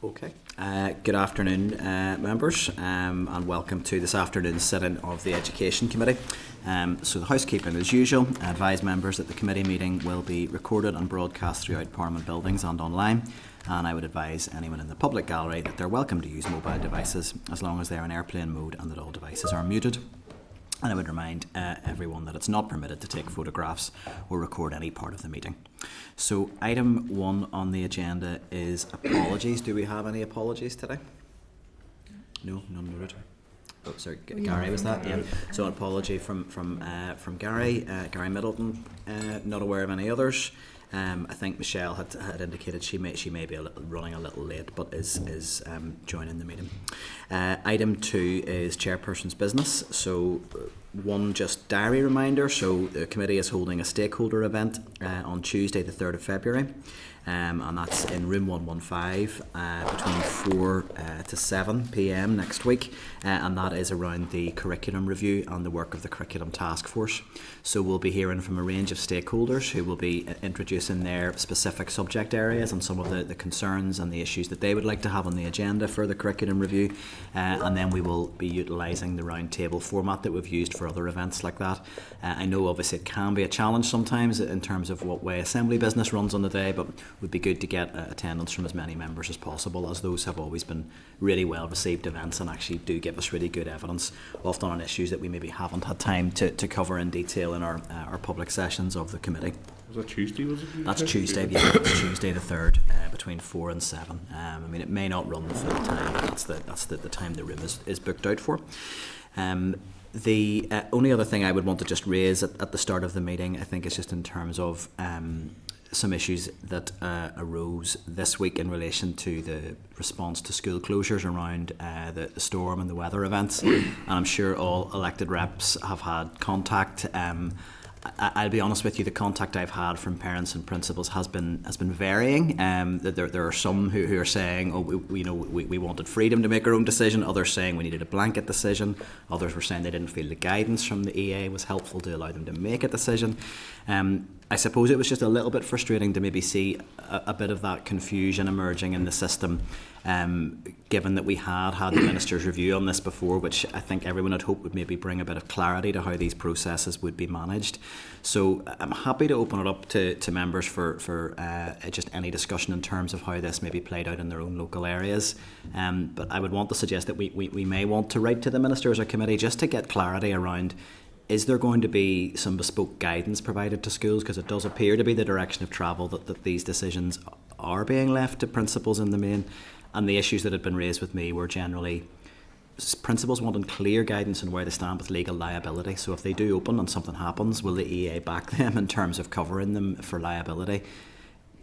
Okay. Good afternoon, members, and welcome to this afternoon's sit-in of the Education Committee. So the housekeeping as usual. I advise members that the committee meeting will be recorded and broadcast throughout Parliament buildings and online, and I would advise anyone in the public gallery that they're welcome to use mobile devices as long as they're in airplane mode and that all devices are muted. And I would remind everyone that it's not permitted to take photographs or record any part of the meeting. So item 1 on the agenda is apologies. Do we have any apologies today? No, none noted. Oh, sorry, Gary was that? Yeah. So an apology from Gary, Gary Middleton. Not aware of any others. I think Michelle had indicated she may be running a little late, but is joining the meeting. Item 2 is chairperson's business. So one just diary reminder. So the committee is holding a stakeholder event on Tuesday the 3rd of February. And that's in room 115 between 4 to 7 p.m. next week, and that is around the curriculum review and the work of the curriculum task force. So we'll be hearing from a range of stakeholders who will be introducing their specific subject areas and some of the concerns and the issues that they would like to have on the agenda for the curriculum review, and then we will be utilising the round table format that we've used for other events like that. I know obviously it can be a challenge sometimes in terms of what way assembly business runs on the day, but would be good to get attendance from as many members as possible, as those have always been really well received events and actually do give us really good evidence, often on issues that we maybe haven't had time to cover in detail in our public sessions of the committee. Was that Tuesday, was it? That's Tuesday, yeah. It's Tuesday the 3rd, between 4 and 7. I mean, it may not run the full time, but that's the time the room is booked out for. The only other thing I would want to just raise at the start of the meeting, I think, is just in terms of some issues that arose this week in relation to the response to school closures around the storm and the weather events. And I'm sure all elected reps have had contact. I'll be honest with you, the contact I've had from parents and principals has been varying. There are some who are saying, we wanted freedom to make our own decision. Others saying we needed a blanket decision. Others were saying they didn't feel the guidance from the EA was helpful to allow them to make a decision. I suppose it was just a little bit frustrating to maybe see a bit of that confusion emerging in the system, given that we had the Minister's review on this before, which I think everyone had hoped would maybe bring a bit of clarity to how these processes would be managed. So I'm happy to open it up to members for just any discussion in terms of how this maybe played out in their own local areas. But I would want to suggest that we may want to write to the Ministers or Committee just to get clarity around, is there going to be some bespoke guidance provided to schools? Because it does appear to be the direction of travel that these decisions are being left to principals in the main. And the issues that had been raised with me were generally principals wanting clear guidance on where they stand with legal liability. So if they do open and something happens, will the EA back them in terms of covering them for liability?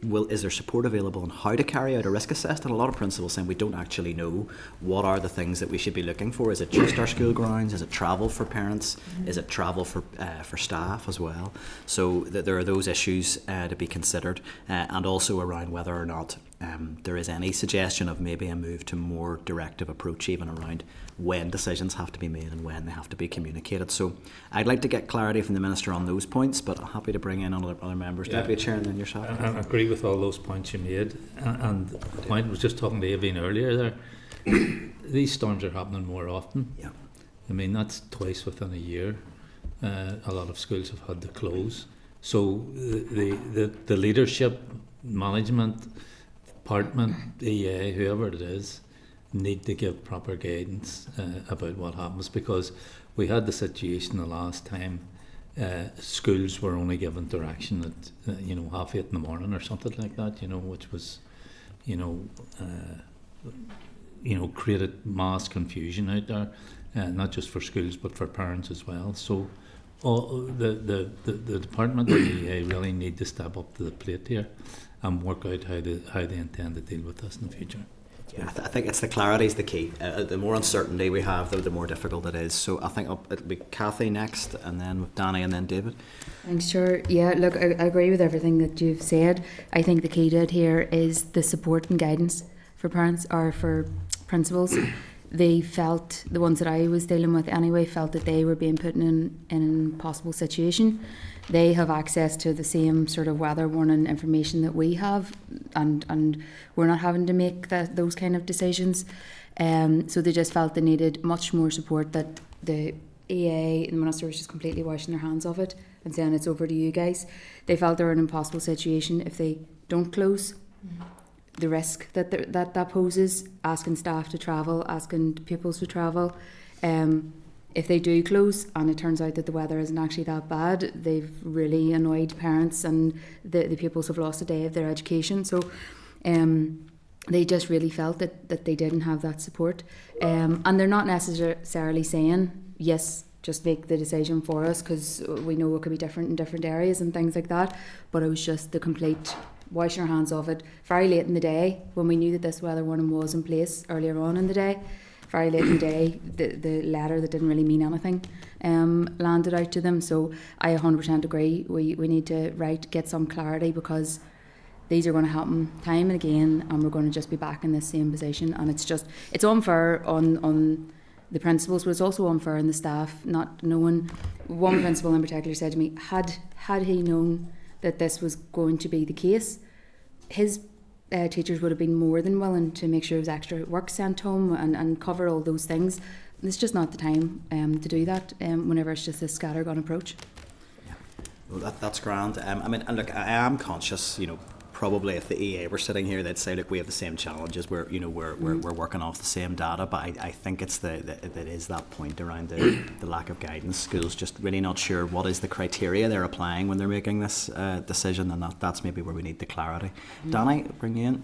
Is there support available on how to carry out a risk assessment? A lot of principals saying we don't actually know what are the things that we should be looking for. Is it just our school grounds? Is it travel for parents? Is it travel for staff as well? So there are those issues to be considered, and also around whether or not there is any suggestion of maybe a move to more directive approach, even around when decisions have to be made and when they have to be communicated. So I'd like to get clarity from the Minister on those points, but I'm happy to bring in other members. Yeah. Deputy Chair, and then yourself. I agree with all those points you made, and the point I was just talking to Avine earlier there. These storms are happening more often. Yeah. I mean, that's twice within a year. A lot of schools have had to close. So the leadership, management, department, EA, whoever it is, need to give proper guidance about what happens, because we had the situation the last time. Schools were only given direction at 8:30 in the morning or something like that, which was created mass confusion out there, not just for schools but for parents as well. So the department and the EA really need to step up to the plate here and work out how they intend to deal with this in the future. Yeah, I think it's the clarity is the key. The more uncertainty we have, the more difficult it is. So I think it'll be Cathy next, and then with Danny, and then David. Thanks, Chair. Yeah, look, I agree with everything that you've said. I think the key to it here is the support and guidance for parents or for principals. they felt, the ones that I was dealing with anyway, felt that they were being put in an impossible situation. They have access to the same sort of weather warning information that we have, and we're not having to make those kind of decisions. So they just felt they needed much more support, that the EA and the minister was just completely washing their hands of it and saying it's over to you guys. They felt they were in an impossible situation if they don't close. The risk that poses, asking staff to travel, asking pupils to travel. If they do close and it turns out that the weather isn't actually that bad, they've really annoyed parents, and the pupils have lost a day of their education. So they just really felt that they didn't have that support. And they're not necessarily saying, yes, just make the decision for us, because we know it could be different in different areas and things like that. But it was just the complete washing our hands of it very late in the day, when we knew that this weather warning was in place earlier on in the day. Very late in the day, the letter that didn't really mean anything landed out to them. So I 100% agree. We need to get some clarity, because these are going to happen time and again, and we're going to just be back in the same position. And it's unfair on the principals, but it's also unfair on the staff not knowing. One principal in particular said to me, had he known that this was going to be the case, his teachers would have been more than willing to make sure there was extra work sent home and cover all those things. It's just not the time to do that whenever it's just this scattergun approach. Yeah, well, that's grand. I mean, and look, I am conscious, probably if the EA were sitting here, they'd say, look, we have the same challenges. We're working off the same data, but I think it's that is that point around the lack of guidance. Schools just really not sure what is the criteria they're applying when they're making this decision, and that's maybe where we need the clarity. Danny, bring you in.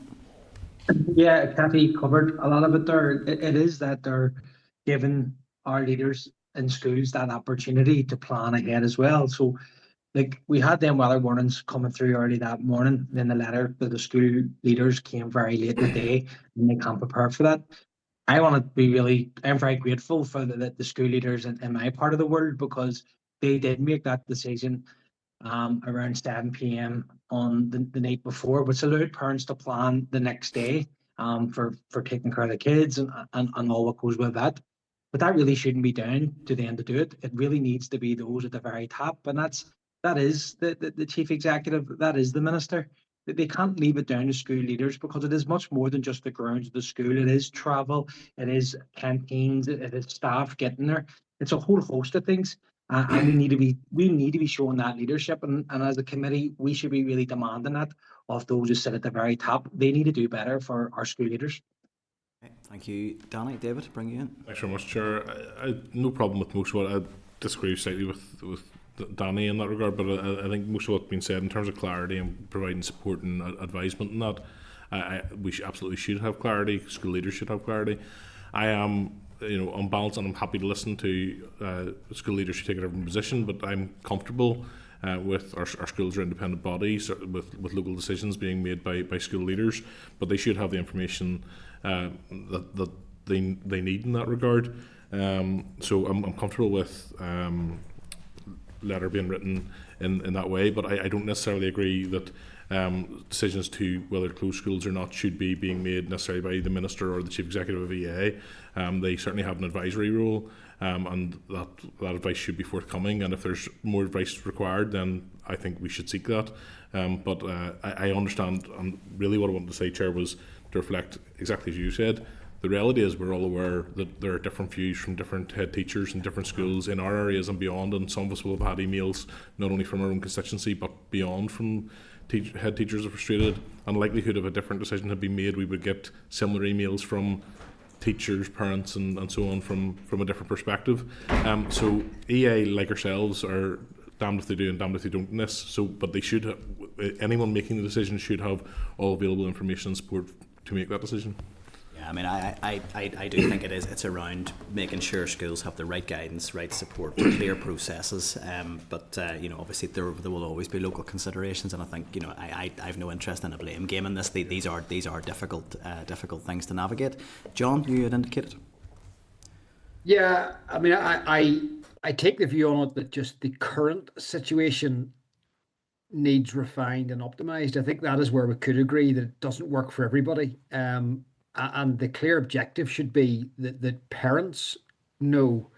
Yeah, Kathy covered a lot of it there. It is that they're giving our leaders in schools that opportunity to plan ahead as well. So, like, we had them weather warnings coming through early that morning. Then the letter to the school leaders came very late in the day, and they can't prepare for that. I'm very grateful for the school leaders in my part of the world, because they did make that decision around 7 p.m. on the night before, which allowed parents to plan the next day for taking care of the kids and all what goes with that. But that really shouldn't be down to them to do it. It really needs to be those at the very top, and that is the chief executive, that is the minister. They can't leave it down to school leaders, because it is much more than just the grounds of the school. It is travel, it is canteens, it is staff getting there. It's a whole host of things, and we need to be showing that leadership. And as a committee, we should be really demanding that of those who sit at the very top. They need to do better for our school leaders. Okay, thank you, Danny. David, bring you in. Thanks very much, Chair. I no problem with most of what I disagree slightly with Danny in that regard, but I think most of what's been said in terms of clarity and providing support and advisement and that, we absolutely should have clarity. School leaders should have clarity. I am, on balance, and I'm happy to listen to school leaders who take a different position, but I'm comfortable with our schools are independent bodies, with local decisions being made by school leaders, but they should have the information that they need in that regard. So I'm comfortable with letter being written in that way, but I don't necessarily agree that decisions to whether to close schools or not should be being made necessarily by the minister or the chief executive of EA. They certainly have an advisory role, and that advice should be forthcoming, and if there's more advice required, then I think we should seek that. But I understand, and really what I wanted to say, Chair, was to reflect exactly as you said. The reality is we're all aware that there are different views from different head teachers in different schools in our areas and beyond, and some of us will have had emails not only from our own constituency but beyond from head teachers are frustrated, and the likelihood of a different decision had been made, we would get similar emails from teachers, parents and so on from a different perspective. So EA, like ourselves, are damned if they do and damned if they don't in this. So, but they should have, anyone making the decision should have all available information and support to make that decision. I mean, I do think it's around making sure schools have the right guidance, right support, clear processes. But obviously there will always be local considerations, and I think I have no interest in a blame game in this. These are difficult things to navigate. John, you had indicated. Yeah, I mean, I take the view on it that just the current situation needs refined and optimized. I think that is where we could agree that it doesn't work for everybody. And the clear objective should be that parents know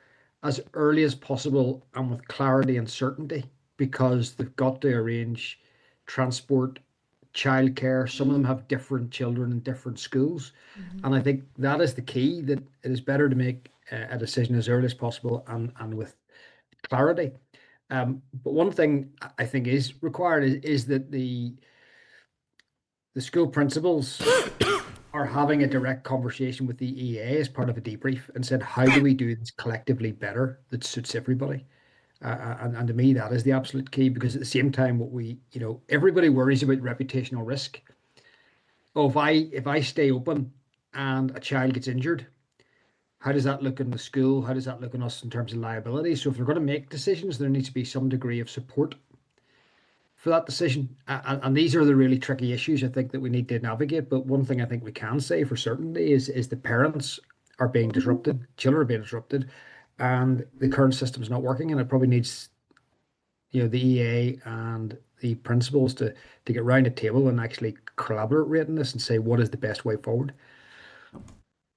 as early as possible and with clarity and certainty, because they've got to arrange transport, childcare. Some of them have different children in different schools. And I think that is the key, that it is better to make a decision as early as possible and with clarity. But one thing I think is required is that the school principals are having a direct conversation with the EA as part of a debrief and said, how do we do this collectively better that suits everybody? And to me, that is the absolute key, because at the same time, everybody worries about reputational risk. Oh, if I stay open and a child gets injured, how does that look in the school? How does that look on us in terms of liability? So if we're going to make decisions, there needs to be some degree of support for that decision. And these are the really tricky issues, I think, that we need to navigate. But one thing I think we can say for certainty is the parents are being disrupted, children are being disrupted, and the current system is not working. And it probably needs, the EA and the principals to get round the table and actually collaborate on this and say, what is the best way forward?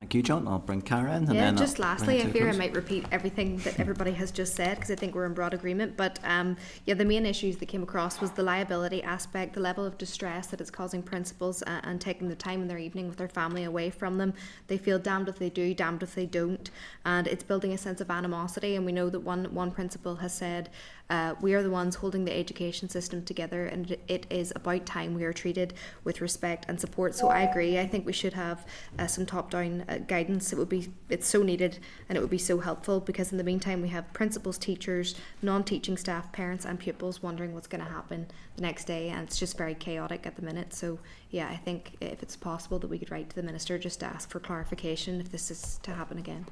Thank you, John. I'll bring Cara in. And Yeah, then just lastly, I fear I close. might repeat everything that everybody has just said, because I think we're in broad agreement. But the main issues that came across was the liability aspect, the level of distress that it's causing principals, and taking the time in their evening with their family away from them. They feel damned if they do, damned if they don't, and it's building a sense of animosity. And we know that one principal has said, we are the ones holding the education system together, and it is about time we are treated with respect and support. So I agree. I think we should have some top-down guidance. It's so needed, and it would be so helpful, because in the meantime we have principals, teachers, non-teaching staff, parents and pupils wondering what's going to happen the next day, and it's just very chaotic at the minute. So yeah, I think if it's possible that we could write to the Minister just to ask for clarification if this is to happen again.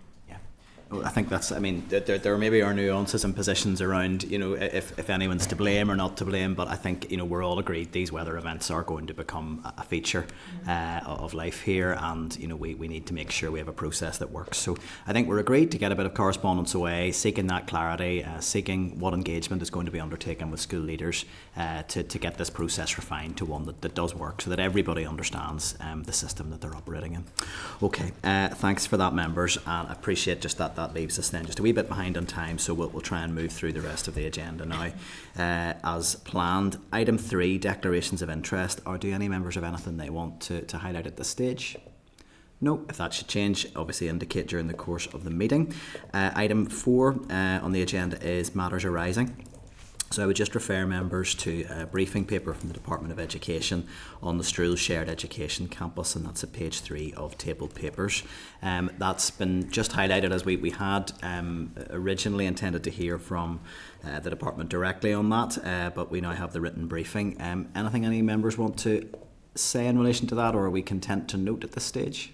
Well, I think that's, there maybe are nuances and positions around, if anyone's to blame or not to blame, but I think, we're all agreed these weather events are going to become a feature of life here, and, we need to make sure we have a process that works. So I think we're agreed to get a bit of correspondence away, seeking that clarity, seeking what engagement is going to be undertaken with school leaders to get this process refined to one that does work, so that everybody understands the system that they're operating in. Okay, thanks for that, members, and I appreciate just that leaves us then just a wee bit behind on time, so we'll try and move through the rest of the agenda now as planned. Item 3, declarations of interest. Or do any members have anything they want to highlight at this stage? No. If that should change, obviously indicate during the course of the meeting. Item 4 on the agenda is matters arising. So I would just refer members to a briefing paper from the Department of Education on the Stroul Shared Education Campus, and that's at page 3 of table papers. That's been just highlighted, as we had originally intended to hear from the department directly on that, but we now have the written briefing. Anything any members want to say in relation to that, or are we content to note at this stage?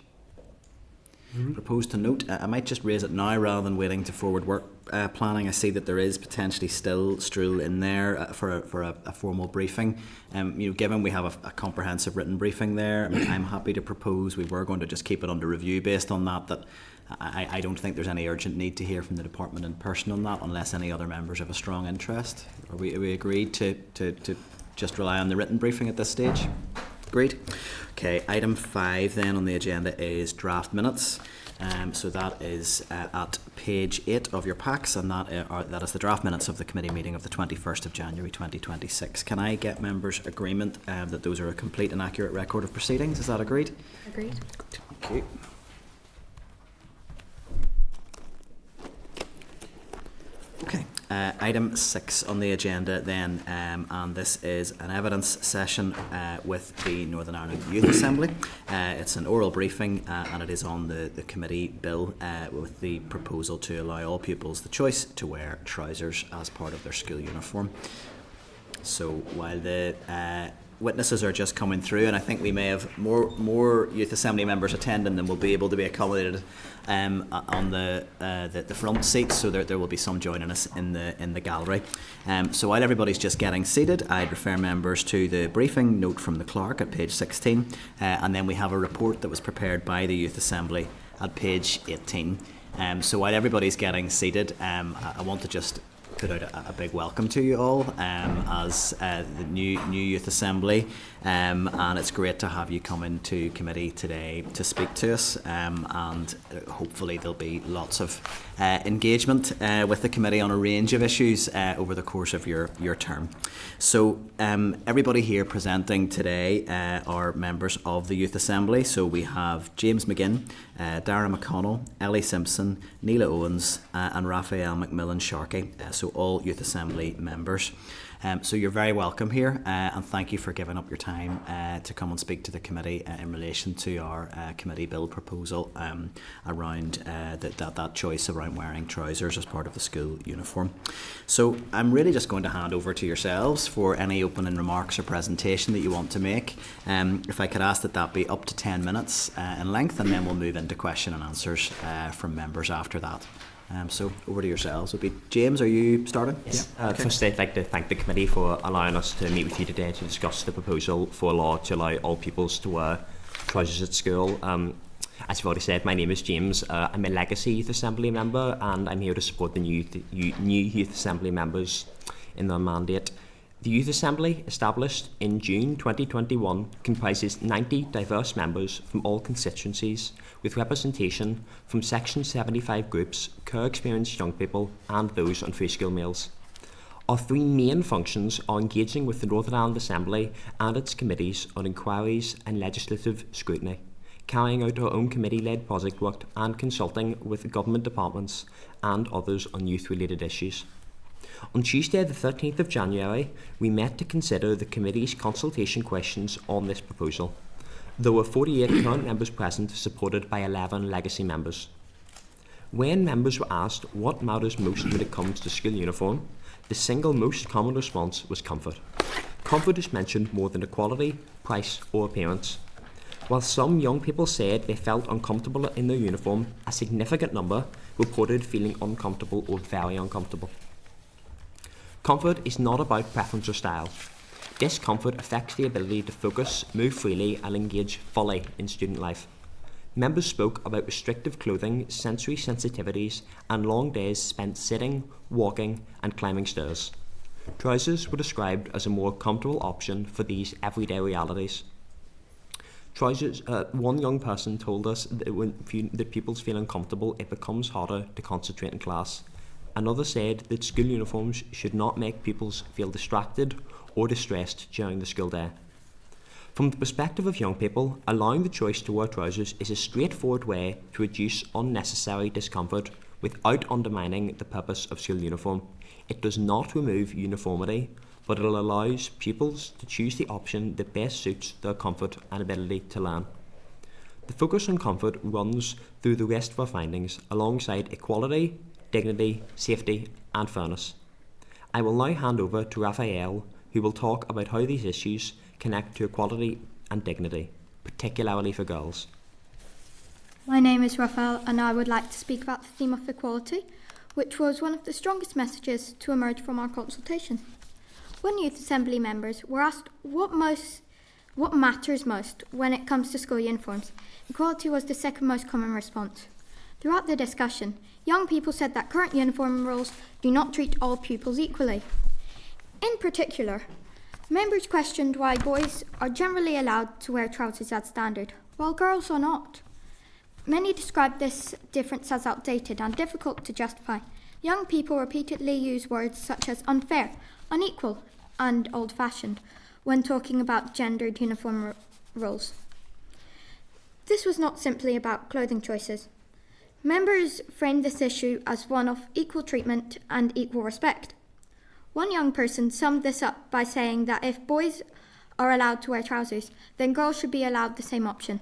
Propose to note. I might just raise it now rather than waiting to forward work planning. I see that there is potentially still Stroul in there for a formal briefing. Given we have a comprehensive written briefing there, I'm happy to propose. We were going to just keep it under review based on that. I don't think there's any urgent need to hear from the department in person on that, unless any other members have a strong interest. Are we agreed to just rely on the written briefing at this stage? Agreed. Okay, item 5 then on the agenda is draft minutes. So that is at page 8 of your packs, and that is the draft minutes of the committee meeting of the 21st of January 2026. Can I get members' agreement that those are a complete and accurate record of proceedings? Is that agreed? Agreed. Thank you. Okay, item 6 on the agenda then, and this is an evidence session with the Northern Ireland Youth Assembly. It's an oral briefing and it is on the committee bill with the proposal to allow all pupils the choice to wear trousers as part of their school uniform. So while the witnesses are just coming through, and I think we may have more Youth Assembly members attending than will be able to be accommodated on the front seats, so there will be some joining us in the gallery. So while everybody's just getting seated, I'd refer members to the briefing note from the clerk at page 16, and then we have a report that was prepared by the Youth Assembly at page 18. So while everybody's getting seated, I want to just put out a big welcome to you all as the new Youth Assembly, and it's great to have you come into committee today to speak to us, and hopefully there'll be lots of engagement with the committee on a range of issues over the course of your term. So everybody here presenting today are members of the Youth Assembly. So we have James Maginn, Dáire McConnell, Ellie Simpson, Neala Owens and Raphael MacMillan-Sharkey, so all Youth Assembly members. So you're very welcome here, and thank you for giving up your time to come and speak to the committee in relation to our committee bill proposal around that choice around wearing trousers as part of the school uniform. So I'm really just going to hand over to yourselves for any opening remarks or presentation that you want to make. If I could ask that be up to 10 minutes in length, and then we'll move into question and answers from members after that. So over to yourselves. Would be James, are you starting? Yes. Yeah. Okay. Firstly, I'd like to thank the committee for allowing us to meet with you today to discuss the proposal for a law to allow all pupils to wear trousers at school. As you've already said, my name is James. I'm a legacy Youth Assembly member, and I'm here to support the new Youth Assembly members in their mandate. The Youth Assembly, established in June 2021, comprises 90 diverse members from all constituencies, with representation from Section 75 groups, care-experienced young people and those on free school meals. Our three main functions are engaging with the Northern Ireland Assembly and its committees on inquiries and legislative scrutiny, carrying out our own committee-led project work and consulting with government departments and others on youth-related issues. On Tuesday the 13th of January, we met to consider the committee's consultation questions on this proposal. There were 48 current members present, supported by 11 legacy members. When members were asked what matters most when it comes to school uniform, the single most common response was comfort. Comfort is mentioned more than equality, price or appearance. While some young people said they felt uncomfortable in their uniform, a significant number reported feeling uncomfortable or very uncomfortable. Comfort is not about preference or style. Discomfort affects the ability to focus, move freely and engage fully in student life. Members spoke about restrictive clothing, sensory sensitivities and long days spent sitting, walking and climbing stairs. Trousers were described as a more comfortable option for these everyday realities. Trousers. One young person told us that when the pupils feel uncomfortable, it becomes harder to concentrate in class. Another said that school uniforms should not make pupils feel distracted or distressed during the school day. From the perspective of young people, allowing the choice to wear trousers is a straightforward way to reduce unnecessary discomfort without undermining the purpose of school uniform. It does not remove uniformity, but it allows pupils to choose the option that best suits their comfort and ability to learn. The focus on comfort runs through the rest of our findings alongside equality, dignity, safety and fairness. I will now hand over to Raphael, who will talk about how these issues connect to equality and dignity, particularly for girls. My name is Raphael and I would like to speak about the theme of equality, which was one of the strongest messages to emerge from our consultation. When Youth Assembly members were asked what matters most when it comes to school uniforms, equality was the second most common response. Throughout the discussion, young people said that current uniform rules do not treat all pupils equally. In particular, members questioned why boys are generally allowed to wear trousers as standard, while girls are not. Many described this difference as outdated and difficult to justify. Young people repeatedly use words such as unfair, unequal, and old-fashioned when talking about gendered uniform rules. This was not simply about clothing choices. Members framed this issue as one of equal treatment and equal respect. One young person summed this up by saying that if boys are allowed to wear trousers, then girls should be allowed the same option.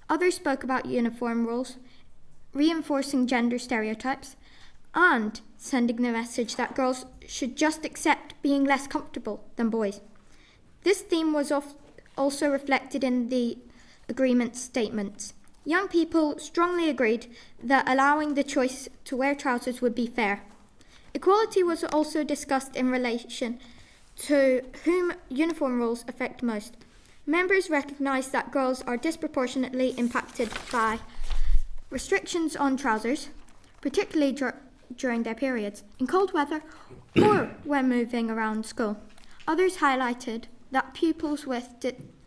Others spoke about uniform rules, reinforcing gender stereotypes, and sending the message that girls should just accept being less comfortable than boys. This theme was also reflected in the agreement statements. Young people strongly agreed that allowing the choice to wear trousers would be fair. Equality was also discussed in relation to whom uniform rules affect most. Members recognised that girls are disproportionately impacted by restrictions on trousers, particularly during their periods, in cold weather, or when moving around school. Others highlighted that pupils with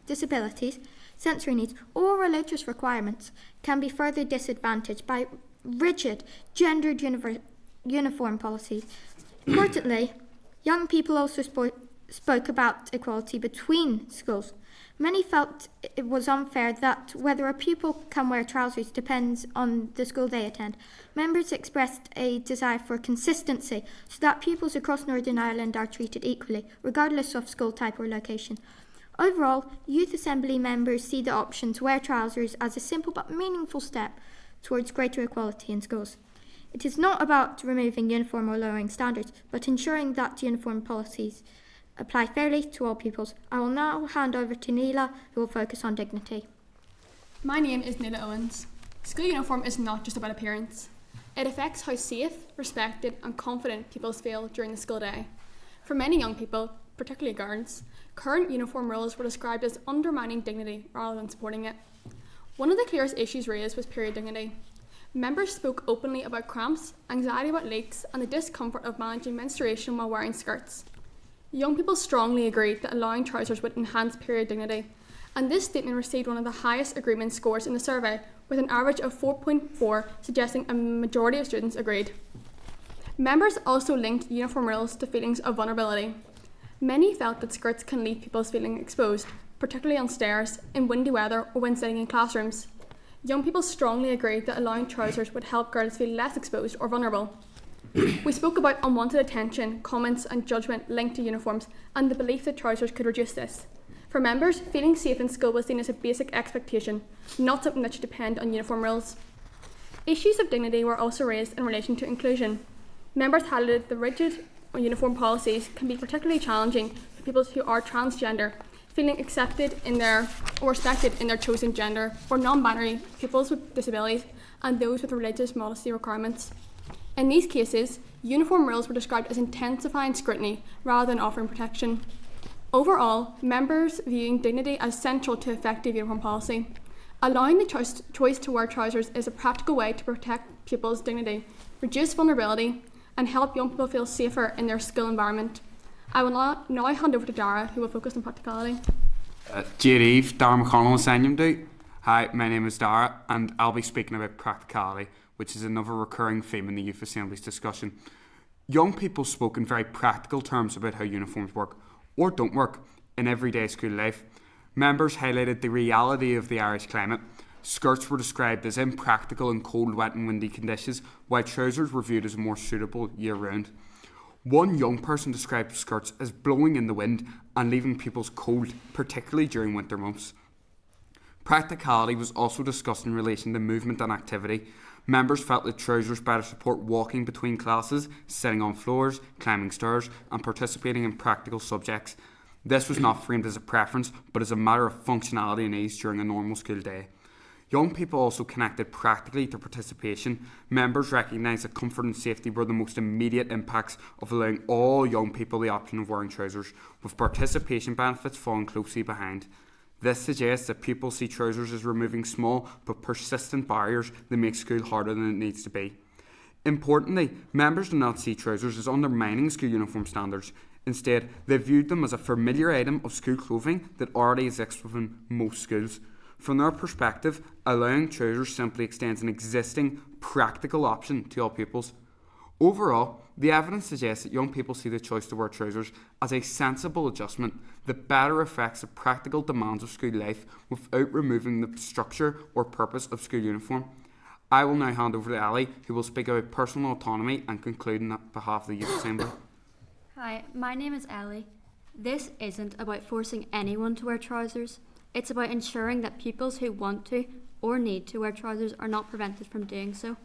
disabilities, sensory needs, or religious requirements can be further disadvantaged by rigid gendered uniform policies. Importantly, young people also spoke about equality between schools. Many felt it was unfair that whether a pupil can wear trousers depends on the school they attend. Members expressed a desire for consistency so that pupils across Northern Ireland are treated equally, regardless of school type or location. Overall, Youth Assembly members see the option to wear trousers as a simple but meaningful step towards greater equality in schools. It is not about removing uniform or lowering standards, but ensuring that uniform policies apply fairly to all pupils. I will now hand over to Neala, who will focus on dignity. My name is Neala Owens. School uniform is not just about appearance. It affects how safe, respected and confident pupils feel during the school day. For many young people, particularly girls, current uniform rules were described as undermining dignity rather than supporting it. One of the clearest issues raised was period dignity. Members spoke openly about cramps, anxiety about leaks and the discomfort of managing menstruation while wearing skirts. Young people strongly agreed that allowing trousers would enhance period dignity, and this statement received one of the highest agreement scores in the survey, with an average of 4.4, suggesting a majority of students agreed. Members also linked uniform rules to feelings of vulnerability. Many felt that skirts can leave pupils feeling exposed, particularly on stairs, in windy weather or when sitting in classrooms. Young people strongly agreed that allowing trousers would help girls feel less exposed or vulnerable. We spoke about unwanted attention, comments and judgment linked to uniforms and the belief that trousers could reduce this. For members, feeling safe in school was seen as a basic expectation, not something that should depend on uniform rules. Issues of dignity were also raised in relation to inclusion. Members highlighted the rigid uniform policies can be particularly challenging for people who are transgender, feeling accepted in their or respected in their chosen gender, or non-binary pupils with disabilities and those with religious modesty requirements. In these cases, uniform rules were described as intensifying scrutiny rather than offering protection. Overall, members viewing dignity as central to effective uniform policy. Allowing the choice to wear trousers is a practical way to protect pupils' dignity, reduce vulnerability, and help young people feel safer in their school environment. I will now hand over to Dáire, who will focus on practicality. Dáire McConnell Senium do. Hi, my name is Dáire, and I'll be speaking about practicality, which is another recurring theme in the Youth Assembly's discussion. Young people spoke in very practical terms about how uniforms work, or don't work, in everyday school life. Members highlighted the reality of the Irish climate. Skirts were described as impractical in cold, wet and windy conditions, while trousers were viewed as more suitable year-round. One young person described skirts as blowing in the wind and leaving pupils cold, particularly during winter months. Practicality was also discussed in relation to movement and activity. Members felt that trousers better support walking between classes, sitting on floors, climbing stairs and participating in practical subjects. This was not framed as a preference, but as a matter of functionality and ease during a normal school day. Young people also connected practically to participation. Members recognised that comfort and safety were the most immediate impacts of allowing all young people the option of wearing trousers, with participation benefits falling closely behind. This suggests that pupils see trousers as removing small but persistent barriers that make school harder than it needs to be. Importantly, members do not see trousers as undermining school uniform standards. Instead, they viewed them as a familiar item of school clothing that already exists within most schools. From their perspective, allowing trousers simply extends an existing practical option to all pupils. Overall, the evidence suggests that young people see the choice to wear trousers as a sensible adjustment that better reflects the practical demands of school life without removing the structure or purpose of school uniform. I will now hand over to Ellie, who will speak about personal autonomy and conclude on behalf of the Youth Assembly. Hi, my name is Ellie. This isn't about forcing anyone to wear trousers. It's about ensuring that pupils who want to or need to wear trousers are not prevented from doing so.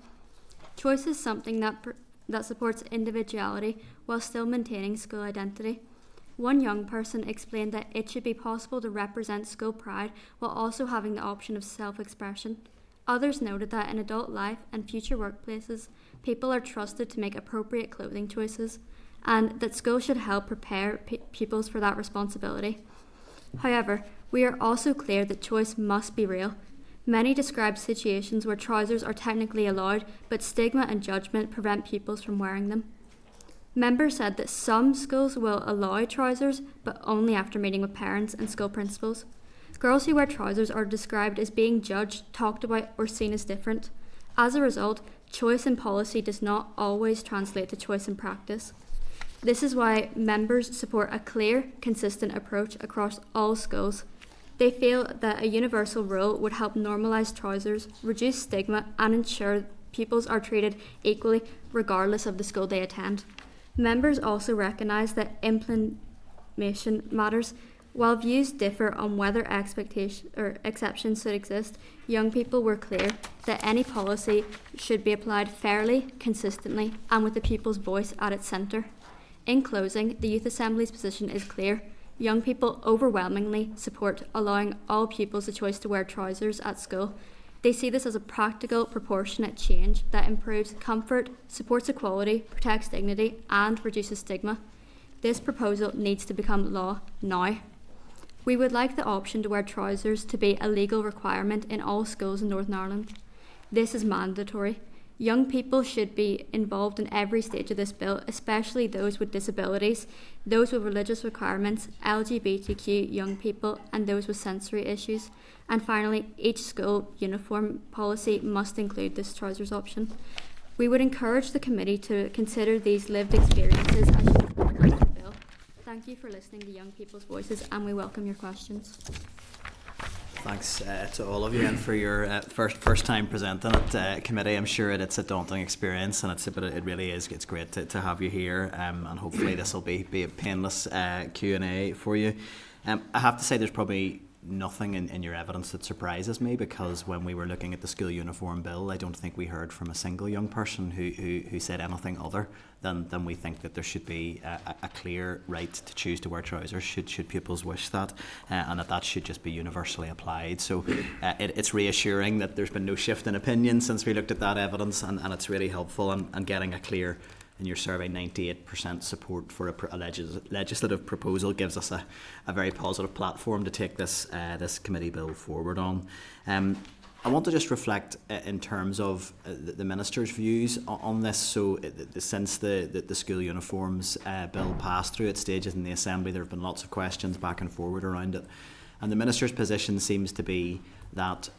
Choice is something that supports individuality while still maintaining school identity. One young person explained that it should be possible to represent school pride while also having the option of self-expression. Others noted that in adult life and future workplaces, people are trusted to make appropriate clothing choices, and that school should help prepare pupils for that responsibility. However, we are also clear that choice must be real. Many describe situations where trousers are technically allowed, but stigma and judgment prevent pupils from wearing them. Members said that some schools will allow trousers, but only after meeting with parents and school principals. Girls who wear trousers are described as being judged, talked about, or seen as different. As a result, choice in policy does not always translate to choice in practice. This is why members support a clear, consistent approach across all schools. They feel that a universal rule would help normalise trousers, reduce stigma, and ensure pupils are treated equally regardless of the school they attend. Members also recognise that implementation matters. While views differ on whether exceptions should exist, young people were clear that any policy should be applied fairly, consistently, and with the pupil's voice at its centre. In closing, the Youth Assembly's position is clear. Young people overwhelmingly support allowing all pupils the choice to wear trousers at school. They see this as a practical, proportionate change that improves comfort, supports equality, protects dignity, and reduces stigma. This proposal needs to become law now. We would like the option to wear trousers to be a legal requirement in all schools in Northern Ireland. This is mandatory. Young people should be involved in every stage of this bill, especially those with disabilities, those with religious requirements, LGBTQ young people, and those with sensory issues. And finally, each school uniform policy must include this trousers option. We would encourage the committee to consider these lived experiences as you propose the bill. Thank you for listening to young people's voices, and we welcome your questions. Thanks to all of you and for your first time presenting at committee. I'm sure it's a daunting experience, and but it really is. It's great to have you here, and hopefully this will be a painless Q&A for you. I have to say there's probably nothing in your evidence that surprises me, because when we were looking at the school uniform bill, I don't think we heard from a single young person who said anything other than we think that there should be a clear right to choose to wear trousers should pupils wish that, and that should just be universally applied. So it's reassuring that there's been no shift in opinion since we looked at that evidence, and it's really helpful, and getting a clear, in your survey, 98% support for a legislative proposal gives us a very positive platform to take this committee bill forward on. I want to just reflect in terms of the Minister's views on this. So since the school uniforms bill passed through its stages in the Assembly, there have been lots of questions back and forward around it. And the Minister's position seems to be that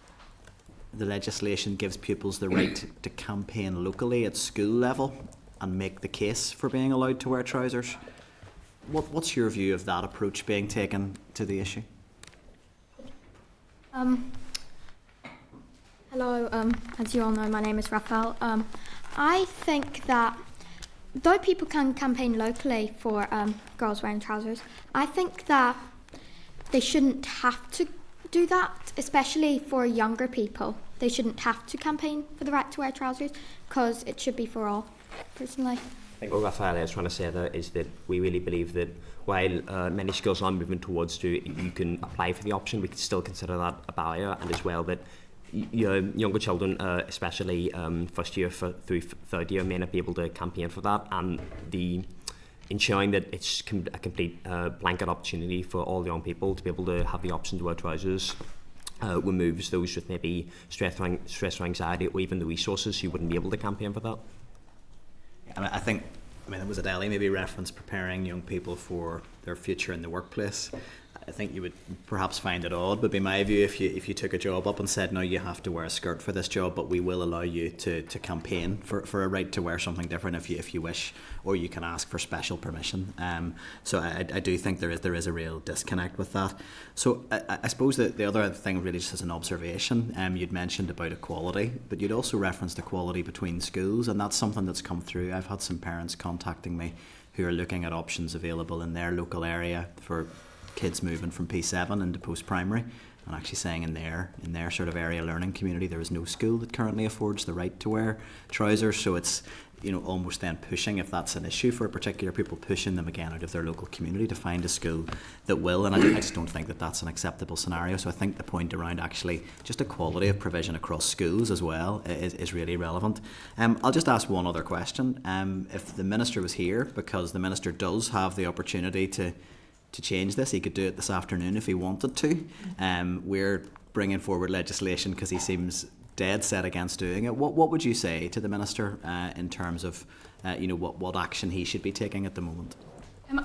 the legislation gives pupils the right to campaign locally at school level and make the case for being allowed to wear trousers. What's your view of that approach being taken to the issue? Hello, as you all know, my name is Raphael. I think that though people can campaign locally for girls wearing trousers, I think that they shouldn't have to do that, especially for younger people. They shouldn't have to campaign for the right to wear trousers, because it should be for all, personally. I think what Raphael is trying to say there is that we really believe that while many schools are moving towards you can apply for the option, we can still consider that a barrier, and as well that younger children, especially first year through third year, may not be able to campaign for that, and ensuring that it's a complete blanket opportunity for all young people to be able to have the option to wear trousers removes those with maybe stress or anxiety, or even the resources who wouldn't be able to campaign for that. And I think, it was at Ellie maybe referenced preparing young people for their future in the workplace. I think you would perhaps find it odd, would be my view, if you took a job up and said, no, you have to wear a skirt for this job, but we will allow you to campaign for a right to wear something different if you wish, or you can ask for special permission. So I do think there is a real disconnect with that. So I suppose that the other thing, really just as an observation, you'd mentioned about equality, but you'd also referenced equality between schools, and that's something that's come through. I've had some parents contacting me who are looking at options available in their local area for kids moving from P7 into post-primary, and actually saying in their sort of area learning community there is no school that currently affords the right to wear trousers. So it's almost then pushing, if that's an issue for a particular people, pushing them again out of their local community to find a school that will, and I just don't think that that's an acceptable scenario. So I think the point around actually just equality of provision across schools as well is really relevant. I'll just ask one other question. If the Minister was here, because the Minister does have the opportunity to to change this. He could do it this afternoon if he wanted to. We're bringing forward legislation because he seems dead set against doing it. What would you say to the Minister in terms of what action he should be taking at the moment?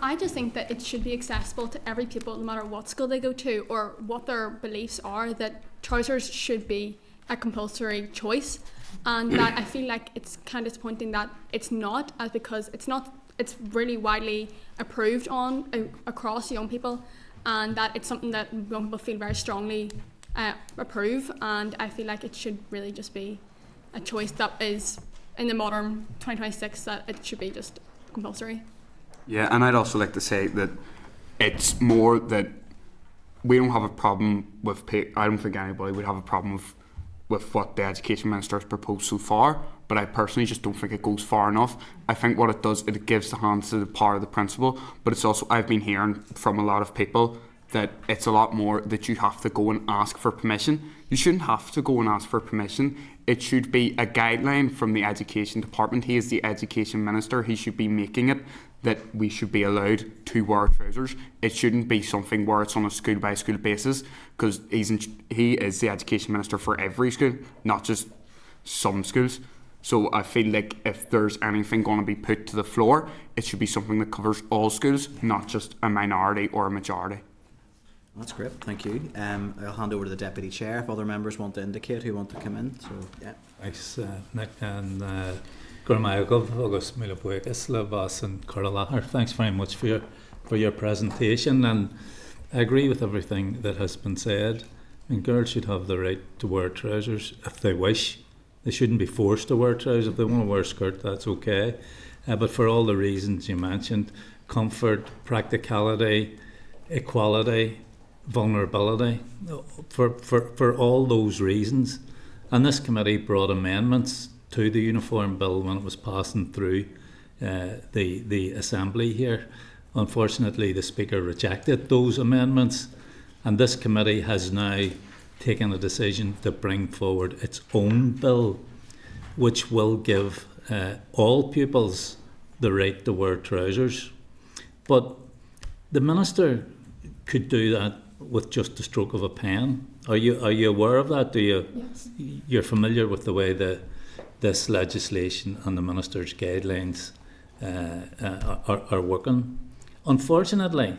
I just think that it should be accessible to every pupil, no matter what school they go to or what their beliefs are, that trousers should be a compulsory choice, and that I feel like it's kind of disappointing that it's not, because it's really widely approved on across young people, and that it's something that young people feel very strongly approve, and I feel like it should really just be a choice that is in the modern 2026, that it should be just compulsory. Yeah, and I'd also like to say that it's more that we don't have a problem with I don't think anybody would have a problem with what the Education Minister has proposed so far, but I personally just don't think it goes far enough. I think what it does, it gives the hands to the power of the principal, but it's also, I've been hearing from a lot of people that it's a lot more that you have to go and ask for permission. You shouldn't have to go and ask for permission. It should be a guideline from the Education Department. He is the Education Minister. He should be making it that we should be allowed to wear trousers. It shouldn't be something where it's on a school by school basis, because he is the Education Minister for every school, not just some schools. So I feel like if there's anything going to be put to the floor, it should be something that covers all schools, not just a minority or a majority. That's great, thank you. I'll hand over to the Deputy Chair if other members want to indicate who want to come in. So yeah. Thanks, Nick, and thanks very much for your presentation, and I agree with everything that has been said. I mean, girls should have the right to wear trousers if they wish. They shouldn't be forced to wear trousers. If they want to wear a skirt, that's okay. But for all the reasons you mentioned, comfort, practicality, equality, vulnerability, for all those reasons. And this committee brought amendments to the Uniform Bill when it was passing through the Assembly here. Unfortunately, the Speaker rejected those amendments, and this committee has now taken a decision to bring forward its own bill, which will give all pupils the right to wear trousers. But the Minister could do that with just the stroke of a pen. Are you aware of that? Yes. You're familiar with the way this legislation and the Minister's guidelines are working? Unfortunately,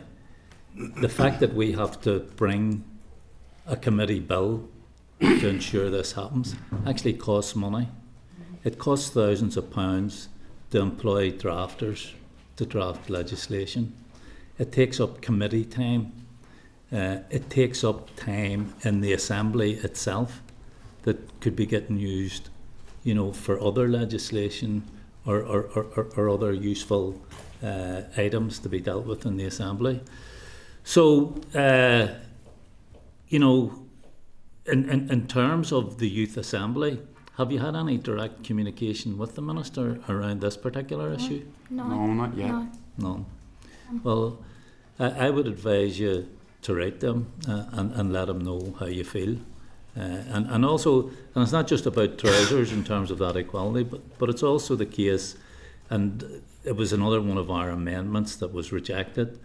the fact that we have to bring a committee bill to ensure this happens actually costs money. It costs thousands of pounds to employ drafters to draft legislation. It takes up committee time. It takes up time in the Assembly itself that could be getting used, for other legislation or other useful items to be dealt with in the Assembly. So, in terms of the Youth Assembly, have you had any direct communication with the Minister around this particular issue? No, not yet. No. Well, I would advise you to write them and let them know how you feel. And also, and it's not just about trousers in terms of that equality, but it's also the case, and it was another one of our amendments that was rejected,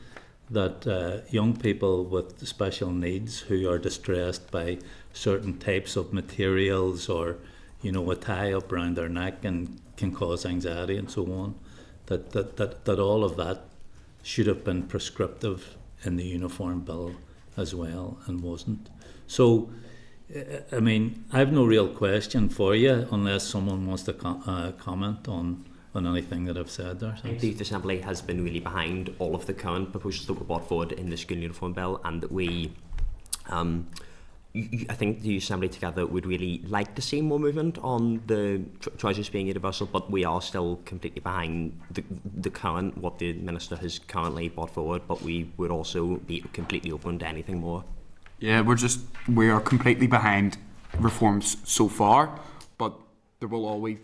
that young people with special needs who are distressed by certain types of materials or, a tie up around their neck and can cause anxiety and so on, that all of that should have been prescriptive in the Uniform Bill as well, and wasn't. So, I mean, I have no real question for you unless someone wants to comment on anything that I've said there. I think the Youth Assembly has been really behind all of the current proposals that were brought forward in the School Uniform Bill, and that we, I think the Youth Assembly together would really like to see more movement on the trousers being universal, but we are still completely behind the current, what the Minister has currently brought forward, but we would also be completely open to anything more. Yeah, we are completely behind reforms so far, but there will always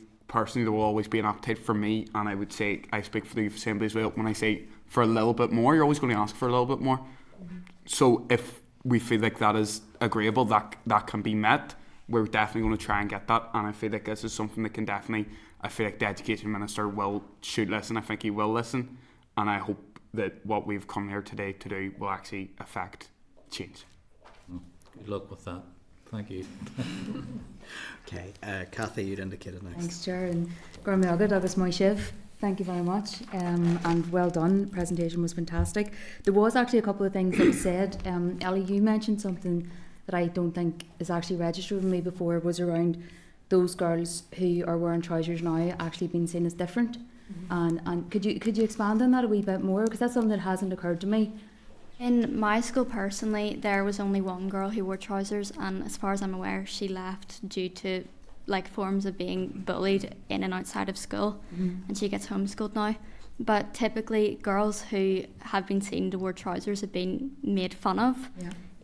be an appetite for me, and I would say, I speak for the Youth Assembly as well, when I say for a little bit more, you're always going to ask for a little bit more. Mm-hmm. So if we feel like that is agreeable, that can be met, we're definitely going to try and get that, and I feel like this is something that can definitely, I feel like the Education Minister should listen. I think he will listen, and I hope that what we've come here today to do will actually affect change. Good luck with that. Thank you. Okay, Cathy, you'd indicated next. Thanks, Chair, and Gormagad agus my Shiv. Thank you very much, and well done. The presentation was fantastic. There was actually a couple of things that was said. Ellie, you mentioned something that I don't think is actually registered with me before, was around those girls who are wearing trousers now actually being seen as different. And could you expand on that a wee bit more, because that's something that hasn't occurred to me. In my school personally, there was only one girl who wore trousers, and as far as I'm aware, she left due to like forms of being bullied in and outside of school, and she gets homeschooled now. But typically girls who have been seen to wear trousers have been made fun of,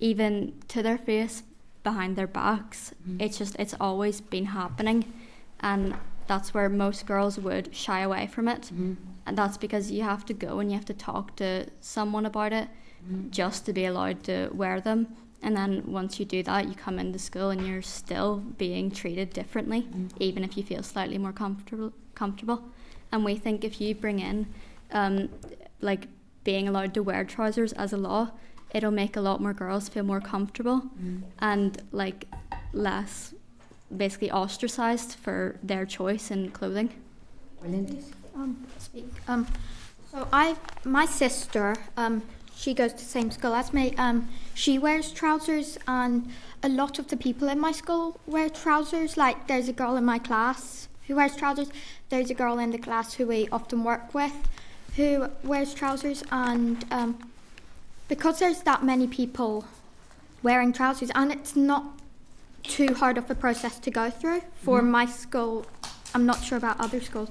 even to their face, behind their backs. It's always been happening, and that's where most girls would shy away from it. And that's because you have to go and you have to talk to someone about it just to be allowed to wear them. And then once you do that, you come into school and you're still being treated differently, even if you feel slightly more comfortable. And we think if you bring in like being allowed to wear trousers as a law, it'll make a lot more girls feel more comfortable and like less basically ostracized for their choice in clothing. Brilliant. So my sister, she goes to the same school as me. She wears trousers, and a lot of the people in my school wear trousers. Like, there's a girl in my class who wears trousers. There's a girl in the class who we often work with who wears trousers, and because there's that many people wearing trousers, and it's not too hard of a process to go through for my school. I'm not sure about other schools.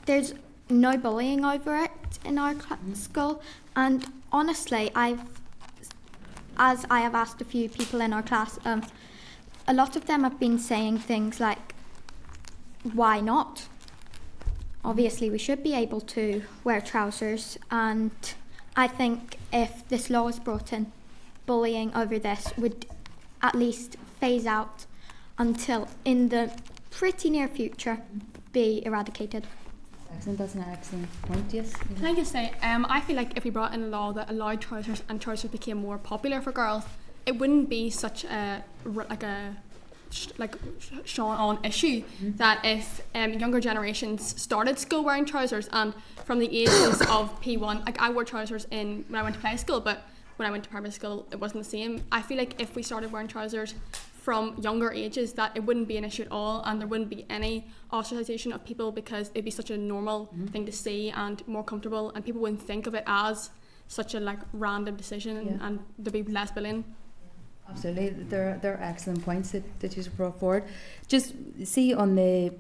There's no bullying over it in our school, and honestly, as I have asked a few people in our class, a lot of them have been saying things like, why not? Obviously we should be able to wear trousers, and I think if this law is brought in, bullying over this would at least phase out until in the pretty near future be eradicated. Excellent, that's an excellent point, yes. Can I just say, I feel like if we brought in a law that allowed trousers and trousers became more popular for girls, it wouldn't be such a shown on issue that if younger generations started school wearing trousers, and from the ages of P1, like I wore trousers when I went to play school, but when I went to primary school it wasn't the same. I feel like if we started wearing trousers from younger ages, that it wouldn't be an issue at all, and there wouldn't be any ostracization of people, because it'd be such a normal thing to see and more comfortable, and people wouldn't think of it as such a like random decision, and there'd be less bullying. Absolutely, they're excellent points that you brought forward. Just see on the,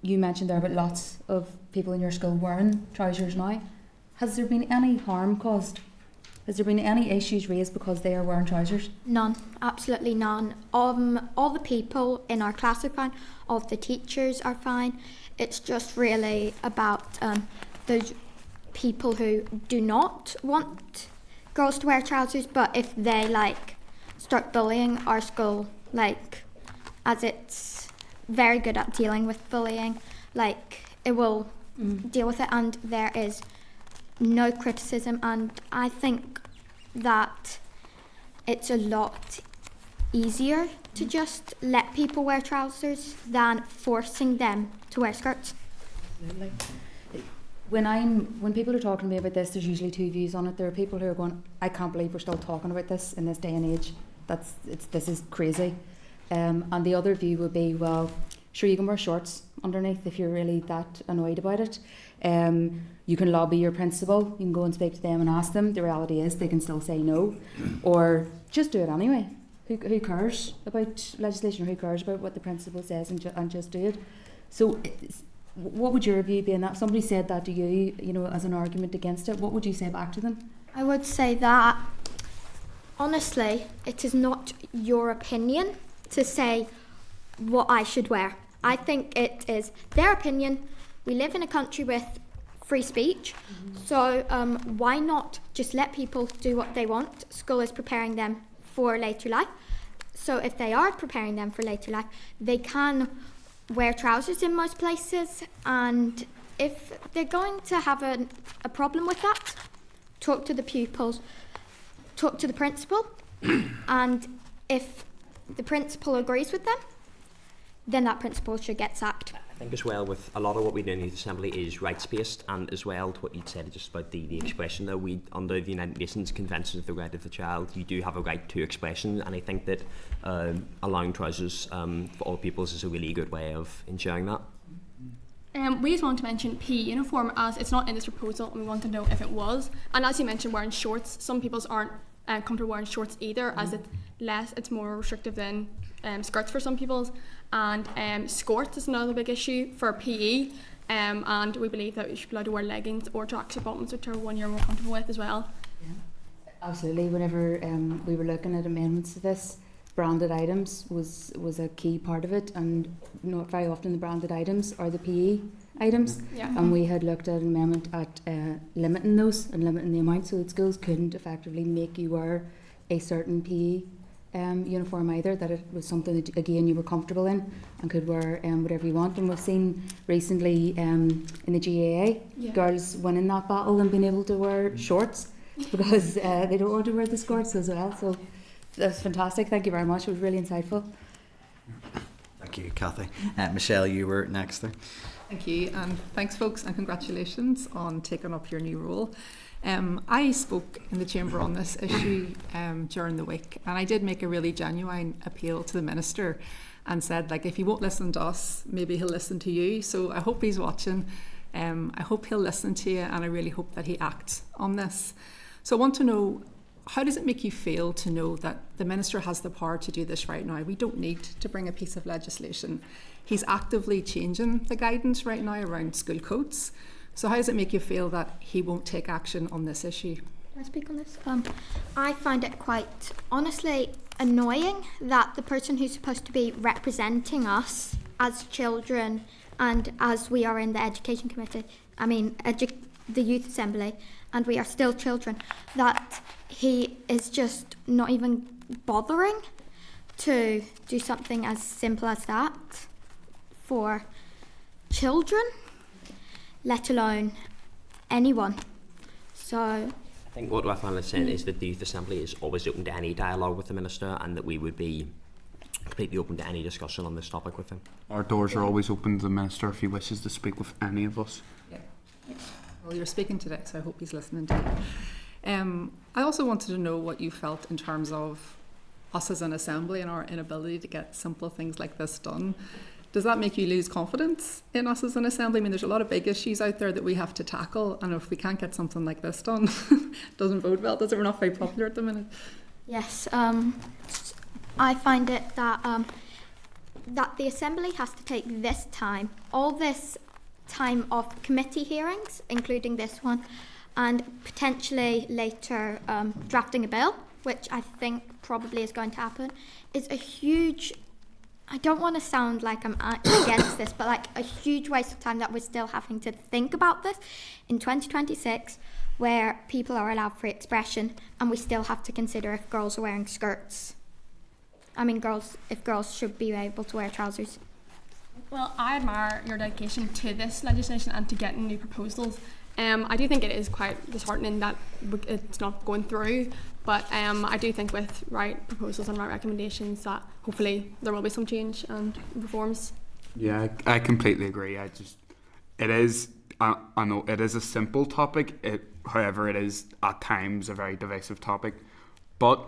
you mentioned there about lots of people in your school wearing trousers now. Has there been any harm caused? Has there been any issues raised because they are wearing trousers? None, absolutely none. All the people in our class are fine, all of the teachers are fine. It's just really about those people who do not want girls to wear trousers, but if they like start bullying our school, like, as it's very good at dealing with bullying, like it will deal with it, and there is no criticism, and I think that it's a lot easier to just let people wear trousers than forcing them to wear skirts. Absolutely. When people are talking to me about this, there's usually two views on it. There are people who are going, I can't believe we're still talking about this in this day and age. This is crazy. And the other view would be, well, sure, you can wear shorts underneath if you're really that annoyed about it. You can lobby your principal, you can go and speak to them and ask them. The reality is they can still say no, or just do it anyway. Who cares about legislation? Who cares about what the principal says, and just do it? So what would your view be in that? If somebody said that to you, as an argument against it, what would you say back to them? I would say that, honestly, it is not your opinion to say what I should wear. I think it is their opinion. We live in a country with free speech, so why not just let people do what they want? School is preparing them for later life, so if they are preparing them for later life, they can wear trousers in most places, and if they're going to have a problem with that, talk to the pupils, talk to the principal, and if the principal agrees with them, then that principal should get sacked. I think as well with a lot of what we do in the Youth Assembly is rights-based, and as well to what you'd said just about the expression, though, we under the United Nations Convention of the Right of the Child, you do have a right to expression, and I think that allowing trousers for all pupils is a really good way of ensuring that. We just want to mention PE uniform, as it's not in this proposal and we want to know if it was. And as you mentioned, wearing shorts, some pupils aren't comfortable wearing shorts either, as it's more restrictive than skirts for some pupils. And skirts is another big issue for PE, and we believe that you should be allowed to wear leggings or tracksuit bottoms, whichever one you're more comfortable with as well. Yeah. Absolutely. Whenever we were looking at amendments to this, branded items was a key part of it, and not very often the branded items are the PE items. Yeah. And we had looked at an amendment at limiting those and limiting the amount, so that schools couldn't effectively make you wear a certain PE uniform either, that it was something that again you were comfortable in and could wear whatever you want. And we've seen recently in the GAA girls winning that battle and being able to wear shorts because they don't want to wear the skirts as well. So that's fantastic. Thank you very much. It was really insightful. Thank you, Cathy. Michelle, you were next there. Thank you, and thanks folks, and congratulations on taking up your new role. I spoke in the Chamber on this issue during the week, and I did make a really genuine appeal to the Minister and said, like, if he won't listen to us, maybe he'll listen to you. So I hope he's watching. I hope he'll listen to you, and I really hope that he acts on this. So I want to know, how does it make you feel to know that the Minister has the power to do this right now? We don't need to bring a piece of legislation. He's actively changing the guidance right now around school codes. So how does it make you feel that he won't take action on this issue? Can I speak on this? I find it quite, honestly, annoying that the person who's supposed to be representing us as children and as we are in the Education Committee, the Youth Assembly, and we are still children, that he is just not even bothering to do something as simple as that for children, let alone anyone. So I think what Raphael is saying is that the Youth Assembly is always open to any dialogue with the Minister, and that we would be completely open to any discussion on this topic with him. Our doors are always open to the Minister if he wishes to speak with any of us. Yeah. Well, you're speaking today, so I hope he's listening to you. I also wanted to know what you felt in terms of us as an Assembly and our inability to get simple things like this done. Does that make you lose confidence in us as an Assembly? I mean, there's a lot of big issues out there that we have to tackle, and if we can't get something like this done, doesn't bode well, does it? We're not very popular at the minute. Yes, I find it that that the Assembly has to take this time, all this time of committee hearings, including this one, and potentially later drafting a bill, which I think probably is going to happen, is a huge, I don't want to sound like I'm against this, but like a huge waste of time that we're still having to think about this in 2026, where people are allowed free expression and we still have to consider if girls are wearing skirts. If girls should be able to wear trousers. Well, I admire your dedication to this legislation and to getting new proposals. I do think it is quite disheartening that it's not going through, but I do think with right proposals and right recommendations that hopefully there will be some change and reforms. Yeah, I completely agree. I know it is a simple topic, however it is at times a very divisive topic, but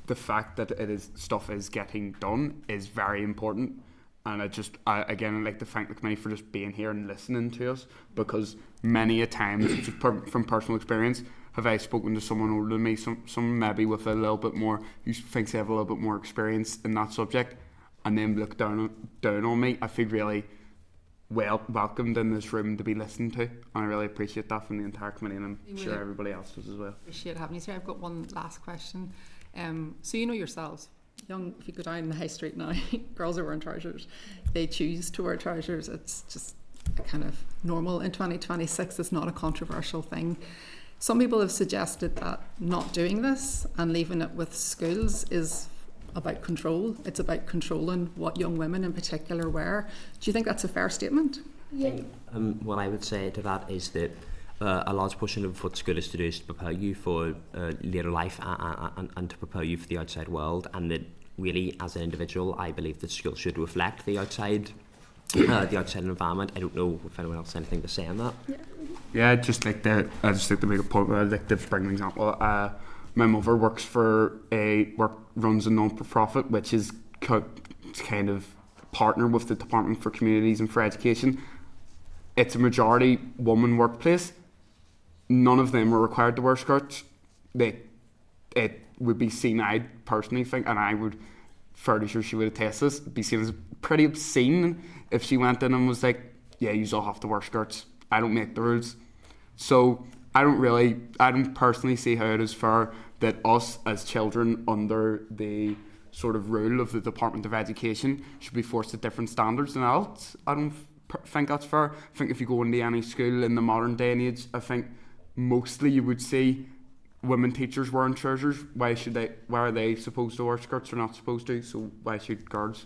the fact that stuff is getting done is very important. And I'd like to thank the committee for just being here and listening to us, because many a times, just from personal experience, have I spoken to someone older than me, some maybe with a little bit more, who thinks they have a little bit more experience in that subject, and then look down on me. I feel really welcomed in this room to be listened to, and I really appreciate that from the entire committee, and I'm sure everybody else does as well. Appreciate having you here. I've got one last question. So you know yourselves, if you go down the high street now, girls are wearing trousers. They choose to wear trousers. It's just kind of normal in 2026. It's not a controversial thing. Some people have suggested that not doing this and leaving it with schools is about control. It's about controlling what young women in particular wear. Do you think that's a fair statement? Yeah. What I would say to that is that a large portion of what school is to do is to prepare you for later life and to prepare you for the outside world, and that really as an individual I believe that school should reflect the outside environment. I don't know if anyone else has anything to say on that. Yeah, I just like to make a point. I'd like to bring an example. My mother runs a non-profit which is kind of partner with the Department for Communities and for Education. It's a majority woman workplace. None of them are required to wear skirts. It would be seen, I personally think, and I would fairly sure she would attest this, be seen as pretty obscene if she went in and was like, yeah, you all have to wear skirts. I don't make the rules. So I don't personally see how it is fair that us as children under the sort of rule of the Department of Education should be forced to different standards than adults. I don't think that's fair. I think if you go into any school in the modern day and age, I think mostly you would see women teachers wearing trousers. Why are they supposed to wear skirts or not supposed to? So why should girls?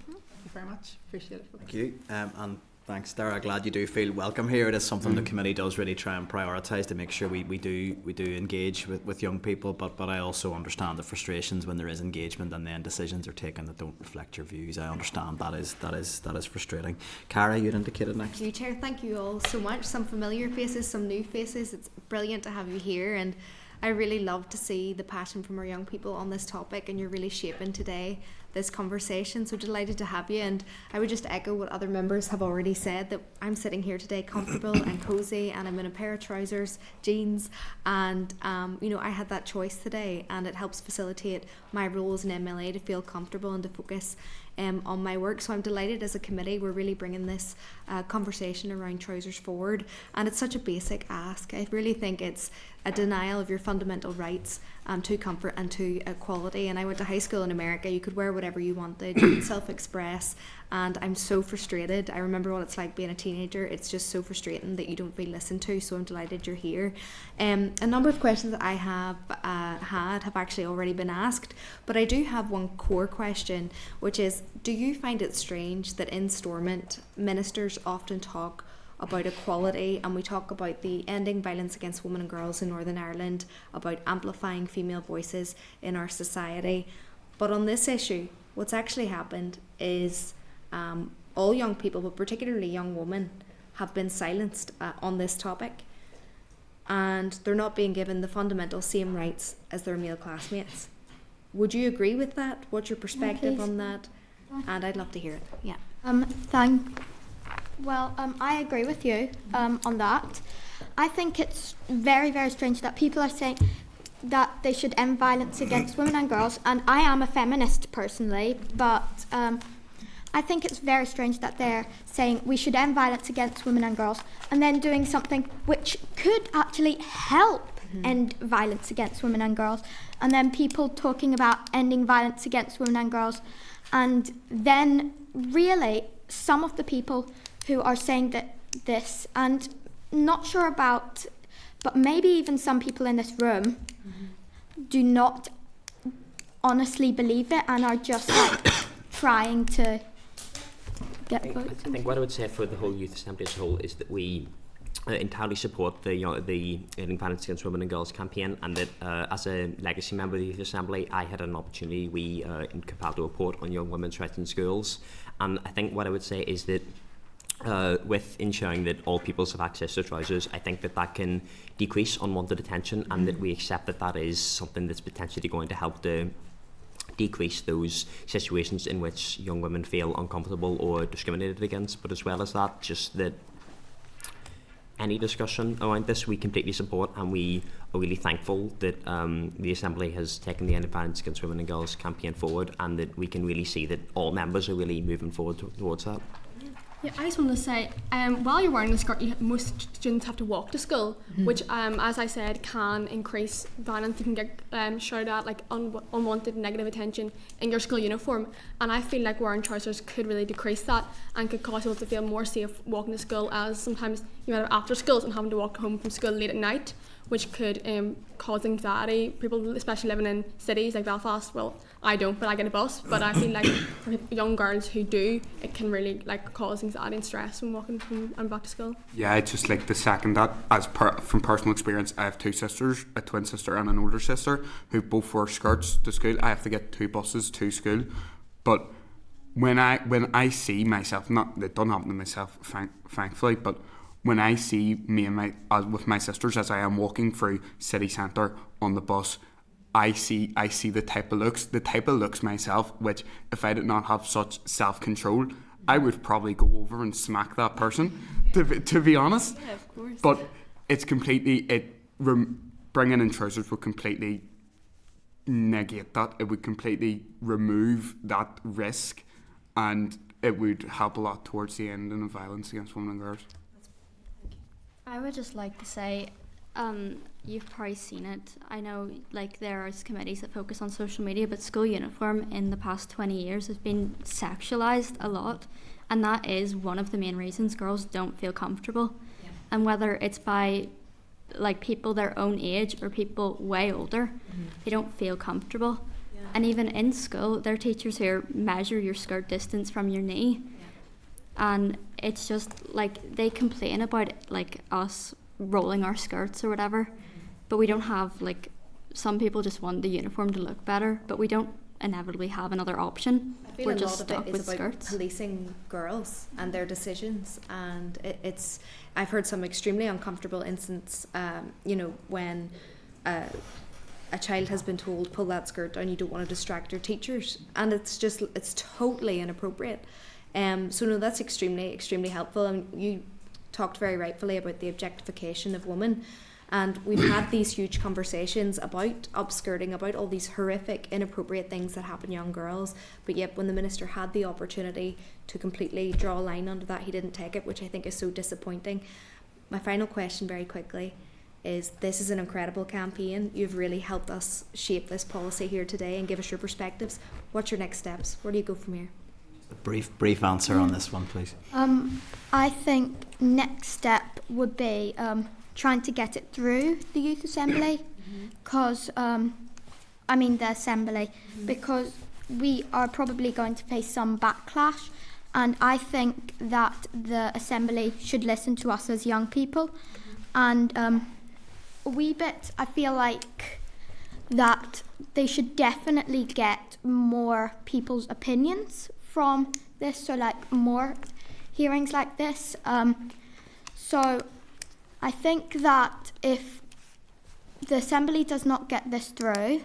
Thank you very much. Appreciate it. Thank you. And thanks, Dáire. Glad you do feel welcome here. It is something the committee does really try and prioritise to make sure we do engage with young people, but I also understand the frustrations when there is engagement and then decisions are taken that don't reflect your views. I understand that is frustrating. Cara, you'd indicated next. Thank you, Chair. Thank you all so much. Some familiar faces, some new faces. It's brilliant to have you here, and I really love to see the passion from our young people on this topic, and you're really shaping today this conversation. So delighted to have you, and I would just echo what other members have already said, that I'm sitting here today comfortable and cozy, and I'm in a pair of trousers, jeans, and I had that choice today, and it helps facilitate my role as an MLA to feel comfortable and to focus on my work. So I'm delighted as a committee we're really bringing this conversation around trousers forward, and it's such a basic ask. I really think it's a denial of your fundamental rights to comfort and to equality. And I went to high school in America. You could wear whatever you wanted, you could self-express, and I'm so frustrated. I remember what it's like being a teenager. It's just so frustrating that you don't feel listened to, so I'm delighted you're here. A number of questions that I have have actually already been asked, but I do have one core question, which is, do you find it strange that in Stormont ministers often talk about equality, and we talk about the ending violence against women and girls in Northern Ireland, about amplifying female voices in our society, but on this issue what's actually happened is all young people, but particularly young women, have been silenced on this topic, and they're not being given the fundamental same rights as their male classmates. Would you agree with that? What's your perspective on that? And I'd love to hear it. Yeah. I agree with you on that. I think it's very, very strange that people are saying that they should end violence against women and girls, and I am a feminist personally, but I think it's very strange that they're saying we should end violence against women and girls and then doing something which could actually help end violence against women and girls, and then people talking about ending violence against women and girls, and then really some of the people who are saying that this, and not sure about, but maybe even some people in this room do not honestly believe it and are just like trying to get votes. I think what I would say for the whole Youth Assembly as a whole is that we entirely support the Ending Violence Against Women and Girls campaign, and that as a legacy member of the Youth Assembly I had an opportunity, we compiled a report on young women's rights in schools, and I think what I would say is that with ensuring that all pupils have access to trousers, I think that can decrease unwanted attention, and that we accept that is something that's potentially going to help to decrease those situations in which young women feel uncomfortable or discriminated against. But as well as that, just that any discussion around this we completely support, and we are really thankful that the Assembly has taken the Ending Violence Against Women and Girls campaign forward, and that we can really see that all members are really moving forward towards that. Yeah, I just wanted to say, while you're wearing a skirt, most students have to walk to school, which, as I said, can increase violence. You can get shouted at, like unwanted negative attention in your school uniform, and I feel like wearing trousers could really decrease that and could cause people to feel more safe walking to school, as sometimes you might have after schools and having to walk home from school late at night, which could cause anxiety. People, especially living in cities like Belfast, well, I don't, but I get a bus. But I feel like for young girls who do, it can really like cause anxiety and stress when walking home and back to school. Yeah, I'd just like to second that. From personal experience, I have two sisters, a twin sister and an older sister, who both wear skirts to school. I have to get 2 buses to school, but when I see myself, not that doesn't happen to myself, thankfully, but when I see me and with my sisters as I am walking through city centre on the bus, I see the type of looks myself, which if I did not have such self-control, I would probably go over and smack that person, to be honest. Yeah, of course. But it's completely, bringing in trousers would completely negate that. It would completely remove that risk, and it would help a lot towards the ending of violence against women and girls. I would just like to say, you've probably seen it. I know like there are committees that focus on social media, but school uniform in the past 20 years has been sexualised a lot, and that is one of the main reasons girls don't feel comfortable. Yeah. And whether it's by like people their own age or people way older, they don't feel comfortable. Yeah. And even in school, there are teachers who measure your skirt distance from your knee. And it's just like they complain about like us rolling our skirts or whatever, but we don't have like, some people just want the uniform to look better, but we don't inevitably have another option. I feel We're a just lot stuck of it with is about skirts. policing girls and their decisions, and it's I've heard some extremely uncomfortable incidents, when a child has been told pull that skirt down, you don't want to distract your teachers, and it's totally inappropriate. So no, that's extremely helpful. And you talked very rightfully about the objectification of women, and we've had these huge conversations about upskirting, about all these horrific, inappropriate things that happen to young girls, but yet when the minister had the opportunity to completely draw a line under that, he didn't take it, which I think is so disappointing. My final question very quickly is, this is an incredible campaign. You've really helped us shape this policy here today and give us your perspectives. What's your next steps? Where do you go from here? A brief answer on this one, please. I think next step would be trying to get it through the youth assembly, because the assembly, because we are probably going to face some backlash, and I think that the assembly should listen to us as young people, and a wee bit I feel like that they should definitely get more people's opinions from this, so like more hearings like this. So I think that if the assembly does not get this through,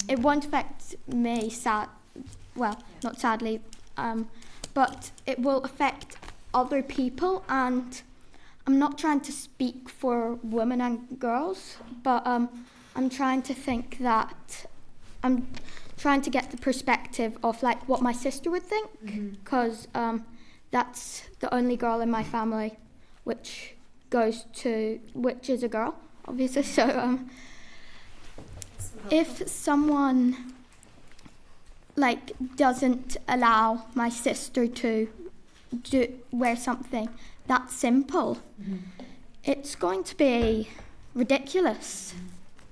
it won't affect me, not sadly, but it will affect other people, and I'm not trying to speak for women and girls, but I'm trying to think that I'm trying to get the perspective of like what my sister would think, because that's the only girl in my family which is a girl, obviously. So if someone like doesn't allow my sister to wear something that simple, it's going to be ridiculous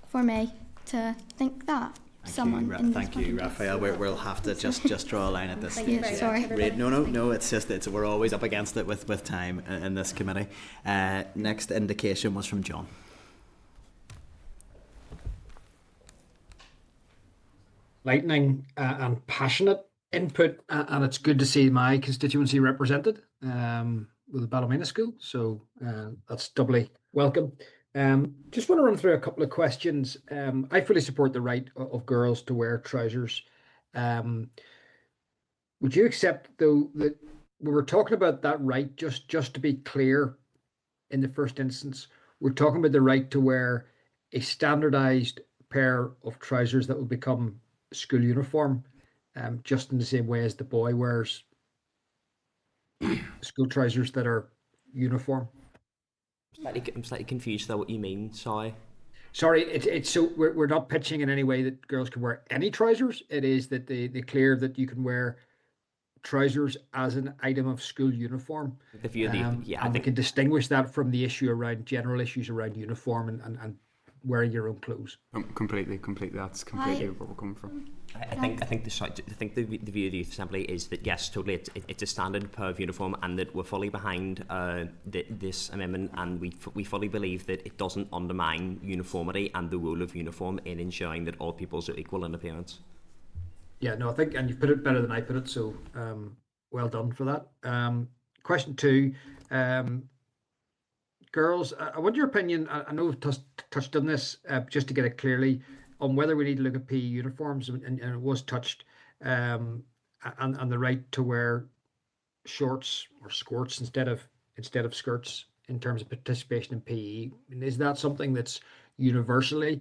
for me to think that. Thank you, Raphael. We'll have to just draw a line at this stage. Sorry. No. It's we're always up against it with time in this committee. Next indication was from John. Lightning and passionate input, and it's good to see my constituency represented with the Ballymena School, so that's doubly welcome. Just want to run through a couple of questions. I fully support the right of girls to wear trousers. Would you accept, though, that we were talking about that right, just to be clear, in the first instance, we're talking about the right to wear a standardised pair of trousers that will become school uniform, just in the same way as the boy wears school trousers that are uniform? I'm slightly confused about what you mean. Sorry, it's so we're not pitching in any way that girls can wear any trousers. It is that they clear that you can wear trousers as an item of school uniform. And we can distinguish that from the issue around general issues around uniform and wearing your own clothes. Completely. That's completely where we're coming from. I think the view of the Youth Assembly is that yes, totally, it's a standard pair of uniform, and that we're fully behind this amendment, and we fully believe that it doesn't undermine uniformity and the role of uniform in ensuring that all pupils are equal in appearance. Yeah, no, I think, and you put it better than I put it, so well done for that. Question 2, girls, I want your opinion. I know we've touched on this, just to get it clearly, on whether we need to look at PE uniforms, and it was touched, and the right to wear shorts or skirts instead of skirts in terms of participation in PE. Is that something that's universally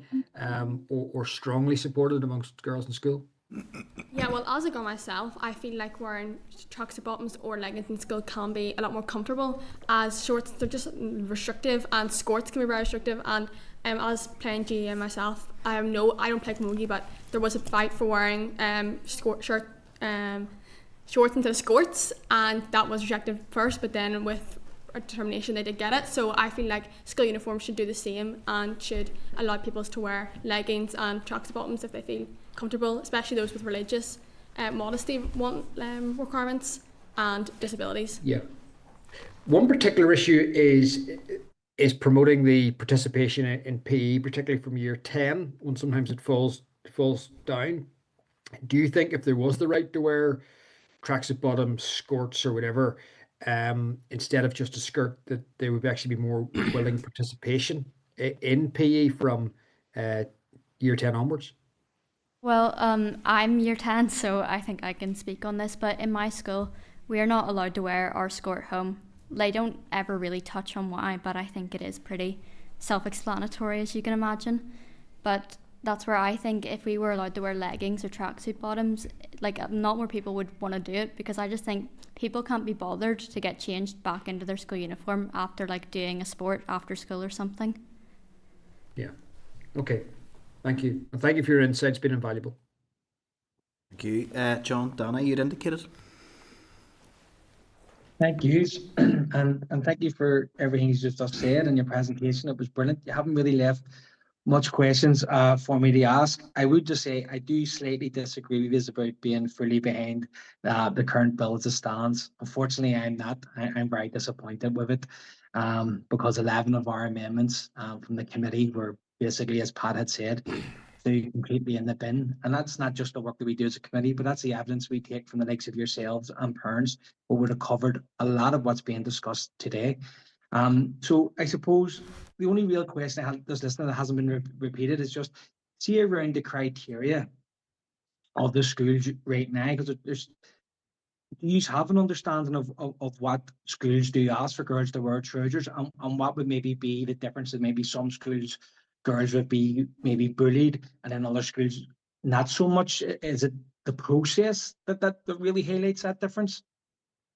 or strongly supported amongst girls in school? Yeah, well, as a girl myself, I feel like wearing tracksuit bottoms or leggings in school can be a lot more comfortable, as shorts, they're just restrictive, and skirts can be very restrictive. And as playing GAA myself, I don't play camogie, but there was a fight for wearing shorts instead of skirts, and that was rejected first, but then with determination they did get it. So I feel like school uniforms should do the same and should allow people to wear leggings and tracksuit bottoms if they feel comfortable, especially those with religious modesty requirements and disabilities. Yeah. One particular issue is promoting the participation in PE, particularly from year 10, when sometimes it falls down. Do you think if there was the right to wear tracksuit bottoms, skirts or whatever, instead of just a skirt, that there would actually be more willing participation in PE from year 10 onwards? Well, I'm year 10, so I think I can speak on this, but in my school, we are not allowed to wear our skirt home. They don't ever really touch on why, but I think it is pretty self-explanatory, as you can imagine. But that's where I think if we were allowed to wear leggings or tracksuit bottoms, like, not more people would want to do it, because I just think people can't be bothered to get changed back into their school uniform after, like, doing a sport after school or something. Yeah. Okay. Thank you. And thank you for your insight. It's been invaluable. Thank you. John, Dáire, you'd indicated. Thank you. And thank you for everything you just said in your presentation. It was brilliant. You haven't really left much questions for me to ask. I would just say I do slightly disagree with you about being fully behind the current bill as it stands. Unfortunately, I'm not. I'm very disappointed with it because 11 of our amendments from the committee were basically, as Pat had said, they're completely in the bin. And that's not just the work that we do as a committee, but that's the evidence we take from the likes of yourselves and parents, who would have covered a lot of what's being discussed today. So I suppose the only real question I have this listener that hasn't been repeated is just see around the criteria of the schools right now, because do you have an understanding of what schools do ask for girls to wear trousers, and what would maybe be the differences? Maybe some schools girls would be maybe bullied, and in other schools not so much. Is it the process that really highlights that difference?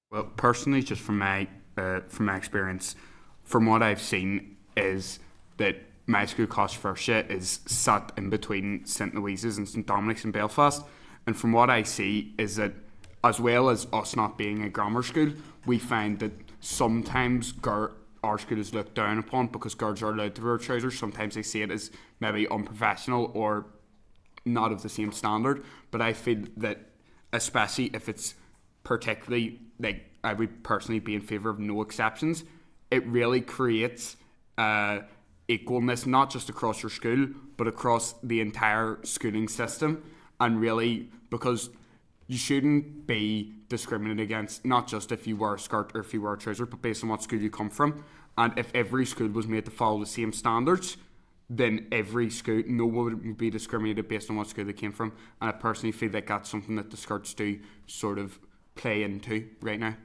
Well, personally, just from my experience, from what I've seen, is that my school, Cost Firshia, is sat in between St Louise's and St Dominic's in Belfast, and from what I see is that, as well as us not being a grammar school, we find that sometimes our school is looked down upon because girls are allowed to wear trousers. Sometimes they see it as maybe unprofessional or not of the same standard. But I feel that, especially if it's particularly, like, I would personally be in favour of no exceptions, it really creates equalness, not just across your school, but across the entire schooling system. And really, because you shouldn't be discriminated against, not just if you wear a skirt or if you wear a trouser, but based on what school you come from. And if every school was made to follow the same standards, then every school, no one would be discriminated based on what school they came from. And I personally feel like that's something that the skirts do sort of play into right now.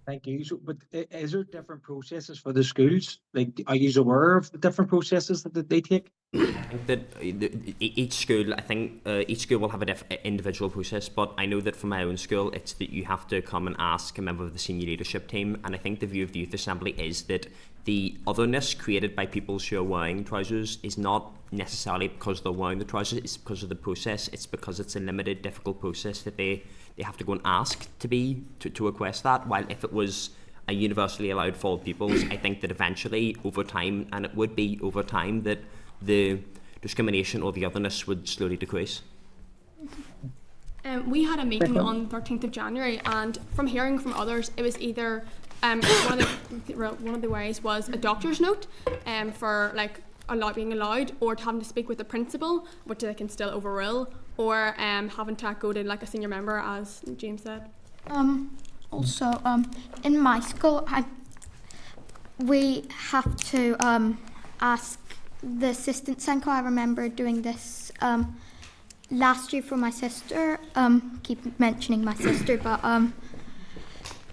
Thank you. So, but is there different processes for the schools? Like, are you aware of the different processes that they take? I think that each school will have an individual process, but I know that for my own school, it's that you have to come and ask a member of the senior leadership team. And I think the view of the Youth Assembly is that the otherness created by people who are wearing trousers is not necessarily because they're wearing the trousers, it's because of the process. It's because it's a limited, difficult process that they have to go and ask to request that. While if it was a universally allowed for all pupils, I think that eventually, over time, and it would be over time, that the discrimination or the otherness would slowly decrease. We had a meeting on 13th of January, and from hearing from others, it was either one of the ways was a doctor's note for like being allowed, or having to speak with the principal, which they can still overrule, or having to go to like a senior member, as James said. Also, in my school, we have to ask the assistant Senko. I remember doing this last year for my sister. Keep mentioning my sister, but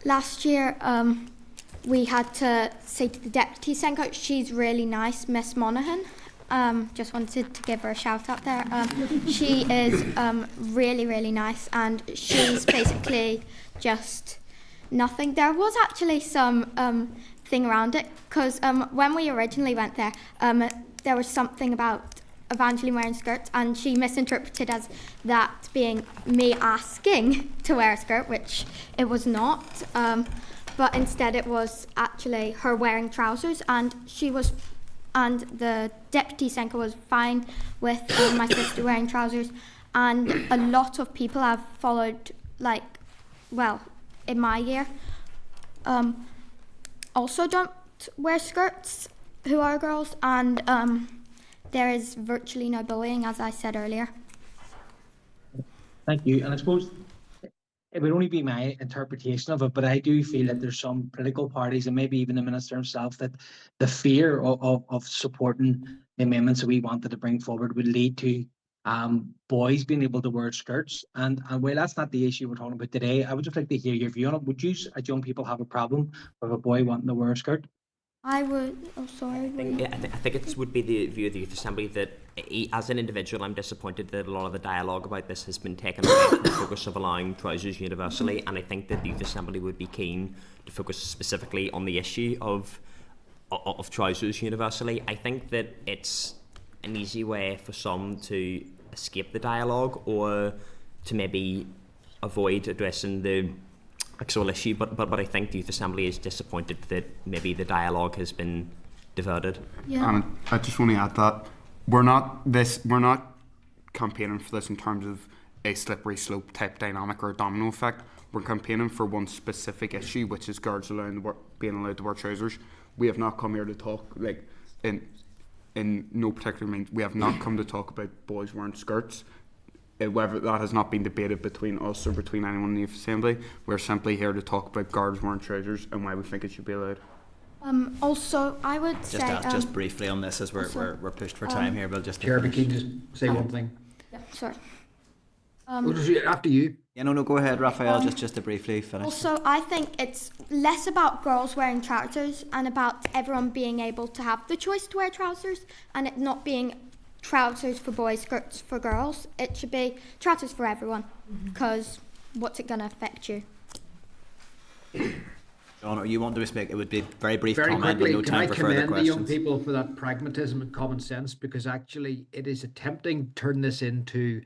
last year we had to say to the deputy Senko, she's really nice, Miss Monaghan. Just wanted to give her a shout out there. She is really, really nice, and she's basically just nothing. There was actually some thing around it, because when we originally went there, there was something about Evangeline wearing skirts, and she misinterpreted as that being me asking to wear a skirt, which it was not. But instead it was actually her wearing trousers, and and the deputy Senko was fine with my sister wearing trousers, and a lot of people have followed, in my year, also don't wear skirts who are girls, and there is virtually no bullying, as I said earlier. Thank you. And I suppose it would only be my interpretation of it, but I do feel that there's some political parties, and maybe even the minister himself, that the fear of supporting the amendments that we wanted to bring forward would lead to boys being able to wear skirts. And while that's not the issue we're talking about today, I would just like to hear your view on it. Would you, as young people, have a problem with a boy wanting to wear a skirt? I would. Oh, sorry. I think it would be the view of the Youth Assembly that, as an individual, I'm disappointed that a lot of the dialogue about this has been taken away from the focus of allowing trousers universally, and I think that the Youth Assembly would be keen to focus specifically on the issue of trousers universally. I think that it's an easy way for some to escape the dialogue, or to maybe avoid addressing the actual issue, but I think the Youth Assembly is disappointed that maybe the dialogue has been diverted. Yeah. And I just want to add that we're not campaigning for this in terms of a slippery slope type dynamic or a domino effect. We're campaigning for one specific issue, which is girls being allowed to wear trousers. We have not come here to talk in no particular means. We have not come to talk about boys wearing skirts. Whether that has not been debated between us or between anyone in the Youth Assembly, we're simply here to talk about girls wearing trousers and why we think it should be allowed. Also, I would say just briefly on this, as we're pushed for time here, but just Chair, but can you just say one thing? Yeah, sorry. After you. Yeah, no, go ahead, Raphael. Just to briefly finish. Also, I think it's less about girls wearing trousers and about everyone being able to have the choice to wear trousers, and it not being trousers for boys, skirts for girls. It should be trousers for everyone, because what's it going to affect you? John, or you want to speak? It would be very brief Very comment, quickly, no can time I for further commend the young questions. people for that pragmatism and common sense, because actually it is attempting to turn this into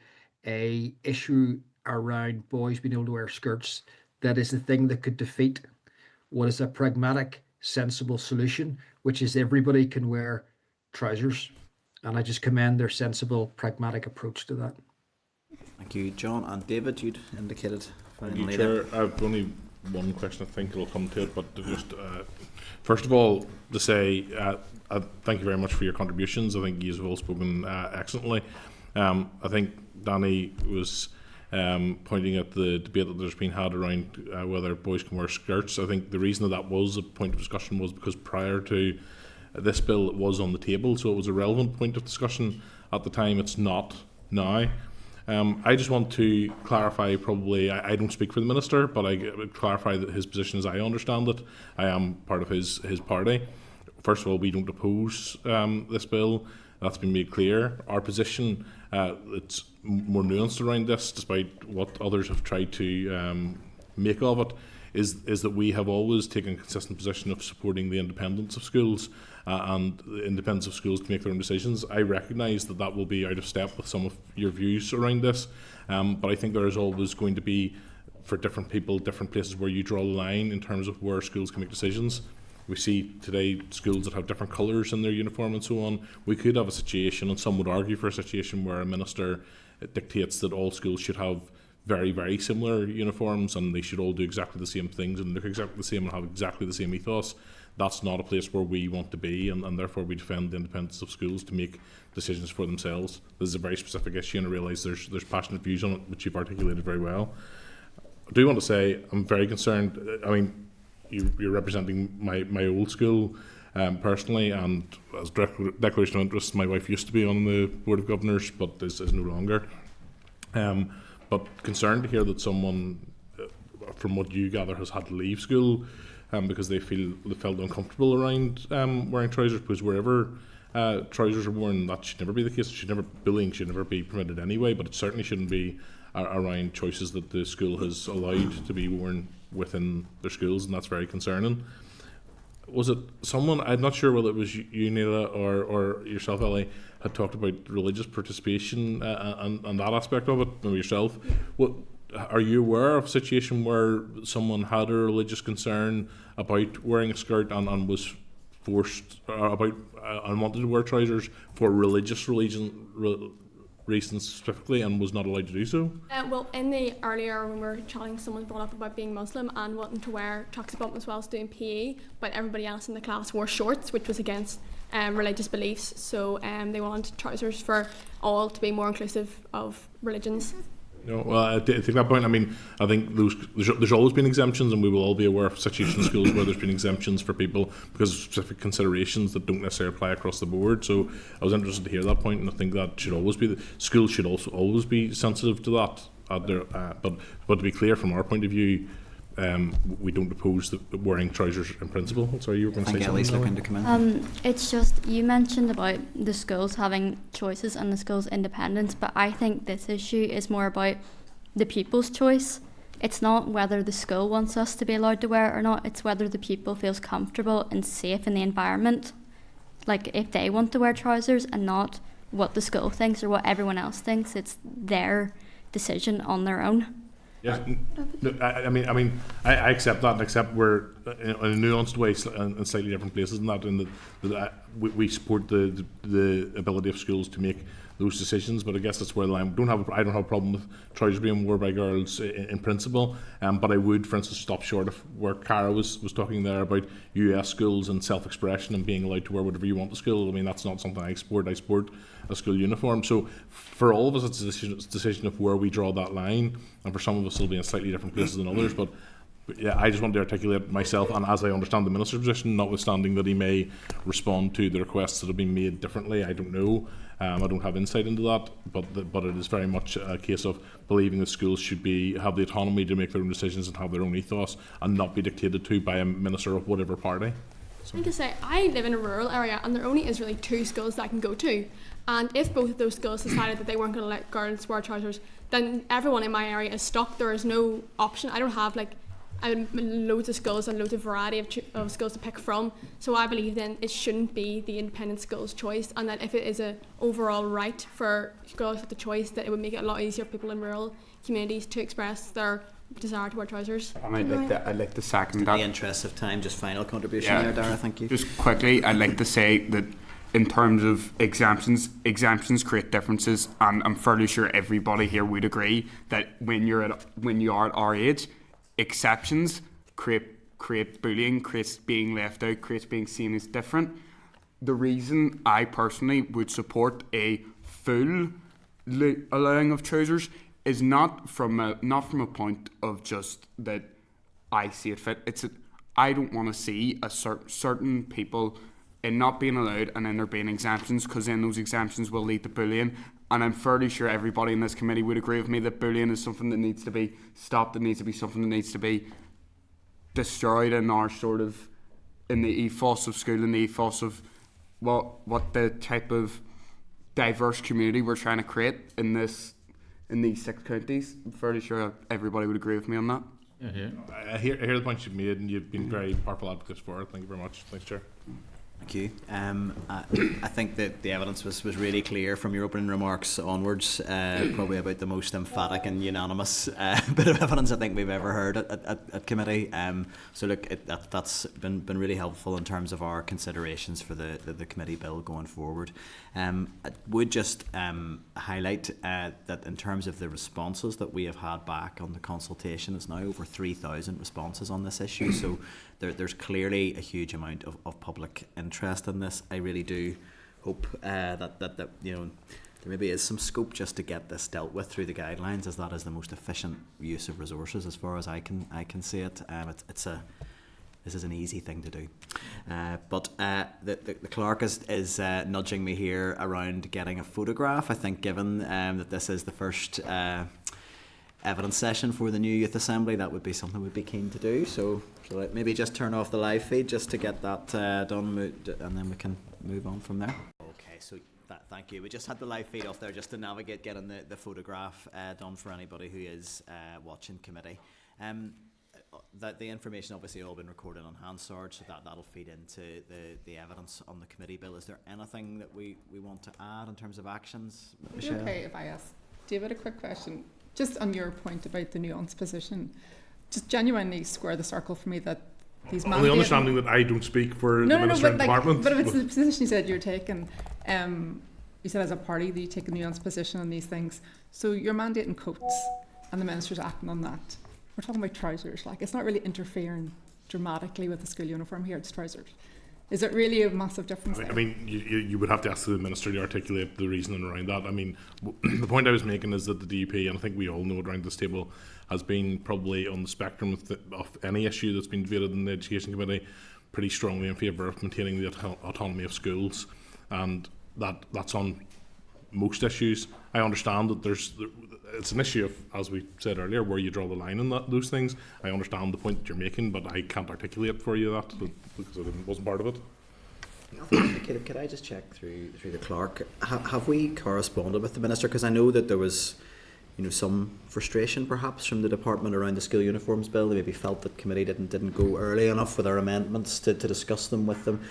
a issue around boys being able to wear skirts that is the thing that could defeat what is a pragmatic, sensible solution, which is everybody can wear trousers. And I just commend their sensible, pragmatic approach to that. Thank you, John. And David, you'd indicated finally. Chair, I've only one question. I think it'll come to it, but to just first of all, to say thank you very much for your contributions. I think you've all spoken excellently. I think Danny was pointing at the debate that there's been had around whether boys can wear skirts. I think the reason that was a point of discussion was because prior to this bill, it was on the table, so it was a relevant point of discussion at the time. It's not now. I just want to clarify, probably, I don't speak for the Minister, but I clarify that his position as I understand it. I am part of his party. First of all, we don't oppose this bill. That's been made clear. Our position, it's more nuanced around this, despite what others have tried to make of it, is that we have always taken a consistent position of supporting the independence of schools and the independence of schools to make their own decisions. I recognise that will be out of step with some of your views around this, but I think there is always going to be for different people, different places where you draw the line in terms of where schools can make decisions. We see today schools that have different colours in their uniform and so on. We could have a situation, and some would argue for a situation, where a minister dictates that all schools should have very, very similar uniforms and they should all do exactly the same things and look exactly the same and have exactly the same ethos. That's not a place where we want to be, and therefore we defend the independence of schools to make decisions for themselves. This is a very specific issue, and I realise there's passionate views on it, which you've articulated very well. I do want to say I'm very concerned. I mean, you're representing my old school personally, and as declaration of interest, my wife used to be on the Board of Governors but is no longer. But concerned to hear that someone, from what you gather, has had to leave school because they felt uncomfortable around wearing trousers, because wherever trousers are worn, that should never be the case. Bullying should never be permitted anyway, but it certainly shouldn't be around choices that the school has allowed to be worn within their schools, and that's very concerning. Was it someone, I'm not sure whether it was you, Neala, or yourself, Ellie, had talked about religious participation and that aspect of it, maybe yourself. Are you aware of a situation where someone had a religious concern about wearing a skirt and was forced and wanted to wear trousers for religious reasons specifically, and was not allowed to do so? Well, in the earlier, when we were chatting, someone brought up about being Muslim and wanting to wear tracksuit bottoms whilst doing PE, but everybody else in the class wore shorts, which was against religious beliefs. So they wanted trousers for all to be more inclusive of religions. No, well, I take that point. I mean, I think there's always been exemptions, and we will all be aware of situations in schools where there's been exemptions for people because of specific considerations that don't necessarily apply across the board. So I was interested to hear that point, and I think that should always be schools should also always be sensitive to that. But to be clear, from our point of view, we don't oppose the wearing trousers in principle. Sorry, you were going to say something. Ellie's looking to come in. It's just, you mentioned about the schools having choices and the schools' independence, but I think this issue is more about the pupil's choice. It's not whether the school wants us to be allowed to wear it or not, it's whether the pupil feels comfortable and safe in the environment. Like, if they want to wear trousers and not what the school thinks or what everyone else thinks, it's their decision on their own. Yeah, I mean, I accept that, and accept we're in a nuanced way in slightly different places, and that we support the ability of schools to make those decisions. But I guess that's where the line. I don't have a problem with trousers being worn by girls in principle, but I would, for instance, stop short of where Cara was talking there about US schools and self-expression and being allowed to wear whatever you want to school. I mean, that's not something I support. I support a school uniform. So for all of us, it's a decision of where we draw that line, and for some of us it'll be in slightly different places than others. But yeah, I just want to articulate myself, and as I understand the minister's position, notwithstanding that he may respond to the requests that have been made differently, I don't know. I don't have insight into that, but it is very much a case of believing that schools should have the autonomy to make their own decisions and have their own ethos, and not be dictated to by a minister of whatever party. I think to say, I live in a rural area, and there only is really 2 schools that I can go to. And if both of those schools decided that they weren't going to let girls wear trousers, then everyone in my area is stuck. There is no option. I don't have loads of schools and loads of variety of schools to pick from. So I believe then it shouldn't be the independent school's choice, and that if it is an overall right for girls with the choice, that it would make it a lot easier for people in rural communities to express their desire to wear trousers. And I'd like to second that. In the interest of time, just final contribution there, Dáire, thank you. Just quickly, I'd like to say that in terms of exemptions create differences, and I'm fairly sure everybody here would agree that when you are at our age, exceptions create bullying, creates being left out, creates being seen as different. The reason I personally would support a full allowing of trousers is not from a point of just that I see it fit. It's I don't want to see a certain people in not being allowed and then there being exemptions, because then those exemptions will lead to bullying. And I'm fairly sure everybody in this committee would agree with me that bullying is something that needs to be stopped. It needs to be something that needs to be destroyed in the ethos of school, in the ethos of what the type of diverse community we're trying to create in these 6 counties. I'm fairly sure everybody would agree with me on that. I hear the points you've made, and you've been very powerful advocates for it. Thank you very much. Thanks, Chair. Thank you. I think that the evidence was really clear from your opening remarks onwards, probably about the most emphatic and unanimous bit of evidence I think we've ever heard at committee. So look, that's been really helpful in terms of our considerations for the committee bill going forward. I would just highlight that in terms of the responses that we have had back on the consultation, it's now over 3,000 responses on this issue. So there's clearly a huge amount of public interest in this. I really do hope that you know, there maybe is some scope just to get this dealt with through the guidelines, as that is the most efficient use of resources as far as I can see it. This is an easy thing to do. But the clerk is nudging me here around getting a photograph. I think given that this is the first evidence session for the new Youth Assembly, that would be something we'd be keen to do. So maybe just turn off the live feed just to get that done, and then we can move on from there. Okay, so thank you. We just had the live feed off there just to navigate getting the photograph done for anybody who is watching committee. That the information obviously all been recorded on Hansard, so that'll feed into the evidence on the committee bill. Is there anything that we want to add in terms of actions, Michelle? Okay, if I ask David a quick question, just on your point about the nuanced position, just genuinely square the circle for me that these on the understanding that I don't speak for the Minister and Department. But if it's the position you said you're taking, you said as a party that you take a nuanced position on these things. So you're mandating coats and the Minister's acting on that. We're talking about trousers. Like, it's not really interfering dramatically with the school uniform here, it's trousers. Is it really a massive difference? I mean, you would have to ask the Minister to articulate the reasoning around that. I mean, the point I was making is that the DUP, and I think we all know it around this table, has been probably on the spectrum of any issue that's been debated in the Education Committee, pretty strongly in favour of maintaining the autonomy of schools, and that's on most issues. I understand that it's an issue of, as we said earlier, where you draw the line on those things. I understand the point that you're making, but I can't articulate for you that because I wasn't part of it. Could I just check through the clerk? Have we corresponded with the Minister? Because I know that there was, some frustration perhaps from the department around the school uniforms bill. They maybe felt that committee didn't go early enough with our amendments to discuss them with them.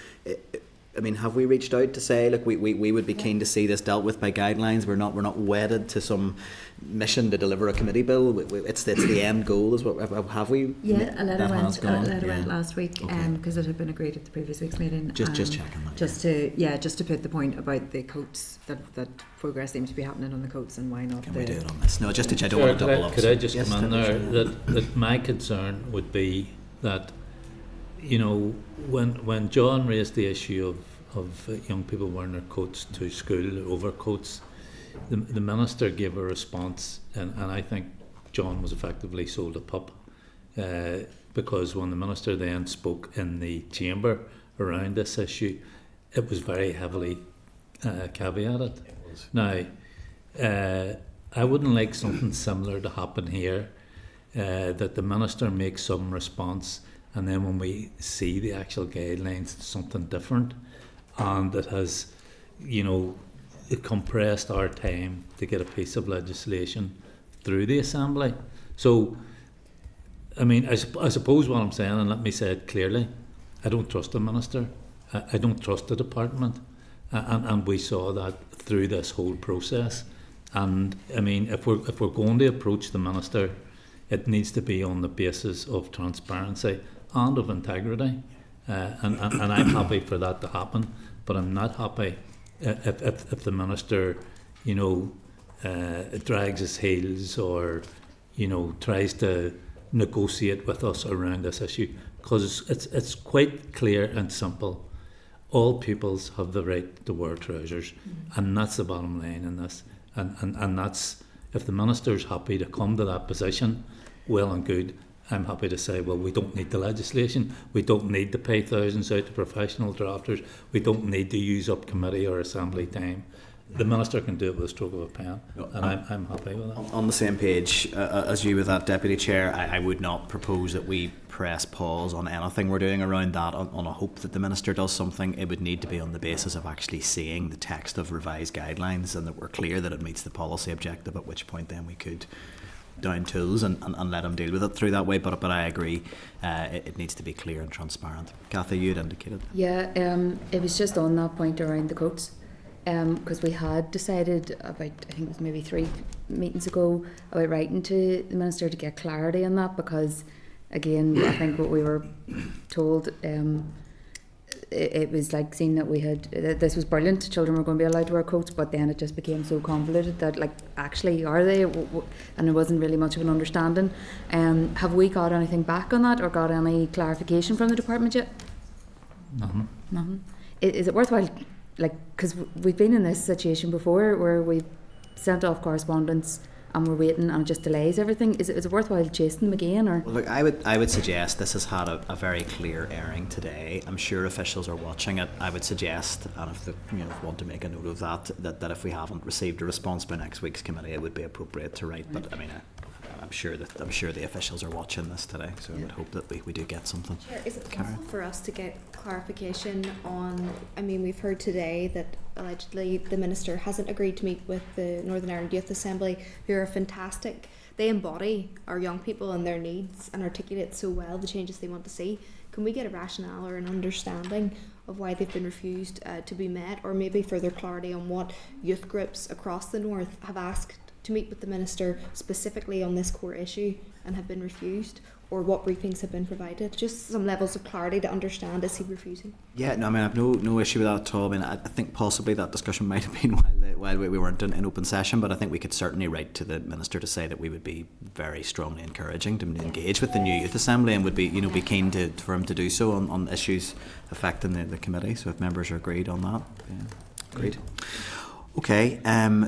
I mean, have we reached out to say, look, we would be keen to see this dealt with by guidelines? We're not wedded to some mission to deliver a committee bill. It's the end goal. Is what have we? Yeah, a letter went last week because it had been agreed at the previous week's meeting. Just checking that. Just to put the point about the coats that progress seems to be happening on the coats and why not? Can we do it on this? No, just to check. I don't want to double up. Could I just come in there? That my concern would be that, when John raised the issue of young people wearing their coats to school, overcoats, the Minister gave a response, and I think John was effectively sold a pup, because when the Minister then spoke in the chamber around this issue, it was very heavily caveated. Now, I wouldn't like something similar to happen here, that the Minister makes some response, and then when we see the actual guidelines, it's something different, and it has, it compressed our time to get a piece of legislation through the Assembly. So, I mean, I suppose what I'm saying, and let me say it clearly, I don't trust the Minister, I don't trust the Department, and we saw that through this whole process. And I mean, if we're going to approach the Minister, it needs to be on the basis of transparency and of integrity, and I'm happy for that to happen, but I'm not happy if the Minister, drags his heels or, tries to negotiate with us around this issue, because it's quite clear and simple. All pupils have the right to wear trousers, and that's the bottom line in this. And that's, if the Minister's happy to come to that position, well and good. I'm happy to say, well, we don't need the legislation, we don't need to pay thousands out to professional drafters, we don't need to use up committee or assembly time. The Minister can do it with a stroke of a pen, and I'm happy with that. On the same page as you with that, Deputy Chair, I would not propose that we press pause on anything we're doing around that on a hope that the Minister does something. It would need to be on the basis of actually seeing the text of revised guidelines and that we're clear that it meets the policy objective, at which point then we could down tools and let them deal with it through that way. But I agree, it needs to be clear and transparent. Kathy, you'd indicated. Yeah, it was just on that point around the coats, because we had decided about, I think it was maybe 3 meetings ago, about writing to the Minister to get clarity on that, because again, I think what we were told, it was like seeing that we had, this was brilliant, children were going to be allowed to wear coats, but then it just became so convoluted that, like, actually are they, and there wasn't really much of an understanding. Have we got anything back on that, or got any clarification from the department yet? Nothing. Is it worthwhile, like, because we've been in this situation before where we've sent off correspondence and we're waiting and it just delays everything? Is it worthwhile chasing them again? Or? Well, look, I would suggest this has had a very clear airing today. I'm sure officials are watching it. I would suggest, and if they want to make a note of that if we haven't received a response by next week's committee, it would be appropriate to write. But I mean, I'm sure the officials are watching this today, so I would hope that we do get something. Chair, is it possible for us to get clarification on, I mean, we've heard today that allegedly the Minister hasn't agreed to meet with the Northern Ireland Youth Assembly, who are fantastic. They embody our young people and their needs and articulate so well the changes they want to see. Can we get a rationale or an understanding of why they've been refused to be met, or maybe further clarity on what youth groups across the North have asked to meet with the Minister specifically on this core issue and have been refused, or what briefings have been provided? Just some levels of clarity to understand, is he refusing? Yeah, no, I mean, I have no issue with that at all. I mean, I think possibly that discussion might have been while we weren't in open session, but I think we could certainly write to the Minister to say that we would be very strongly encouraging to engage with the new Youth Assembly, and would be be keen for him to do so on issues affecting the committee. So if members are agreed on that, yeah, agreed. Okay,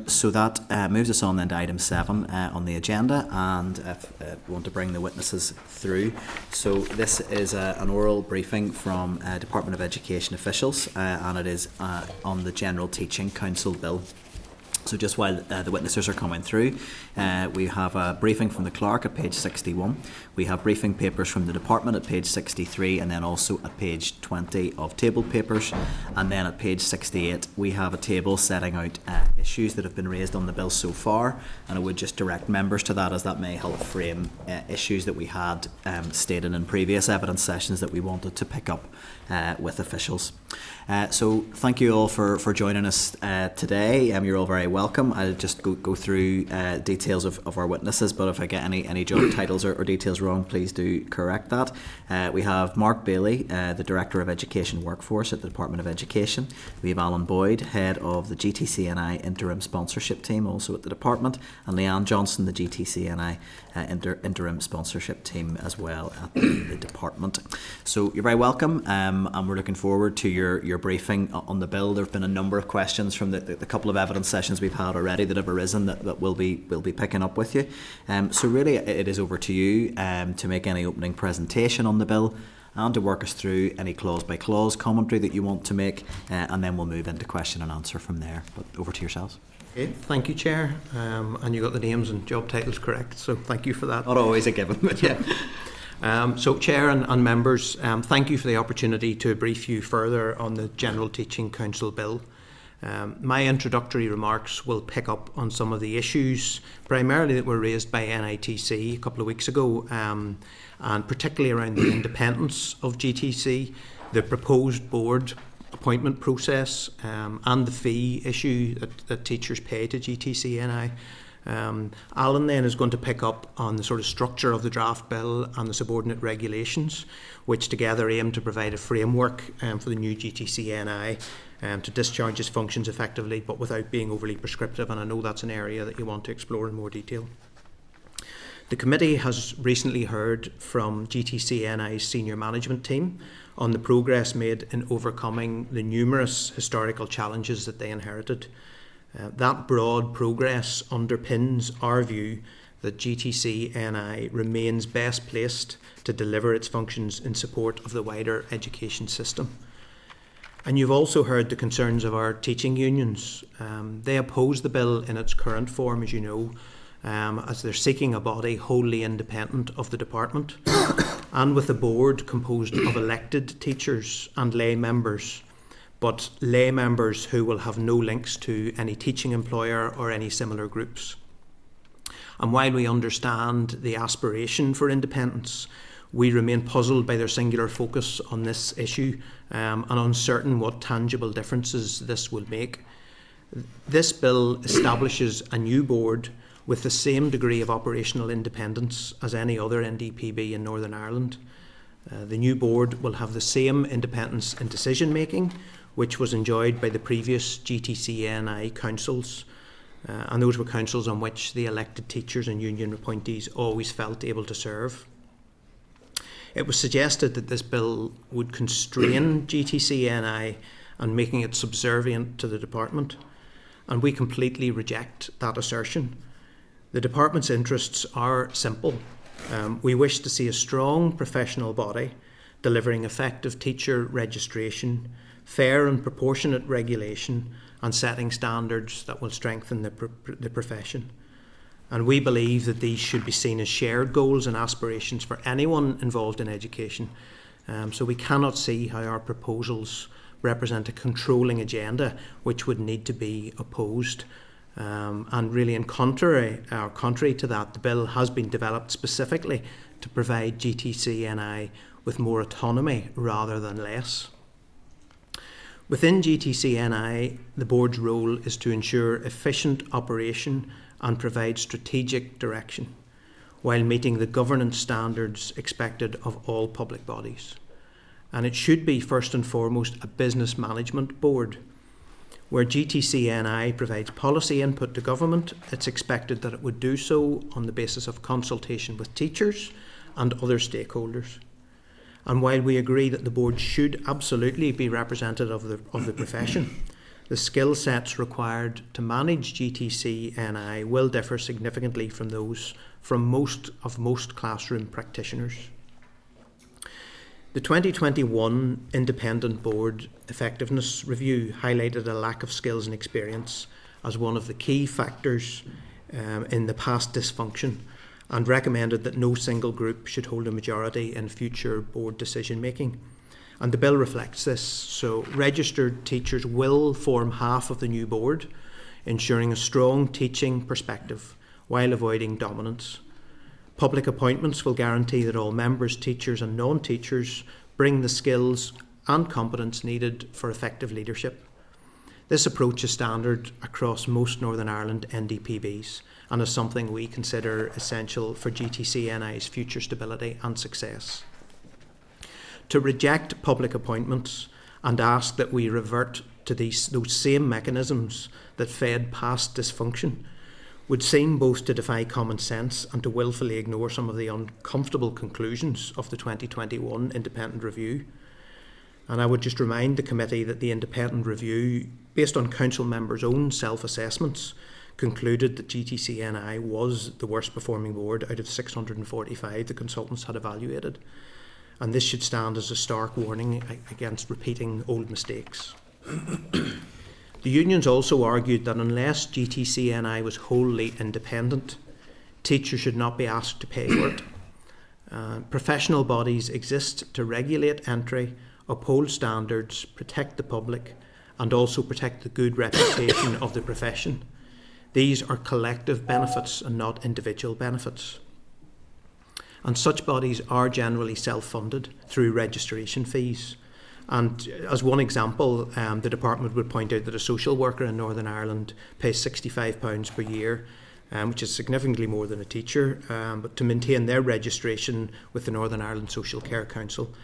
so that moves us on then to item 7 on the agenda, and if we want to bring the witnesses through. So this is an oral briefing from Department of Education officials, and it is on the General Teaching Council Bill. So just while the witnesses are coming through, we have a briefing from the clerk at page 61. We have briefing papers from the department at page 63, and then also at page 20 of table papers. And then at page 68, we have a table setting out issues that have been raised on the bill so far. And I would just direct members to that, as that may help frame issues that we had stated in previous evidence sessions that we wanted to pick up with officials. So thank you all for joining us today. You're all very welcome. I'll just go through details of our witnesses, but if I get any job titles or details wrong, please do correct that. We have Mark Bailey, the Director of Education Workforce at the Department of Education. We have Alan Boyd, Head of the GTCNI Interim Sponsorship Team, also at the Department, and Leanne Johnston, the GTCNI Interim Sponsorship Team as well at the Department. So you're very welcome, and we're looking forward to your briefing on the bill. There have been a number of questions from the couple of evidence sessions we've had already that have arisen that we'll be picking up with you. So really it is over to you to make any opening presentation on the bill and to work us through any clause by clause commentary that you want to make, and then we'll move into question and answer from there. But over to yourselves. Okay, thank you, Chair. And you got the names and job titles correct, so thank you for that. Not always a given, but yeah. So, Chair and members, thank you for the opportunity to brief you further on the General Teaching Council Bill. My introductory remarks will pick up on some of the issues primarily that were raised by NITC a couple of weeks ago, and particularly around the independence of GTC, the proposed board appointment process, and the fee issue that teachers pay to GTCNI. Alan then is going to pick up on the sort of structure of the draft bill and the subordinate regulations, which together aim to provide a framework for the new GTCNI to discharge its functions effectively, but without being overly prescriptive, and I know that's an area that you want to explore in more detail. The committee has recently heard from GTCNI's senior management team on the progress made in overcoming the numerous historical challenges that they inherited. That broad progress underpins our view that GTCNI remains best placed to deliver its functions in support of the wider education system. And you've also heard the concerns of our teaching unions. They oppose the bill in its current form, as you know, as they're seeking a body wholly independent of the department and with a board composed of elected teachers and lay members, but lay members who will have no links to any teaching employer or any similar groups. And while we understand the aspiration for independence, we remain puzzled by their singular focus on this issue and uncertain what tangible differences this will make. This bill establishes a new board with the same degree of operational independence as any other NDPB in Northern Ireland. The new board will have the same independence in decision making, which was enjoyed by the previous GTC-NI councils, and those were councils on which the elected teachers and union appointees always felt able to serve. It was suggested that this bill would constrain GTC-NI and making it subservient to the department, and we completely reject that assertion. The department's interests are simple. We wish to see a strong professional body delivering effective teacher registration, fair and proportionate regulation, and setting standards that will strengthen the profession. And we believe that these should be seen as shared goals and aspirations for anyone involved in education. So we cannot see how our proposals represent a controlling agenda which would need to be opposed. And really, contrary to that, the bill has been developed specifically to provide GTC-NI with more autonomy rather than less. Within GTC-NI, the board's role is to ensure efficient operation and provide strategic direction, while meeting the governance standards expected of all public bodies. And it should be first and foremost a business management board. Where GTC-NI provides policy input to government, it's expected that it would do so on the basis of consultation with teachers and other stakeholders. And while we agree that the board should absolutely be representative of the profession, the skill sets required to manage GTC-NI will differ significantly from those from most classroom practitioners. The 2021 Independent Board Effectiveness Review highlighted a lack of skills and experience as one of the key factors in the past dysfunction, and recommended that no single group should hold a majority in future board decision making. And the bill reflects this. So registered teachers will form half of the new board, ensuring a strong teaching perspective while avoiding dominance. Public appointments will guarantee that all members, teachers and non-teachers bring the skills and competence needed for effective leadership. This approach is standard across most Northern Ireland NDPBs and is something we consider essential for GTC-NI's future stability and success. To reject public appointments and ask that we revert to those same mechanisms that fed past dysfunction would seem both to defy common sense and to willfully ignore some of the uncomfortable conclusions of the 2021 independent review. And I would just remind the committee that the independent review, based on council members' own self-assessments, concluded that GTC-NI was the worst performing board out of 645 the consultants had evaluated. And this should stand as a stark warning against repeating old mistakes. The unions also argued that unless GTC-NI was wholly independent, teachers should not be asked to pay for it. Professional bodies exist to regulate entry, uphold standards, protect the public, and also protect the good reputation of the profession. These are collective benefits and not individual benefits. And such bodies are generally self-funded through registration fees. And as one example, the department would point out that a social worker in Northern Ireland pays £65 per year, which is significantly more than a teacher, but to maintain their registration with the Northern Ireland Social Care Council.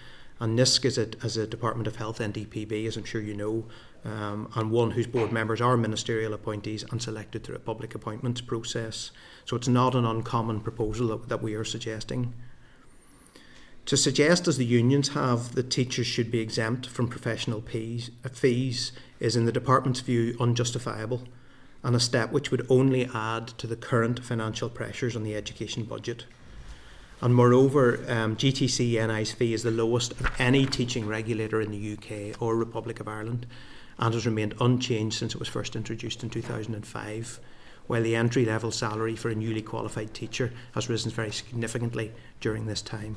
And NISC as a Department of Health NDPB, as I'm sure you know, and one whose board members are ministerial appointees and selected through a public appointments process. So it's not an uncommon proposal that we are suggesting. To suggest, as the unions have, that teachers should be exempt from professional fees is, in the department's view, unjustifiable, and a step which would only add to the current financial pressures on the education budget. And moreover, GTC-NI's fee is the lowest of any teaching regulator in the UK or Republic of Ireland, and has remained unchanged since it was first introduced in 2005, while the entry-level salary for a newly qualified teacher has risen very significantly during this time.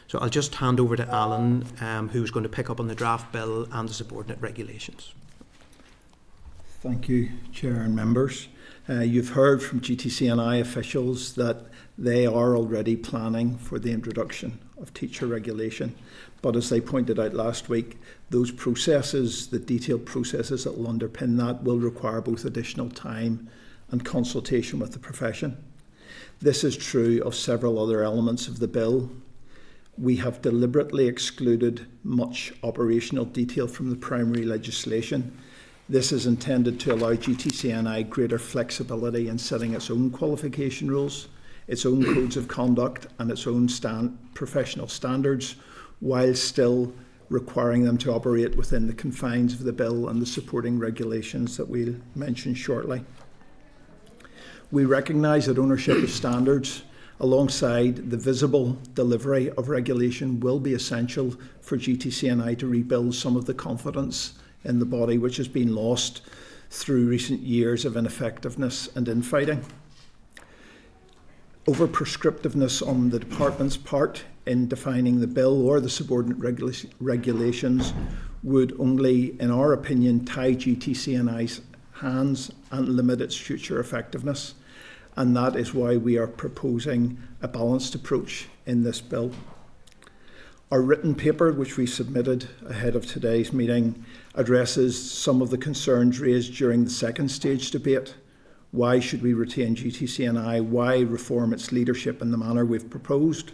So I'll just hand over to Alan, who's going to pick up on the draft bill and the subordinate regulations. Thank you, Chair and members. You've heard from GTCNI officials that they are already planning for the introduction of teacher regulation. But as they pointed out last week, those processes, the detailed processes that will underpin that, will require both additional time and consultation with the profession. This is true of several other elements of the bill. We have deliberately excluded much operational detail from the primary legislation. This is intended to allow GTCNI greater flexibility in setting its own qualification rules, its own codes of conduct and its own professional standards, while still requiring them to operate within the confines of the bill and the supporting regulations that we'll mention shortly. We recognise that ownership of standards alongside the visible delivery of regulation will be essential for GTCNI to rebuild some of the confidence in the body which has been lost through recent years of ineffectiveness and infighting. Over-prescriptiveness on the department's part in defining the bill or the subordinate regulations would only, in our opinion, tie GTCNI's hands and limit its future effectiveness. And that is why we are proposing a balanced approach in this bill. Our written paper, which we submitted ahead of today's meeting, addresses some of the concerns raised during the second stage debate. Why should we retain GTCNI? Why reform its leadership in the manner we've proposed?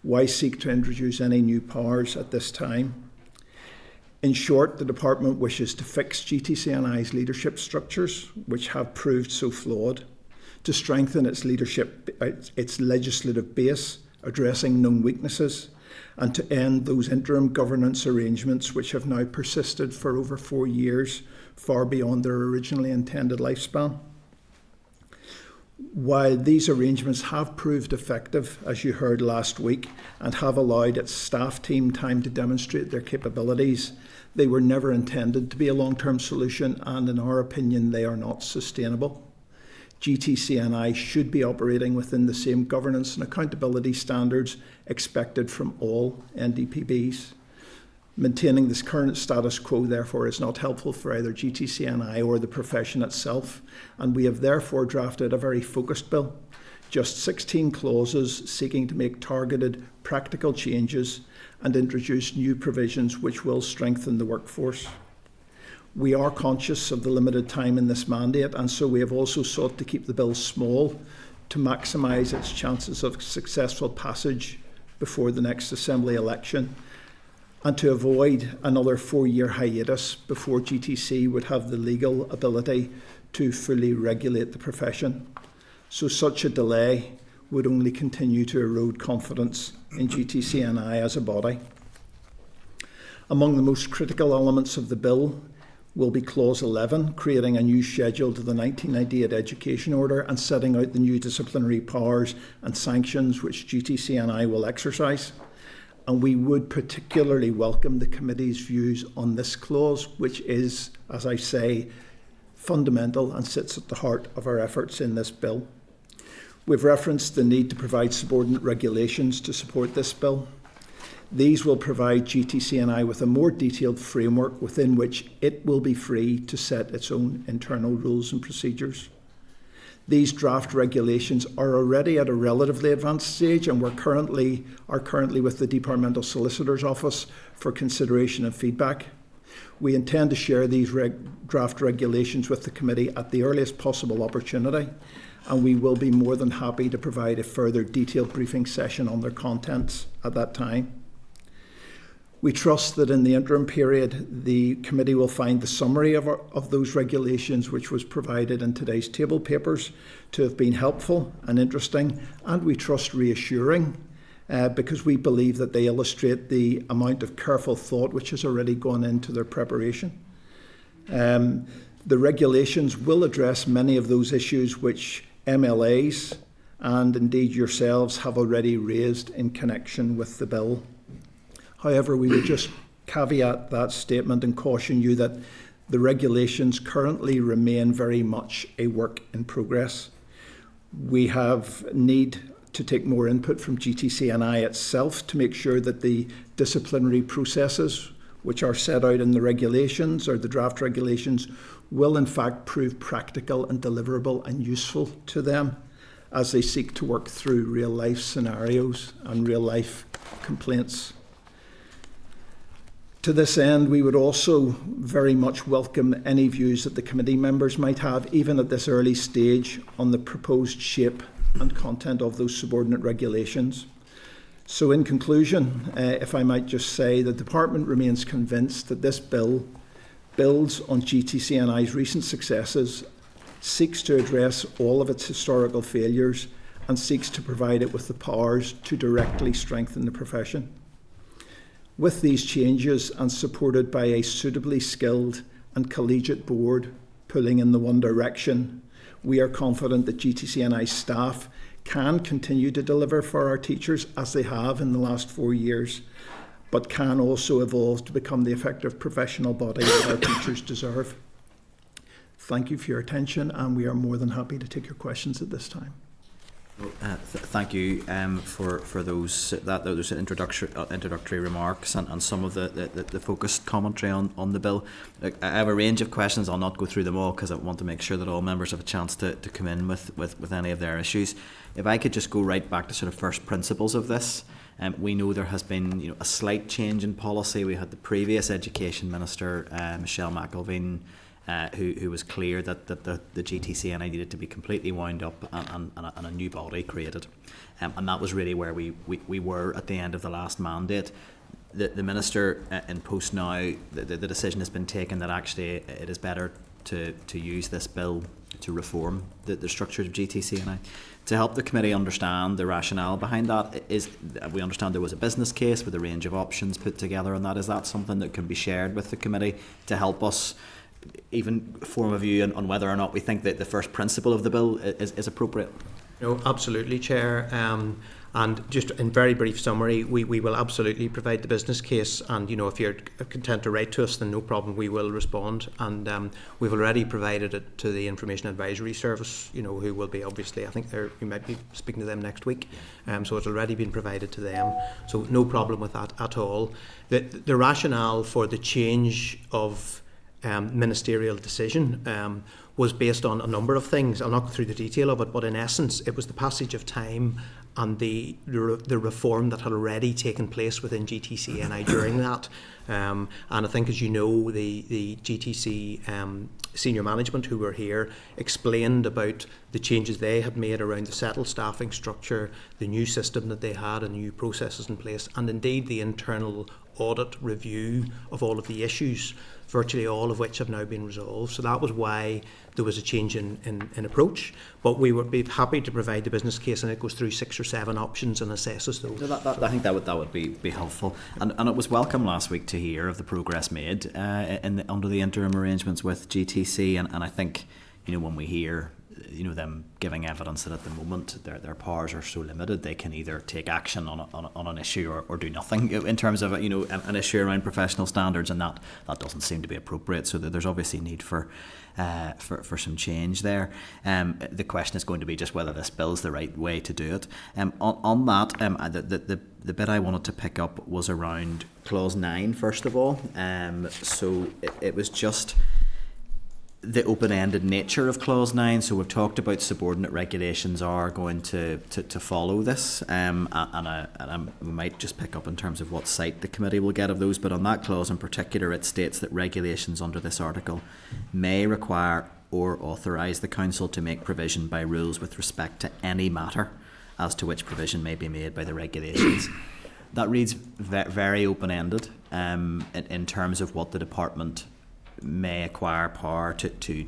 Why seek to introduce any new powers at this time? In short, the department wishes to fix GTCNI's leadership structures, which have proved so flawed, to strengthen its leadership, its legislative base, addressing known weaknesses, and to end those interim governance arrangements which have now persisted for over 4 years, far beyond their originally intended lifespan. While these arrangements have proved effective, as you heard last week, and have allowed its staff team time to demonstrate their capabilities, they were never intended to be a long-term solution, and in our opinion, they are not sustainable. GTCNI should be operating within the same governance and accountability standards expected from all NDPBs. Maintaining this current status quo, therefore, is not helpful for either GTCNI or the profession itself, and we have therefore drafted a very focused bill, just 16 clauses seeking to make targeted, practical changes and introduce new provisions which will strengthen the workforce. We are conscious of the limited time in this mandate, and so we have also sought to keep the bill small to maximise its chances of successful passage before the next Assembly election, and to avoid another 4-year hiatus before GTC would have the legal ability to fully regulate the profession. So such a delay would only continue to erode confidence in GTCNI as a body. Among the most critical elements of the bill will be Clause 11, creating a new schedule to the 1998 Education Order and setting out the new disciplinary powers and sanctions which GTCNI will exercise. And we would particularly welcome the committee's views on this clause, which is, as I say, fundamental and sits at the heart of our efforts in this bill. We've referenced the need to provide subordinate regulations to support this bill. These will provide GTCNI with a more detailed framework within which it will be free to set its own internal rules and procedures. These draft regulations are already at a relatively advanced stage and are currently with the Departmental Solicitor's Office for consideration and feedback. We intend to share these draft regulations with the committee at the earliest possible opportunity, and we will be more than happy to provide a further detailed briefing session on their contents at that time. We trust that in the interim period, the committee will find the summary of those regulations, which was provided in today's table papers, to have been helpful and interesting, and we trust reassuring, because we believe that they illustrate the amount of careful thought which has already gone into their preparation. The regulations will address many of those issues which MLAs and indeed yourselves have already raised in connection with the bill. However, we would just caveat that statement and caution you that the regulations currently remain very much a work in progress. We have need to take more input from GTCNI itself to make sure that the disciplinary processes which are set out in the regulations or the draft regulations will in fact prove practical and deliverable and useful to them as they seek to work through real life scenarios and real life complaints. To this end, we would also very much welcome any views that the committee members might have, even at this early stage, on the proposed shape and content of those subordinate regulations. So in conclusion, if I might just say, the Department remains convinced that this bill builds on GTCNI's recent successes, seeks to address all of its historical failures, and seeks to provide it with the powers to directly strengthen the profession. With these changes, and supported by a suitably skilled and collegiate board pulling in the one direction, we are confident that GTCNI staff can continue to deliver for our teachers as they have in the last 4 years, but can also evolve to become the effective professional body that our teachers deserve. Thank you for your attention, and we are more than happy to take your questions at this time. Thank you for those introductory remarks and some of the focused commentary on the bill. I have a range of questions. I'll not go through them all because I want to make sure that all members have a chance to come in with any of their issues. If I could just go right back to sort of first principles of this. We know there has been a slight change in policy. We had the previous Education Minister, Michelle McConnell, who was clear that the GTCNI needed to be completely wound up and a new body created. And that was really where we were at the end of the last mandate. The Minister in post now, the decision has been taken that actually it is better to use this bill to reform the structure of GTCNI. To help the committee understand the rationale behind that, we understand there was a business case with a range of options put together, and is that something that can be shared with the committee to help us even form a view on whether or not we think that the first principle of the bill is appropriate? No, absolutely, Chair. And just in very brief summary, we will absolutely provide the business case, and if you're content to write to us, then no problem, we will respond. And we've already provided it to the Information Advisory Service, who will be obviously, I think you might be speaking to them next week, so it's already been provided to them, so no problem with that at all. The rationale for the change of ministerial decision was based on a number of things. I'll not go through the detail of it, but in essence it was the passage of time and the reform that had already taken place within GTCNI during that. And I think, as you know, the GTC senior management who were here explained about the changes they had made around the settled staffing structure, the new system that they had and new processes in place, and indeed the internal audit review of all of the issues, virtually all of which have now been resolved. So that was why there was a change in approach. But we would be happy to provide the business case, and it goes through 6 or 7 options and assesses those. I think that would be helpful. And it was welcome last week to hear of the progress made under the interim arrangements with GTC. And I think, when we hear them giving evidence that at the moment their powers are so limited, they can either take action on an issue or do nothing in terms of an issue around professional standards, and that doesn't seem to be appropriate. So there's obviously need for some change there. The question is going to be just whether this bill's the right way to do it. On that, the bit I wanted to pick up was around clause 9 first of all. So it was just the open-ended nature of clause 9. So we've talked about subordinate regulations are going to follow this, and we might just pick up in terms of what sight the committee will get of those, but on that clause in particular it states that regulations under this article may require or authorise the Council to make provision by rules with respect to any matter as to which provision may be made by the regulations. That reads very open-ended in terms of what the department may acquire power to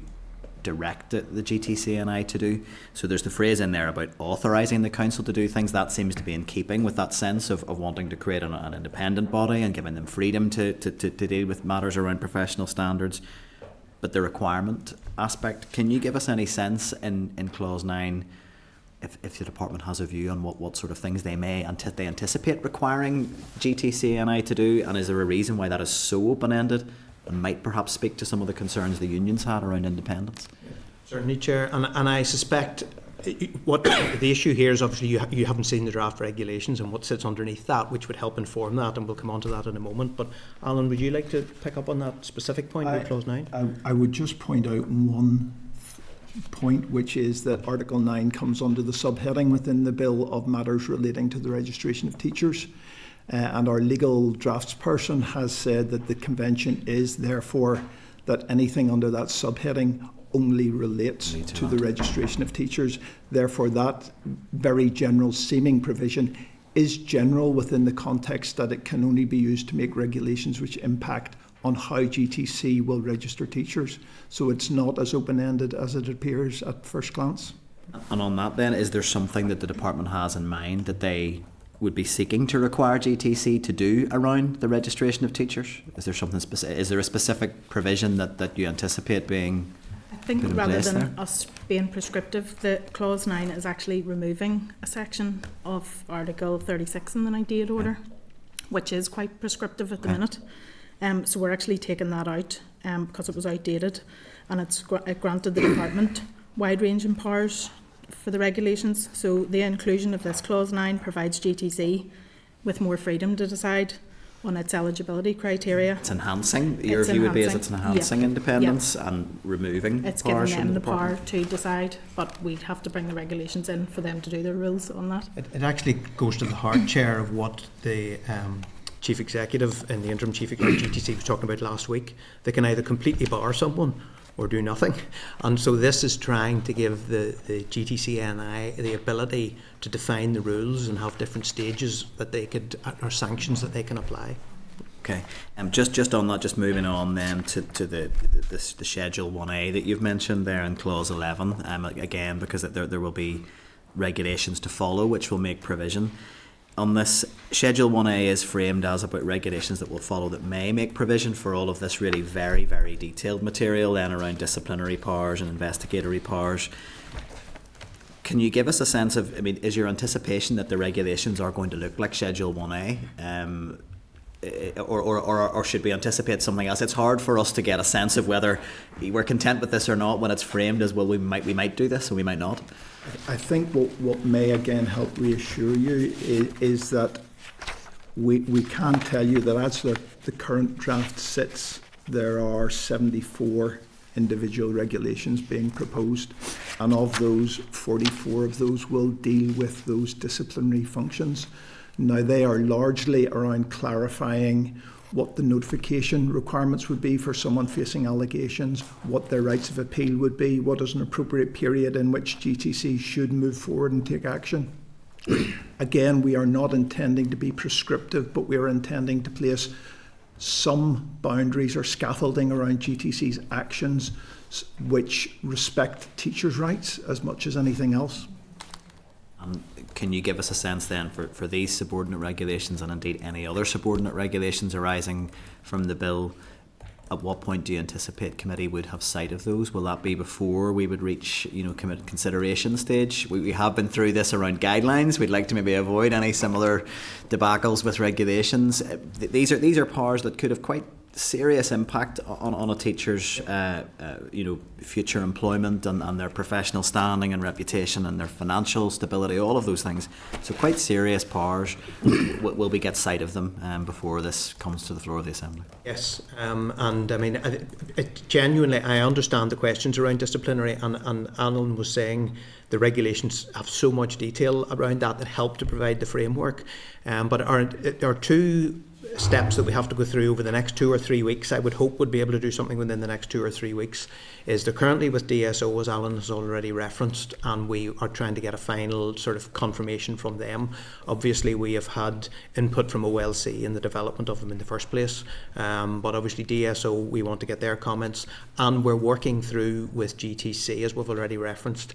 direct the GTCNI to do. So there's the phrase in there about authorising the council to do things. That seems to be in keeping with that sense of wanting to create an independent body and giving them freedom to deal with matters around professional standards. But the requirement aspect, can you give us any sense in clause 9 if the department has a view on what sort of things they anticipate requiring GTCNI to do, and is there a reason why that is so open-ended and might perhaps speak to some of the concerns the unions had around independence? Certainly, Chair, and I suspect what the issue here is obviously you haven't seen the draft regulations and what sits underneath that, which would help inform that, and we'll come on to that in a moment. But Alan, would you like to pick up on that specific point with Clause 9? I would just point out one point, which is that Article 9 comes under the subheading within the bill of matters relating to the registration of teachers. And our legal draftsperson has said that the convention is therefore that anything under that subheading only relates to the registration of teachers. Therefore, that very general seeming provision is general within the context that it can only be used to make regulations which impact on how GTC will register teachers. So it's not as open-ended as it appears at first glance. And on that then, is there something that the department has in mind that they would be seeking to require GTC to do around the registration of teachers? Is there something specific? Is there a specific provision that you anticipate being? I think rather than us being prescriptive, the Clause 9 is actually removing a section of Article 36 in the 98 order, which is quite prescriptive at the minute. So we're actually taking that out because it was outdated, and it granted the department wide-ranging powers for the regulations. So the inclusion of this Clause 9 provides GTC with more freedom to decide on its eligibility criteria. It's enhancing. Your view would be is it's enhancing independence and removing it's powers giving from them the the power department. to decide, but we'd have to bring the regulations in for them to do their rules on that. It actually goes to the heart, Chair, of what the Chief Executive and the Interim Chief Executive GTC was talking about last week. They can either completely bar someone or do nothing. And so this is trying to give the GTCNI the ability to define the rules and have different stages that they could, or sanctions that they can apply. Okay, just on that, just moving on then to the Schedule 1A that you've mentioned there in Clause 11, again, because there will be regulations to follow which will make provision. On this, Schedule 1A is framed as about regulations that will follow that may make provision for all of this really very, very detailed material then around disciplinary powers and investigatory powers. Can you give us a sense of, is your anticipation that the regulations are going to look like Schedule 1A? Or should we anticipate something else? It's hard for us to get a sense of whether we're content with this or not when it's framed as, well, we might do this or we might not. I think what may again help reassure you is that we can tell you that as the current draft sits, there are 74 individual regulations being proposed, and of those, 44 of those will deal with those disciplinary functions. Now, they are largely around clarifying what the notification requirements would be for someone facing allegations, what their rights of appeal would be, what is an appropriate period in which GTC should move forward and take action. Again, we are not intending to be prescriptive, but we are intending to place some boundaries or scaffolding around GTC's actions which respect teachers' rights as much as anything else. Can you give us a sense then for these subordinate regulations and indeed any other subordinate regulations arising from the bill, at what point do you anticipate committee would have sight of those? Will that be before we would reach consideration stage? We have been through this around guidelines. We'd like to maybe avoid any similar debacles with regulations. These are powers that could have quite serious impact on a teacher's future employment and their professional standing and reputation and their financial stability, all of those things. So quite serious powers. Will we get sight of them before this comes to the floor of the Assembly? Yes, and genuinely I understand the questions around disciplinary, and Alan was saying the regulations have so much detail around that help to provide the framework, but there are two steps that we have to go through over the next 2 or 3 weeks. I would hope we'd be able to do something within the next 2 or 3 weeks. Is they're currently with DSO, as Alan has already referenced, and we are trying to get a final sort of confirmation from them. Obviously we have had input from OLC in the development of them in the first place, but obviously DSO, we want to get their comments, and we're working through with GTC, as we've already referenced,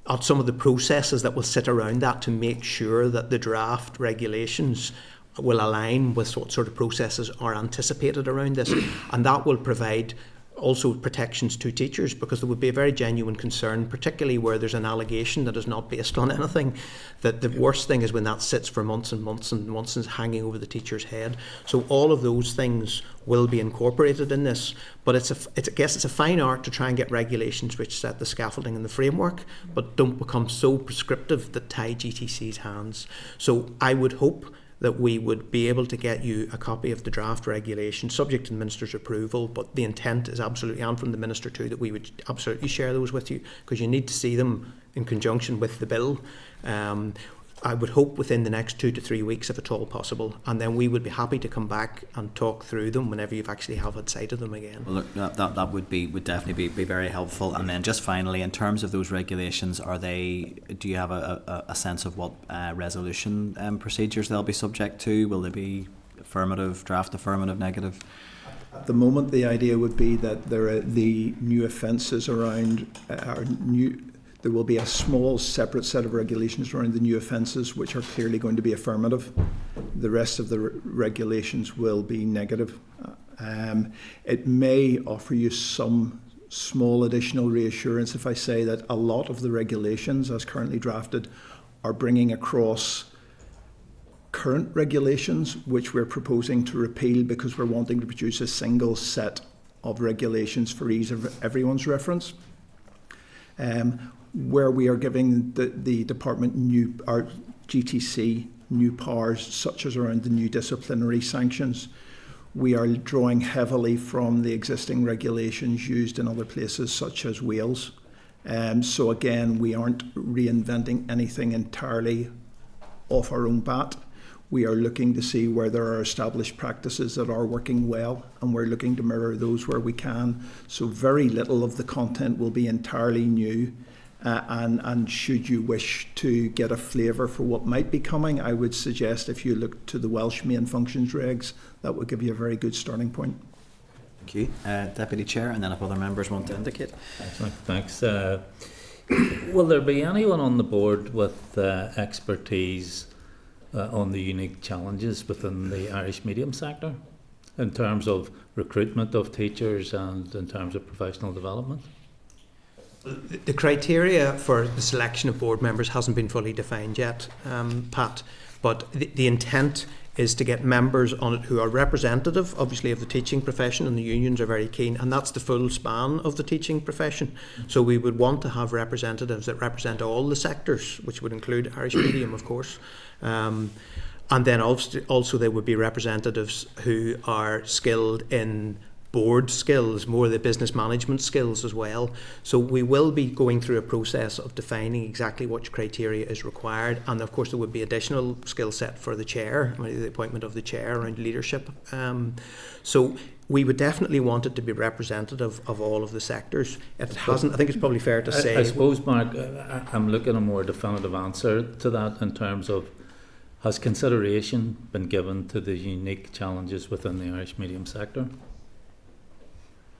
at some of the processes that will sit around that to make sure that the draft regulations will align with what sort of processes are anticipated around this, and that will provide also protections to teachers, because there would be a very genuine concern, particularly where there's an allegation that is not based on anything, that the worst thing is when that sits for months and months and months and is hanging over the teacher's head. So all of those things will be incorporated in this, but I guess it's a fine art to try and get regulations which set the scaffolding and the framework, but don't become so prescriptive that tie GTC's hands. So I would hope that we would be able to get you a copy of the draft regulation, subject to the Minister's approval, but the intent is absolutely, and from the Minister too, that we would absolutely share those with you, because you need to see them in conjunction with the bill. I would hope within the next 2 to 3 weeks, if at all possible, and then we would be happy to come back and talk through them whenever you've actually had sight of them again. Well, look, that would definitely be very helpful. And then just finally, in terms of those regulations, do you have a sense of what resolution procedures they'll be subject to? Will they be affirmative, draft affirmative, negative? At the moment, the idea would be that the new offences around there will be a small separate set of regulations around the new offences which are clearly going to be affirmative. The rest of the regulations will be negative. It may offer you some small additional reassurance if I say that a lot of the regulations as currently drafted are bringing across current regulations which we're proposing to repeal because we're wanting to produce a single set of regulations for ease of everyone's reference. Where we are giving the department our GTC new powers, such as around the new disciplinary sanctions, we are drawing heavily from the existing regulations used in other places, such as Wales. So again, we aren't reinventing anything entirely off our own bat. We are looking to see where there are established practices that are working well, and we're looking to mirror those where we can. So very little of the content will be entirely new. And should you wish to get a flavour for what might be coming, I would suggest if you look to the Welsh main functions regs, that would give you a very good starting point. Thank you. Deputy Chair, and then if other members want to indicate. Thanks. Will there be anyone on the board with expertise on the unique challenges within the Irish medium sector in terms of recruitment of teachers and in terms of professional development? The criteria for the selection of board members hasn't been fully defined yet, Pat, but the intent is to get members on it who are representative, obviously, of the teaching profession, and the unions are very keen, and that's the full span of the teaching profession. So we would want to have representatives that represent all the sectors, which would include Irish medium, of course. And then also there would be representatives who are skilled in board skills, more the business management skills as well. So we will be going through a process of defining exactly which criteria is required, and of course there would be additional skill set for the chair, the appointment of the chair around leadership. So we would definitely want it to be representative of all of the sectors. If it hasn't, I think it's probably fair to say. I suppose, Mark, I'm looking at a more definitive answer to that in terms of, has consideration been given to the unique challenges within the Irish medium sector?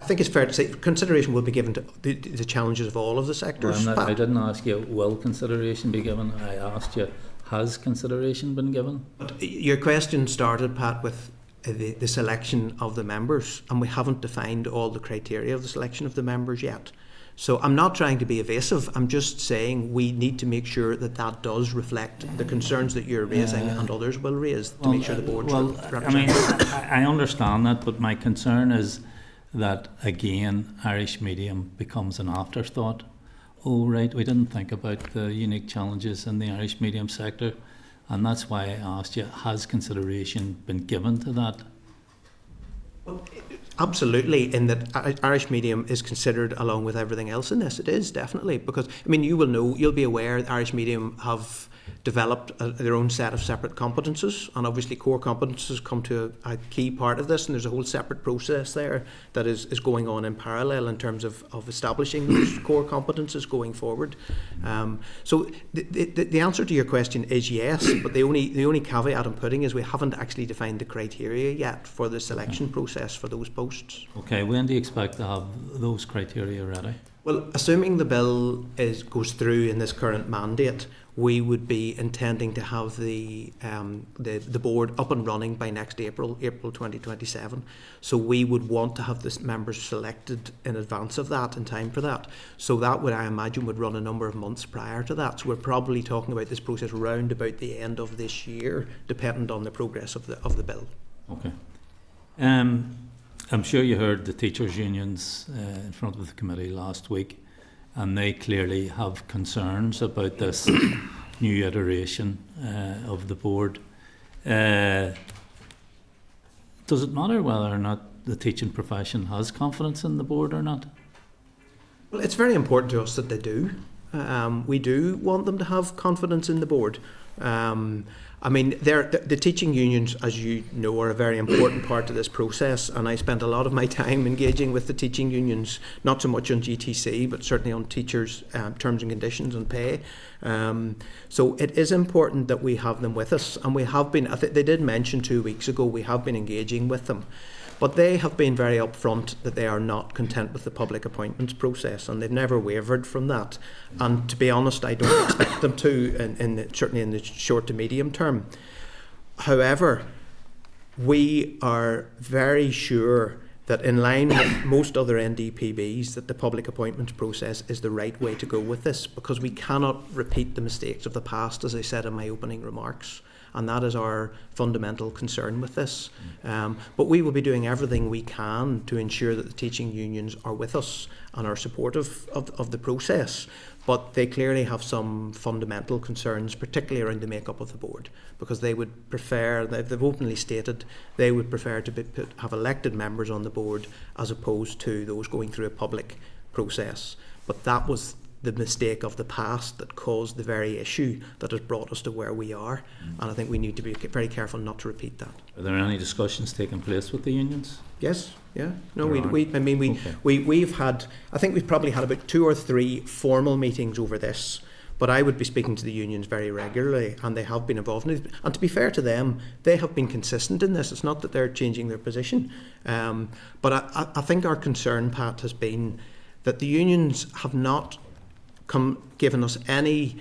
I think it's fair to say consideration will be given to the challenges of all of the sectors. Well, I didn't ask you, will consideration be given? I asked you, has consideration been given? But your question started, Pat, with the selection of the members, and we haven't defined all the criteria of the selection of the members yet. So I'm not trying to be evasive, I'm just saying we need to make sure that that does reflect the concerns that you're raising and others will raise to make sure the board's represented. I mean, I understand that, but my concern is that again Irish medium becomes an afterthought. Oh right, we didn't think about the unique challenges in the Irish medium sector, and that's why I asked you, has consideration been given to that? Well, absolutely, in that Irish medium is considered along with everything else in this. It is definitely, because I mean you'll be aware Irish medium have developed their own set of separate competences, and obviously core competences come to a key part of this, and there's a whole separate process there that is going on in parallel in terms of establishing those core competences going forward. So the answer to your question is yes, but the only caveat I'm putting is we haven't actually defined the criteria yet for the selection process for those posts. Okay, when do you expect to have those criteria ready? Well, assuming the bill goes through in this current mandate, we would be intending to have the board up and running by next April 2027. So we would want to have the members selected in advance of that, in time for that. So that would, I imagine, would run a number of months prior to that. So we're probably talking about this process round about the end of this year, dependent on the progress of the bill. Okay. I'm sure you heard the teachers' unions in front of the committee last week, and they clearly have concerns about this new iteration of the board. Does it matter whether or not the teaching profession has confidence in the board or not? Well, it's very important to us that they do. We do want them to have confidence in the board. I mean, the teaching unions, as you know, are a very important part of this process, and I spent a lot of my time engaging with the teaching unions, not so much on GTC, but certainly on teachers' terms and conditions and pay. So it is important that we have them with us, and we have been, I think they did mention 2 weeks ago, we have been engaging with them. But they have been very upfront that they are not content with the public appointments process, and they've never wavered from that. And to be honest, I don't expect them to, certainly in the short to medium term. However, we are very sure that in line with most other NDPBs, that the public appointments process is the right way to go with this, because we cannot repeat the mistakes of the past, as I said in my opening remarks. And that is our fundamental concern with this. But we will be doing everything we can to ensure that the teaching unions are with us and are supportive of the process. But they clearly have some fundamental concerns, particularly around the makeup of the board, because they would prefer, they've openly stated, they would prefer to have elected members on the board as opposed to those going through a public process. But that was the mistake of the past that caused the very issue that has brought us to where we are. And I think we need to be very careful not to repeat that. Are there any discussions taking place with the unions? Yes, yeah. No, Okay. we've had, I think we've probably had about 2 or 3 formal meetings over this, but I would be speaking to the unions very regularly, and they have been involved in it. And to be fair to them, they have been consistent in this. It's not that they're changing their position. But I think our concern, Pat, has been that the unions have not given us any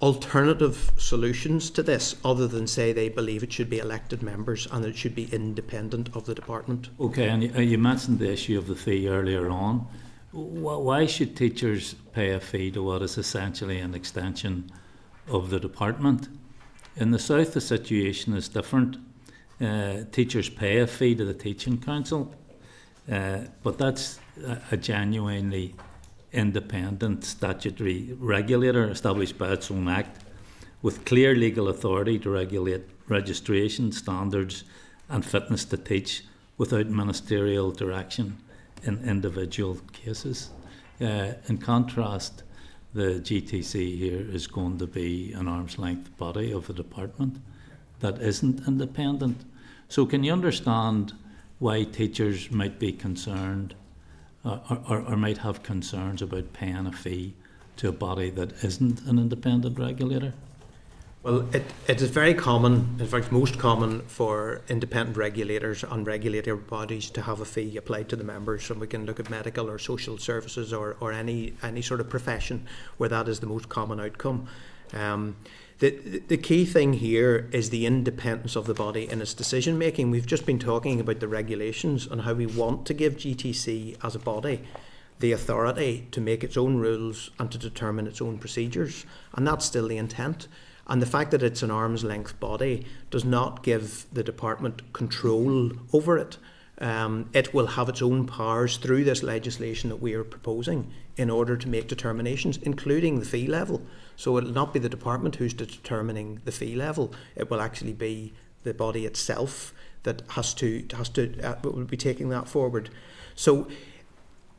alternative solutions to this other than say they believe it should be elected members and it should be independent of the department. Okay, and you mentioned the issue of the fee earlier on. Why should teachers pay a fee to what is essentially an extension of the department? In the south, the situation is different. Teachers pay a fee to the teaching council, but that's a genuinely independent statutory regulator established by its own act with clear legal authority to regulate registration, standards and fitness to teach without ministerial direction in individual cases. In contrast, the GTC here is going to be an arm's length body of the department that isn't independent. So can you understand why teachers might be concerned or might have concerns about paying a fee to a body that isn't an independent regulator? Well, it is very common, in fact most common, for independent regulators and regulatory bodies to have a fee applied to the members, and we can look at medical or social services or any sort of profession where that is the most common outcome. The key thing here is the independence of the body in its decision making. We've just been talking about the regulations and how we want to give GTC as a body the authority to make its own rules and to determine its own procedures, and that's still the intent. And the fact that it's an arm's length body does not give the department control over it. It will have its own powers through this legislation that we are proposing in order to make determinations, including the fee level. So it will not be the department who's determining the fee level. It will actually be the body itself that will be taking that forward. So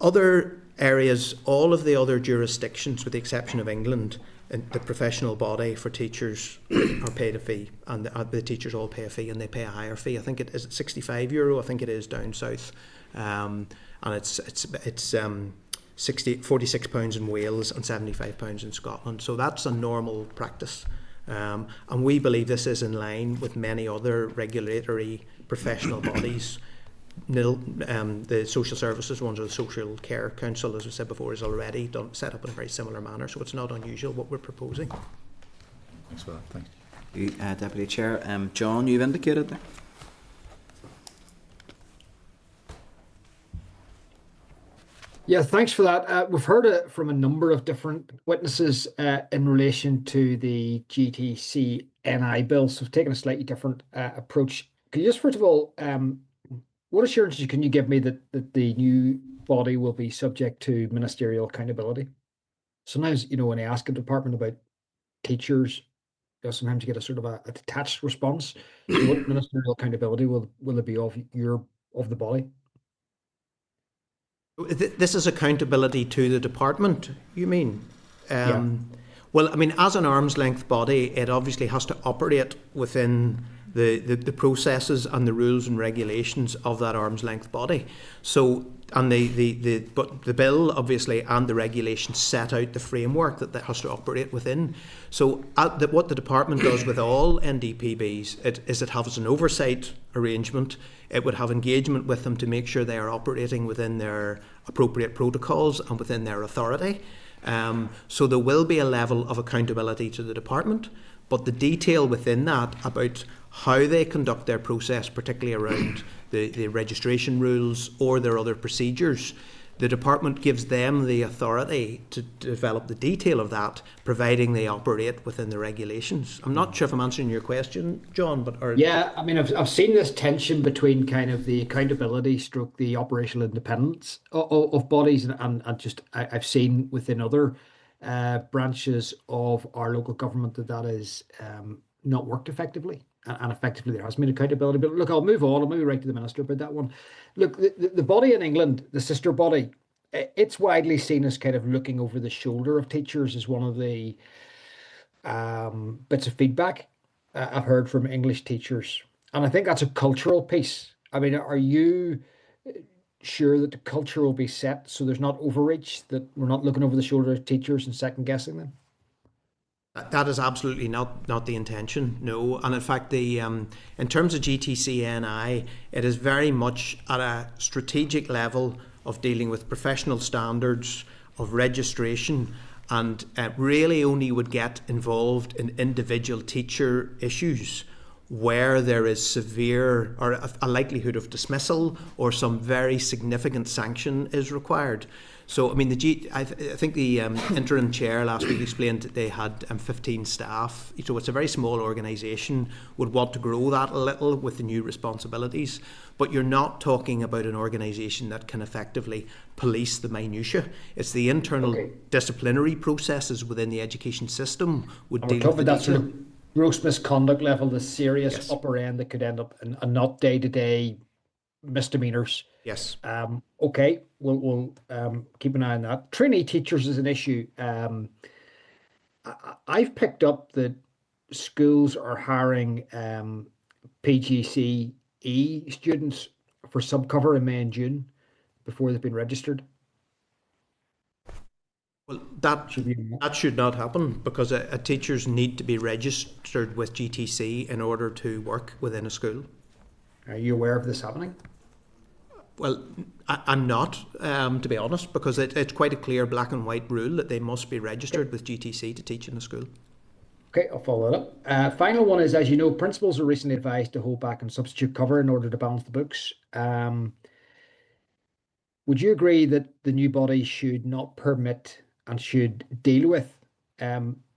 other areas, all of the other jurisdictions, with the exception of England, the professional body for teachers are paid a fee, and the teachers all pay a fee, and they pay a higher fee. I think it is €65. I think it is down south, and it's £46 in Wales and £75 in Scotland. So that's a normal practice, and we believe this is in line with many other regulatory professional bodies. The social services ones, or the Social Care Council, as I said before, is already set up in a very similar manner, so it's not unusual what we're proposing. Thanks for that. Thanks. You, Deputy Chair. John, you've indicated there. Yeah, thanks for that. We've heard it from a number of different witnesses in relation to the GTC NI bill, so we've taken a slightly different approach. Can you just, first of all, what assurances can you give me that the new body will be subject to ministerial accountability? Sometimes, when I ask a department about teachers, sometimes you get a sort of a detached response. So what ministerial accountability will it be of the body? This is accountability to the department, you mean? Yeah. Well, I mean, as an arm's length body, it obviously has to operate within the processes and the rules and regulations of that arm's length body. So, and but the bill obviously and the regulations set out the framework that has to operate within. So, what the department does with all NDPBs it has an oversight arrangement. It would have engagement with them to make sure they are operating within their appropriate protocols and within their authority. So there will be a level of accountability to the department, but the detail within that about how they conduct their process, particularly around the registration rules or their other procedures, the department gives them the authority to develop the detail of that, providing they operate within the regulations. I'm not sure if I'm answering your question, John, but... Yeah, I mean, I've seen this tension between kind of the accountability stroke the operational independence of bodies, and just I've seen within other branches of our local government that is not worked effectively. And effectively there has been accountability. But look, I'll move on. I'll move right to the Minister about that one. Look, the body in England, the sister body, it's widely seen as kind of looking over the shoulder of teachers as one of the bits of feedback I've heard from English teachers. And I think that's a cultural piece. I mean, are you sure that the culture will be set so there's not overreach, that we're not looking over the shoulder of teachers and second guessing them? That is absolutely not the intention, no. And in fact, in terms of GTC-NI, it is very much at a strategic level of dealing with professional standards, of registration, and really only would get involved in individual teacher issues where there is severe or a likelihood of dismissal or some very significant sanction is required. So, I mean, I think the interim chair last week explained that they had 15 staff. So it's a very small organisation, would want to grow that a little with the new responsibilities. But you're not talking about an organisation that can effectively police the minutiae. It's the internal disciplinary processes within the education system would deal with the that sort of gross misconduct level, the serious upper end that could end up and not day-to-day misdemeanours. Yes. Okay, we'll keep an eye on that. Trainee teachers is an issue. I've picked up that schools are hiring PGCE students for subcover in May and June before they've been registered. Well, that should not happen because teachers need to be registered with GTC in order to work within a school. Are you aware of this happening? Well, I'm not, to be honest, because it's quite a clear black and white rule that they must be registered with GTC to teach in the school. Okay, I'll follow that up. Final one is, as you know, principals are recently advised to hold back on substitute cover in order to balance the books. Would you agree that the new body should not permit and should deal with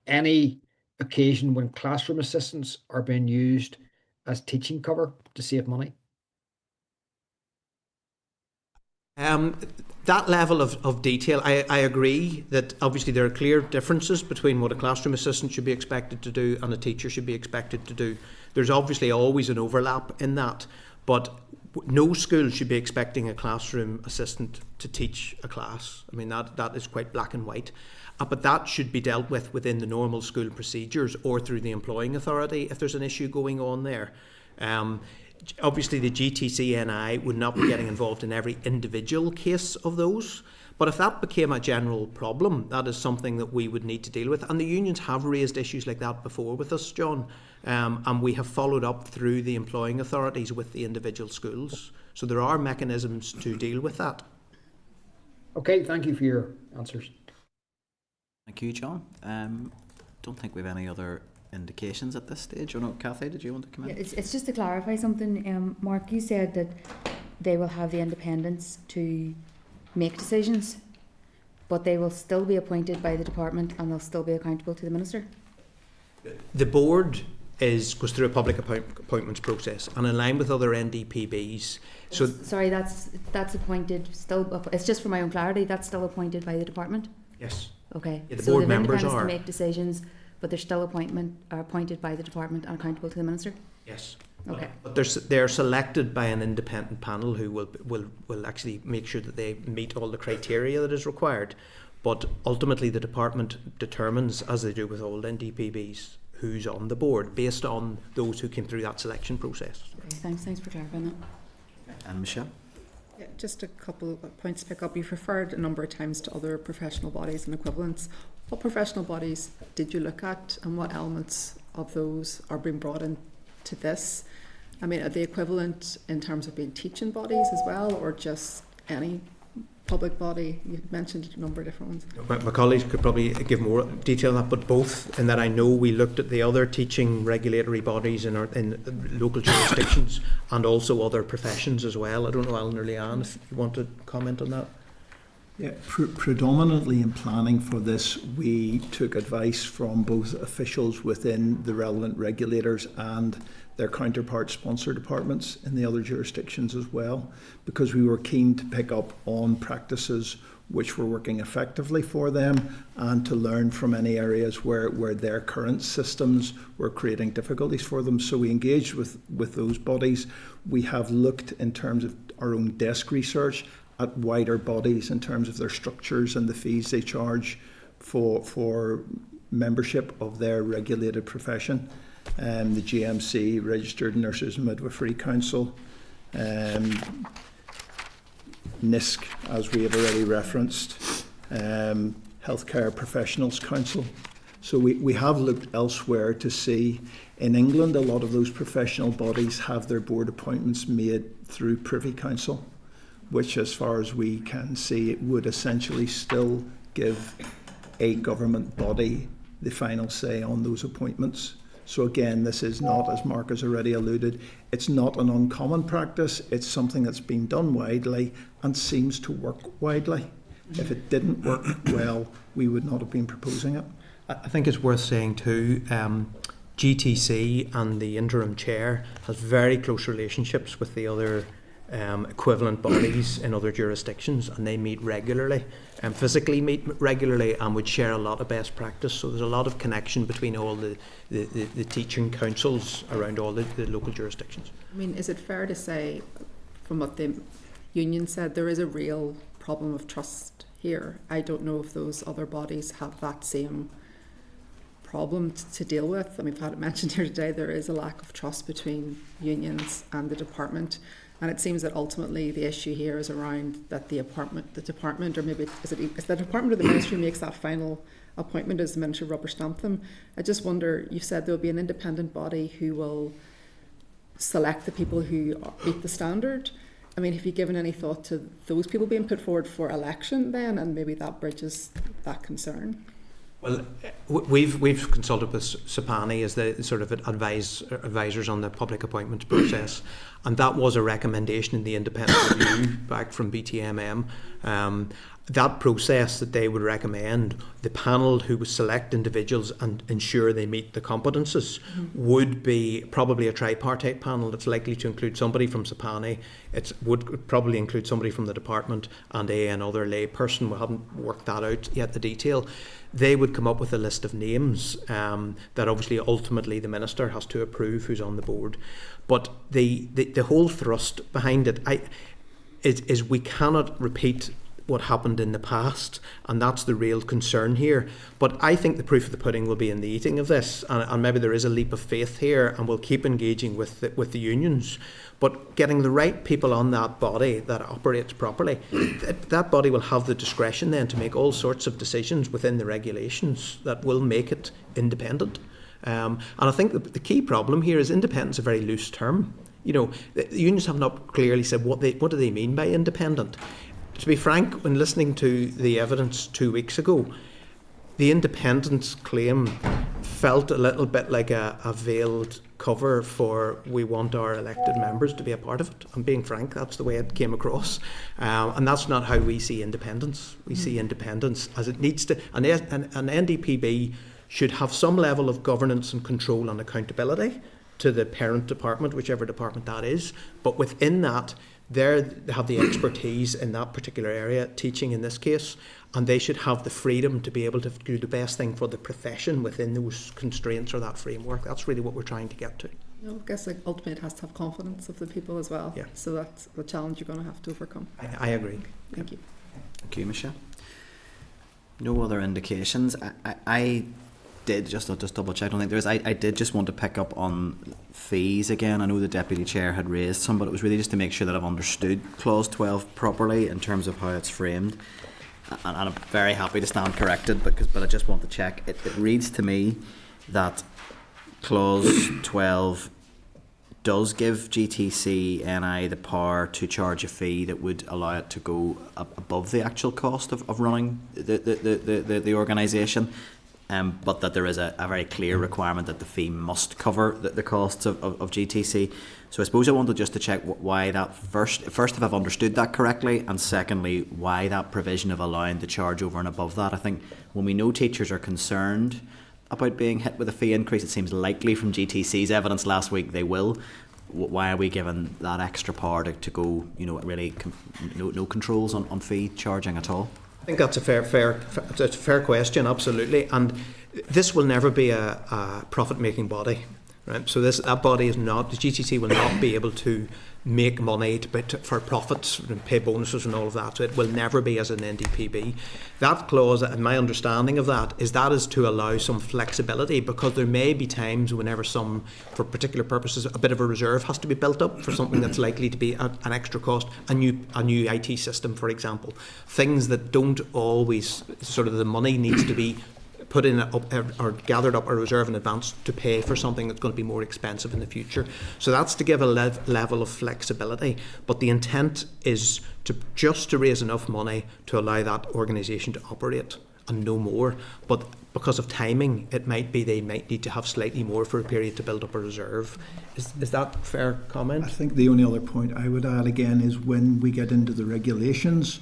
any occasion when classroom assistants are being used as teaching cover to save money? That level of detail, I agree that obviously there are clear differences between what a classroom assistant should be expected to do and a teacher should be expected to do. There's obviously always an overlap in that, but no school should be expecting a classroom assistant to teach a class. I mean, that is quite black and white. But that should be dealt with within the normal school procedures or through the employing authority if there's an issue going on there. Obviously, the GTC-NI would not be getting involved in every individual case of those. But if that became a general problem, that is something that we would need to deal with. And the unions have raised issues like that before with us, John. And we have followed up through the employing authorities with the individual schools. So there are mechanisms to deal with that. Okay, thank you for your answers. Thank you, John. Don't think we have any other indications at this stage. Oh no, Kathy, did you want to come in? Yeah, it's just to clarify something. Mark, you said that they will have the independence to make decisions, but they will still be appointed by the department and they'll still be accountable to the minister. The board goes through a public appointments process, and in line with other NDPBs. So sorry, that's appointed still. It's just for my own clarity. That's still appointed by the department. Yes. Okay. Yeah, the so board they've members independence are to make decisions, but they're still appointed by the department and accountable to the minister. Yes. Okay. But they're selected by an independent panel who will actually make sure that they meet all the criteria that is required. But ultimately, the department determines, as they do with all NDPBs, who's on the board based on those who came through that selection process. Okay, thanks for clarifying that. And Michelle? Yeah, just a couple of points to pick up. You've referred a number of times to other professional bodies and equivalents. What professional bodies did you look at, and what elements of those are being brought into this? I mean, are they equivalent in terms of being teaching bodies as well, or just any public body? You mentioned a number of different ones. My colleagues could probably give more detail on that, but both, in that I know we looked at the other teaching regulatory bodies in local jurisdictions and also other professions as well. I don't know, Alan or Leanne, if you want to comment on that. Yeah, predominantly in planning for this, we took advice from both officials within the relevant regulators and their counterpart sponsor departments in the other jurisdictions as well, because we were keen to pick up on practices which were working effectively for them and to learn from any areas where their current systems were creating difficulties for them. So we engaged with those bodies. We have looked in terms of our own desk research at wider bodies in terms of their structures and the fees they charge for membership of their regulated profession. The GMC, Registered Nurses and Midwifery Council, NISC, as we have already referenced, Healthcare Professionals Council. So we have looked elsewhere to see. In England, a lot of those professional bodies have their board appointments made through Privy Council, which, as far as we can see, it would essentially still give a government body the final say on those appointments. So again, this is not, as Mark has already alluded, it's not an uncommon practice. It's something that's been done widely and seems to work widely. If it didn't work well, we would not have been proposing it. I think it's worth saying too, GTC and the interim chair has very close relationships with the other equivalent bodies in other jurisdictions, and they meet regularly and physically meet regularly and would share a lot of best practice. So there's a lot of connection between all the teaching councils around all the local jurisdictions. I mean, is it fair to say, from what the union said, there is a real problem of trust here? I don't know if those other bodies have that same problem to deal with. I mean, we've had it mentioned here today, there is a lack of trust between unions and the department. And it seems that ultimately the issue here is around that the department, or maybe is the department or the ministry makes that final appointment as the minister rubber stamp them. I just wonder, you've said there will be an independent body who will select the people who meet the standard. I mean, have you given any thought to those people being put forward for election then, and maybe that bridges that concern? Well, we've consulted with SAPANI as the sort of advisors on the public appointments process, and that was a recommendation in the independent review back from BTMM. That process that they would recommend, the panel who would select individuals and ensure they meet the competences would be probably a tripartite panel that's likely to include somebody from SAPANI. It would probably include somebody from the department and another lay person. We haven't worked that out yet, the detail. They would come up with a list of names that obviously ultimately the minister has to approve who's on the board. But the whole thrust behind it is we cannot repeat what happened in the past, and that's the real concern here. But I think the proof of the pudding will be in the eating of this, and maybe there is a leap of faith here, and we'll keep engaging with the unions. But getting the right people on that body that operates properly, that body will have the discretion then to make all sorts of decisions within the regulations that will make it independent. And I think the key problem here is independence is a very loose term. You know, the unions have not clearly said what do they mean by independent. To be frank, when listening to the evidence 2 weeks ago, the independence claim felt a little bit like a veiled cover for we want our elected members to be a part of it. I'm being frank, that's the way it came across. And that's not how we see independence. We see independence as it needs to, an NDPB should have some level of governance and control and accountability to the parent department, whichever department that is. But within that, they have the expertise in that particular area, teaching in this case, and they should have the freedom to be able to do the best thing for the profession within those constraints or that framework. That's really what we're trying to get to. I guess ultimately it has to have confidence of the people as well. Yeah. So that's the challenge you're going to have to overcome. I agree. Thank you. Thank you, Michelle. No other indications. I did just double check. I don't think there is. I did just want to pick up on fees again. I know the deputy chair had raised some, but it was really just to make sure that I've understood clause 12 properly in terms of how it's framed. And I'm very happy to stand corrected, but I just want to check. It reads to me that clause 12 does give GTC NI the power to charge a fee that would allow it to go above the actual cost of running the organisation. But that there is a very clear requirement that the fee must cover the costs of GTC. So I suppose I wanted just to check why that first if I've understood that correctly, and secondly, why that provision of allowing the charge over and above that. I think when we know teachers are concerned about being hit with a fee increase, it seems likely from GTC's evidence last week they will. Why are we given that extra power to go, really no controls on fee charging at all? I think that's a fair question, absolutely. And this will never be a profit-making body, right? So that body is not, the GTC will not be able to make money for profits and pay bonuses and all of that. So it will never be as an NDPB. That clause, and my understanding of that is to allow some flexibility, because there may be times whenever for particular purposes, a bit of a reserve has to be built up for something that's likely to be an extra cost, a new IT system, for example. Things that don't always, the money needs to be put in or gathered up a reserve in advance to pay for something that's going to be more expensive in the future. So that's to give a level of flexibility. But the intent is to raise enough money to allow that organisation to operate and no more. But because of timing, it might be they might need to have slightly more for a period to build up a reserve. Is that a fair comment? I think the only other point I would add again is when we get into the regulations,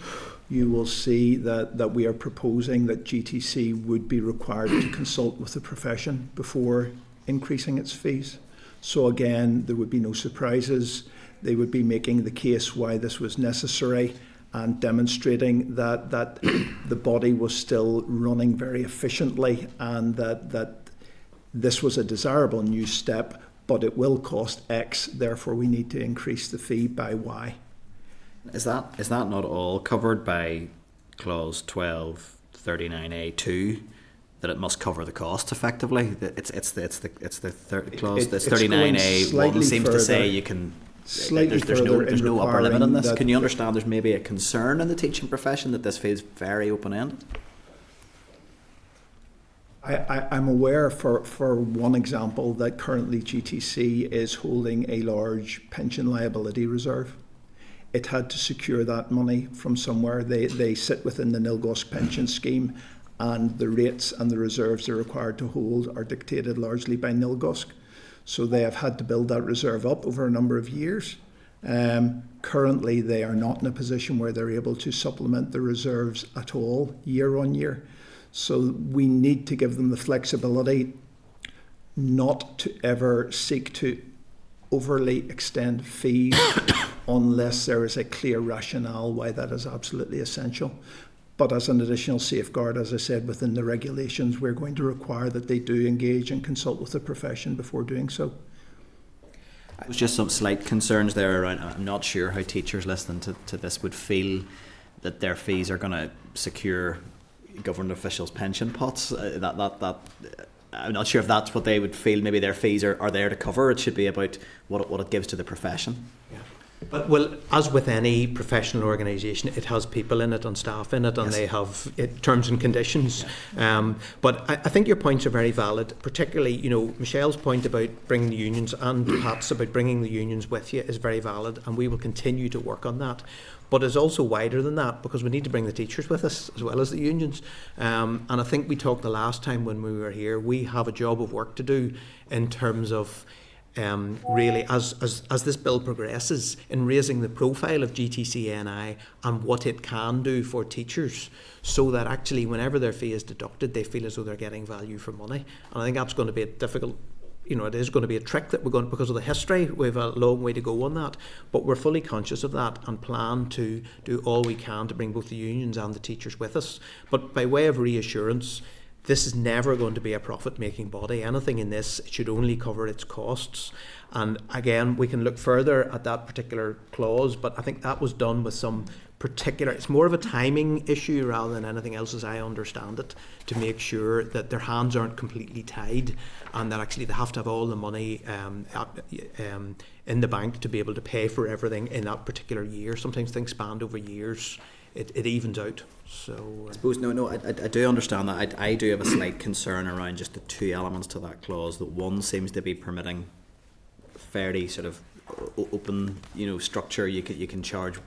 you will see that we are proposing that GTC would be required to consult with the profession before increasing its fees. So again, there would be no surprises. They would be making the case why this was necessary and demonstrating that the body was still running very efficiently, and that this was a desirable new step, but it will cost X, therefore we need to increase the fee by Y. Is that not all covered by clause 1239A2, that it must cover the cost effectively? It's the third clause. This 39A1 seems to say you can. There's no upper limit on this. Can you understand? There's maybe a concern in the teaching profession that this feels very open ended. I'm aware, for one example, that currently GTC is holding a large pension liability reserve. It had to secure that money from somewhere. They sit within the Nilgosk pension scheme, and the rates and the reserves they're required to hold are dictated largely by Nilgosk. So they have had to build that reserve up over a number of years. Currently, they are not in a position where they're able to supplement the reserves at all year on year. So we need to give them the flexibility not to ever seek to overly extend fees unless there is a clear rationale why that is absolutely essential. But as an additional safeguard, as I said, within the regulations, we're going to require that they do engage and consult with the profession before doing so. There's just some slight concerns there around. I'm not sure how teachers listening to this would feel that their fees are going to secure government officials' pension pots. I'm not sure if that's what they would feel. Maybe their fees are there to cover. It should be about what it gives to the profession. Yeah. But well, as with any professional organisation, it has people in it and staff in it, and they have terms and conditions. But I think your points are very valid, particularly, Michelle's point about bringing the unions and Pat's about bringing the unions with you is very valid, and we will continue to work on that. But it's also wider than that, because we need to bring the teachers with us as well as the unions. And I think we talked the last time when we were here, we have a job of work to do in terms of really, as this bill progresses, in raising the profile of GTCNI and what it can do for teachers, so that actually whenever their fee is deducted, they feel as though they're getting value for money. And I think that's going to be a difficult, it is going to be a trick that we're going, because of the history, we have a long way to go on that, but we're fully conscious of that and plan to do all we can to bring both the unions and the teachers with us. But by way of reassurance, this is never going to be a profit-making body. Anything in this should only cover its costs. And again, we can look further at that particular clause, but I think that was done with some particular, it's more of a timing issue rather than anything else, as I understand it, to make sure that their hands aren't completely tied and that actually they have to have all the money in the bank to be able to pay for everything in that particular year. Sometimes things span over years. It evens out. So I suppose I do understand that. I do have a slight concern around just the two elements to that clause. That one seems to be permitting fairly sort of open, structure. You can charge,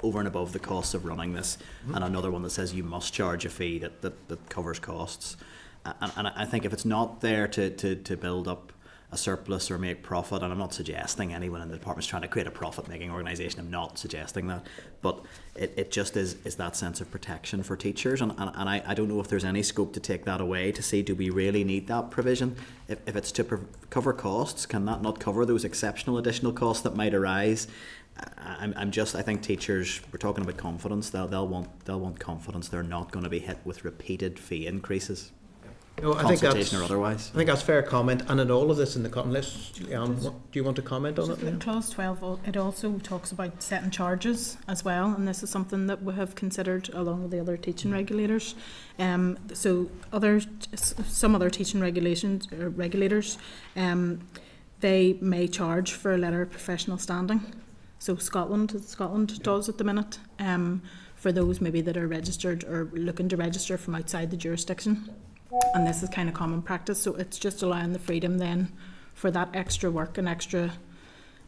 over and above the costs of running this, and another one that says you must charge a fee that covers costs. And I think if it's not there to build up a surplus or make profit, and I'm not suggesting anyone in the department is trying to create a profit-making organisation, I'm not suggesting that, but it just is that sense of protection for teachers, and I don't know if there's any scope to take that away, to see, do we really need that provision? If it's to cover costs, can that not cover those exceptional additional costs that might arise? I think teachers, we're talking about confidence, they'll want confidence. They're not going to be hit with repeated fee increases. I think that's fair comment. And in all of this in the unless Leanne, do you want to comment on it? In Clause 12, it also talks about setting charges as well, and this is something that we have considered along with the other teaching regulators. Some other teaching regulators, they may charge for a letter of professional standing. So Scotland does at the minute, for those maybe that are registered or looking to register from outside the jurisdiction. And this is kind of common practice, so it's just allowing the freedom then for that extra work and extra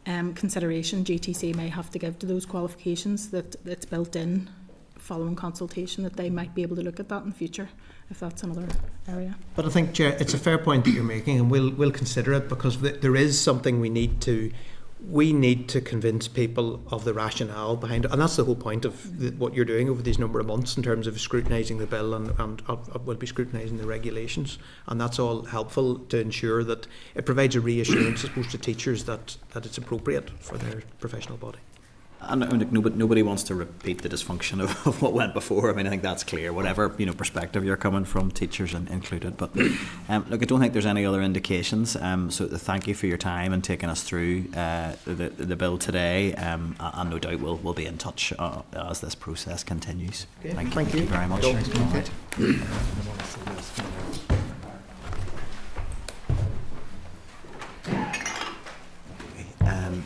consideration GTC may have to give to those qualifications, that it's built in following consultation, that they might be able to look at that in the future if that's another area. But I think, Chair, it's a fair point that you're making, and we'll consider it, because there is something we need to convince people of the rationale behind it, and that's the whole point of what you're doing over these number of months in terms of scrutinising the bill and we'll be scrutinising the regulations, and that's all helpful to ensure that it provides a reassurance, I suppose, to teachers that it's appropriate for their professional body. And nobody wants to repeat the dysfunction of what went before. I think that's clear, whatever perspective you're coming from, teachers included. But look, I don't think there's any other indications. So thank you for your time and taking us through the bill today. And no doubt we'll be in touch as this process continues. Okay. Thank you very much.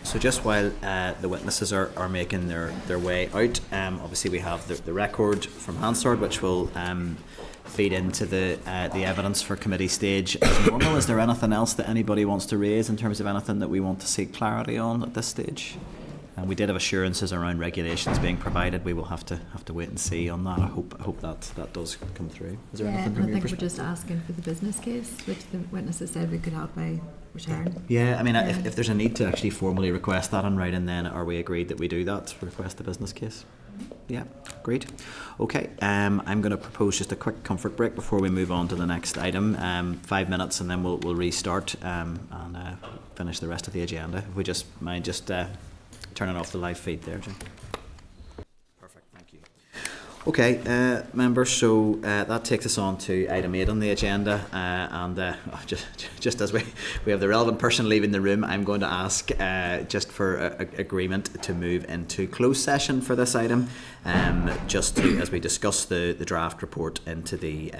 So just while the witnesses are making their way out, obviously we have the record from Hansard, which will feed into the evidence for committee stage as normal. Is there anything else that anybody wants to raise in terms of anything that we want to seek clarity on at this stage? And we did have assurances around regulations being provided. We will have to wait and see on that. I hope that does come through. Is there anything from I your think we're just asking for the business case, which the witnesses said we could have by return. Yeah, if there's a need to actually formally request that in writing, then are we agreed that we do that, request the business case? Yeah, great. Okay, I'm going to propose just a quick comfort break before we move on to the next item. 5 minutes and then we'll restart and finish the rest of the agenda. If we just mind turning off the live feed there, Jim. Perfect, thank you. Okay, members, so that takes us on to item 8 on the agenda, and just as we have the relevant person leaving the room, I'm going to ask just for agreement to move into closed session for this item, just to, as we discuss the draft report into the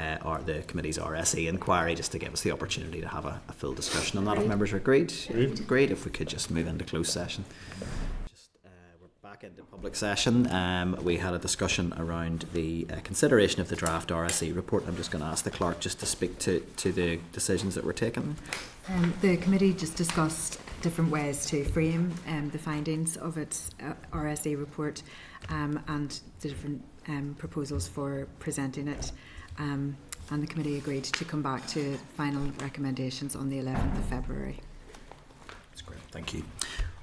committee's RSE inquiry, just to give us the opportunity to have a full discussion on that. If members are agreed, great. If we could just move into closed session. Back into public session. We had a discussion around the consideration of the draft RSE report. I'm just going to ask the clerk just to speak to the decisions that were taken. The committee just discussed different ways to frame the findings of its RSE report and the different proposals for presenting it. And the committee agreed to come back to final recommendations on the 11th of February. That's great, thank you.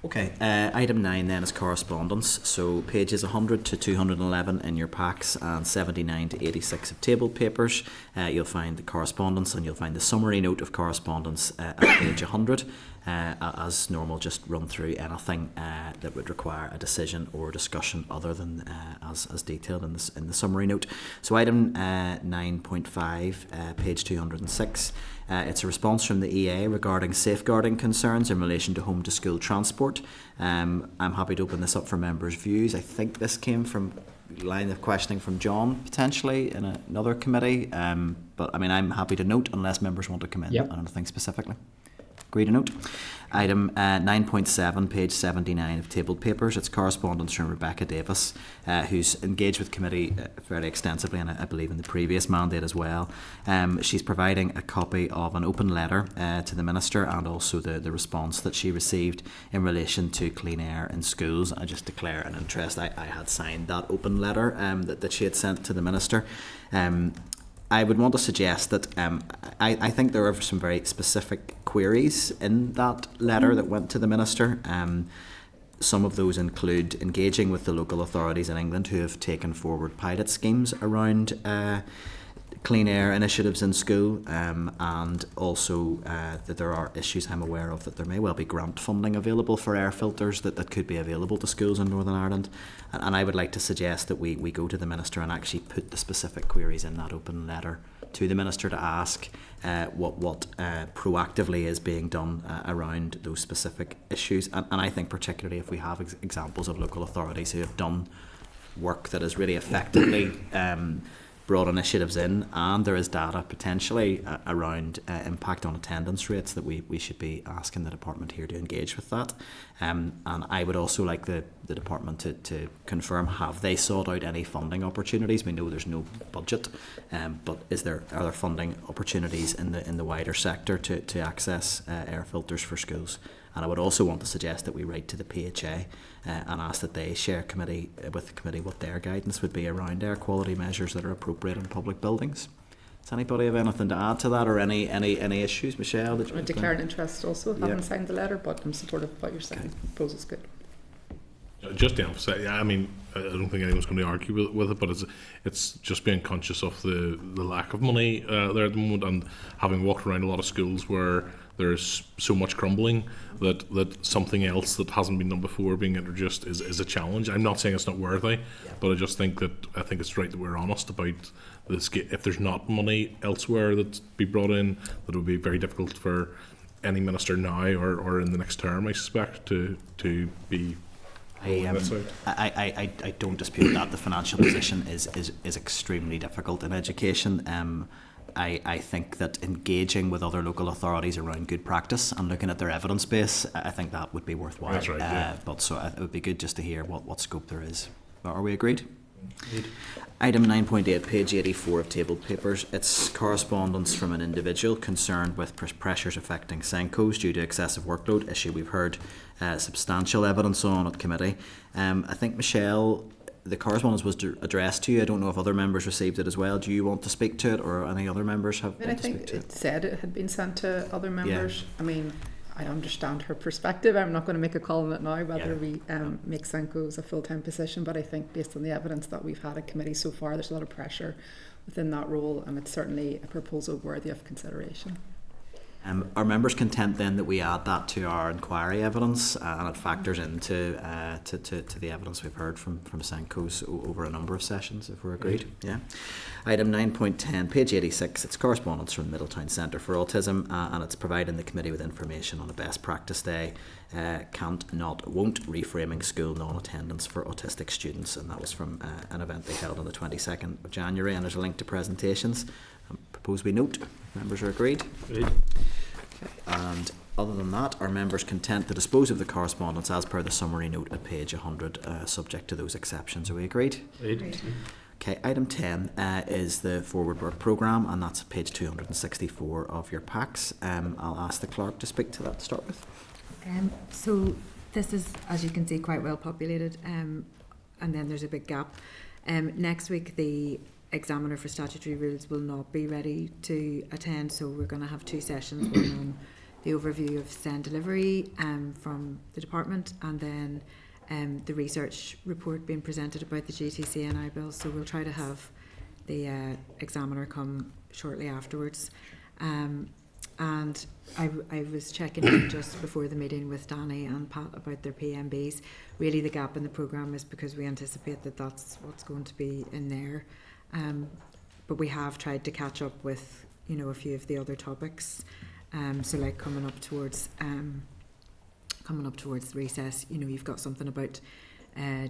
Okay, item 9 then is correspondence. So pages 100 to 211 in your packs and 79 to 86 of tabled papers. You'll find the correspondence and you'll find the summary note of correspondence at page 100. As normal, just run through anything that would require a decision or discussion other than as detailed in the summary note. So item 9.5, page 206. It's a response from the EA regarding safeguarding concerns in relation to home to school transport. I'm happy to open this up for members' views. I think this came from line of questioning from John potentially in another committee, but I mean I'm happy to note unless members want to come in on anything specifically. Agree to note. Item 9.7, page 79 of tabled papers. It's correspondence from Rebecca Davis, who's engaged with committee fairly extensively, and I believe in the previous mandate as well. She's providing a copy of an open letter to the Minister and also the response that she received in relation to clean air in schools. I just declare an interest. I had signed that open letter that she had sent to the Minister. I would want to suggest that I think there are some very specific queries in that letter that went to the Minister. Some of those include engaging with the local authorities in England who have taken forward pilot schemes around clean air initiatives in school, and also that there are issues I'm aware of that there may well be grant funding available for air filters that could be available to schools in Northern Ireland, and I would like to suggest that we go to the Minister and actually put the specific queries in that open letter to the Minister to ask what proactively is being done around those specific issues, and I think particularly if we have examples of local authorities who have done work that is really effectively brought initiatives in, and there is data potentially around impact on attendance rates, that we should be asking the department here to engage with that. And I would also like the department to confirm, have they sought out any funding opportunities? We know there's no budget, but are there funding opportunities in the wider sector to access air filters for schools? And I would also want to suggest that we write to the PHA and ask that they share with the committee what their guidance would be around air quality measures that are appropriate in public buildings. Does anybody have anything to add to that, or any issues? Michelle? I declare an interest also. I haven't signed the letter, but I'm supportive of what you're saying. The proposal's good. Just to emphasise, I mean, I don't think anyone's going to argue with it, but it's just being conscious of the lack of money there at the moment, and having walked around a lot of schools where there's so much crumbling that something else that hasn't been done before being introduced is a challenge. I'm not saying it's not worthy, but I just think it's right that we're honest about this. If there's not money elsewhere that's be brought in, that it would be very difficult for any minister now or in the next term, I suspect, to be. I don't dispute that the financial position is extremely difficult in education. I think that engaging with other local authorities around good practice and looking at their evidence base, I think that would be worthwhile. That's right, yeah. But so it would be good just to hear what scope there is. Are we agreed? Agreed. Item 9.8, page 84 of tabled papers. It's correspondence from an individual concerned with pressures affecting Senkos due to excessive workload, issue we've heard substantial evidence on at committee. I think, Michelle, the correspondence was addressed to you. I don't know if other members received it as well. Do you want to speak to it, or any other members have? I think it said it had been sent to other members. Yeah. I mean, I understand her perspective. I'm not going to make a call on it now whether we make Senkos a full-time position, but I think based on the evidence that we've had at committee so far, there's a lot of pressure within that role, and it's certainly a proposal worthy of consideration. Are members content then that we add that to our inquiry evidence and it factors into to the evidence we've heard from Senkos over a number of sessions, if we're agreed? Yeah. Item 9.10, page 86, it's correspondence from Middletown Centre for Autism, and it's providing the committee with information on a best practice day, won't reframing school non-attendance for autistic students, and that was from an event they held on the 22nd of January, and there's a link to presentations. Propose we note. Members are agreed? Agreed. And Other than that, are members content to dispose of the correspondence as per the summary note at page 100, subject to those exceptions? Are we agreed? Agreed. Okay, item 10 is the forward work programme, and that's at page 264 of your packs. I'll ask the clerk to speak to that to start with. So this is, as you can see, quite well populated, and then there's a big gap. Next week, the examiner for statutory rules will not be ready to attend, so we're going to have 2 sessions, one on the overview of SEND delivery from the department, and then the research report being presented about the GTCNI bill. So we'll try to have the examiner come shortly afterwards. And I was checking in just before the meeting with Danny and Pat about their PMBs. Really the gap in the programme is because we anticipate that that's what's going to be in there. But we have tried to catch up with, you know, a few of the other topics. So like coming up towards recess, you know, you've got something about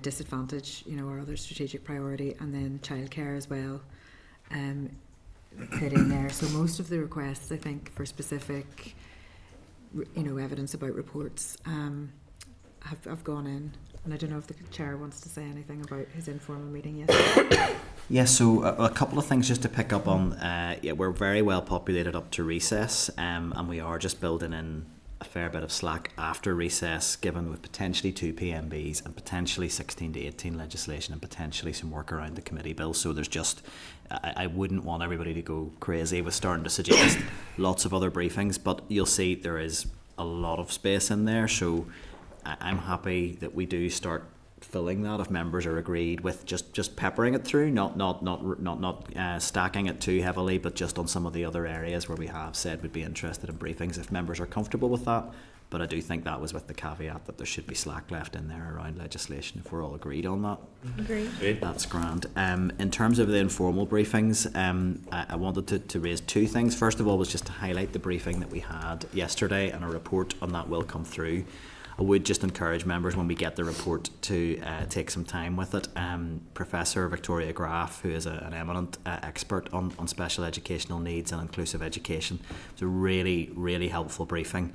disadvantage, you know, our other strategic priority, and then childcare as well. Put in there. So most of the requests, I think, for specific, you know, evidence about reports have gone in. And I don't know if the chair wants to say anything about his informal meeting yesterday. Yes, so a couple of things just to pick up on. We're very well populated up to recess, and we are just building in a fair bit of slack after recess, given with potentially 2 PMBs and potentially 16 to 18 legislation and potentially some work around the committee bill. So there's just, I wouldn't want everybody to go crazy with starting to suggest lots of other briefings, but you'll see there is a lot of space in there. So I'm happy that we do start filling that if members are agreed with just peppering it through, not stacking it too heavily, but just on some of the other areas where we have said we'd be interested in briefings if members are comfortable with that. But I do think that was with the caveat that there should be slack left in there around legislation if we're all agreed on that. Agreed. That's grand. In terms of the informal briefings, I wanted to raise 2 things. First of all was just to highlight the briefing that we had yesterday, and a report on that will come through. I would just encourage members when we get the report to take some time with it. Professor Victoria Graff, who is an eminent expert on special educational needs and inclusive education, it's a really, really helpful briefing,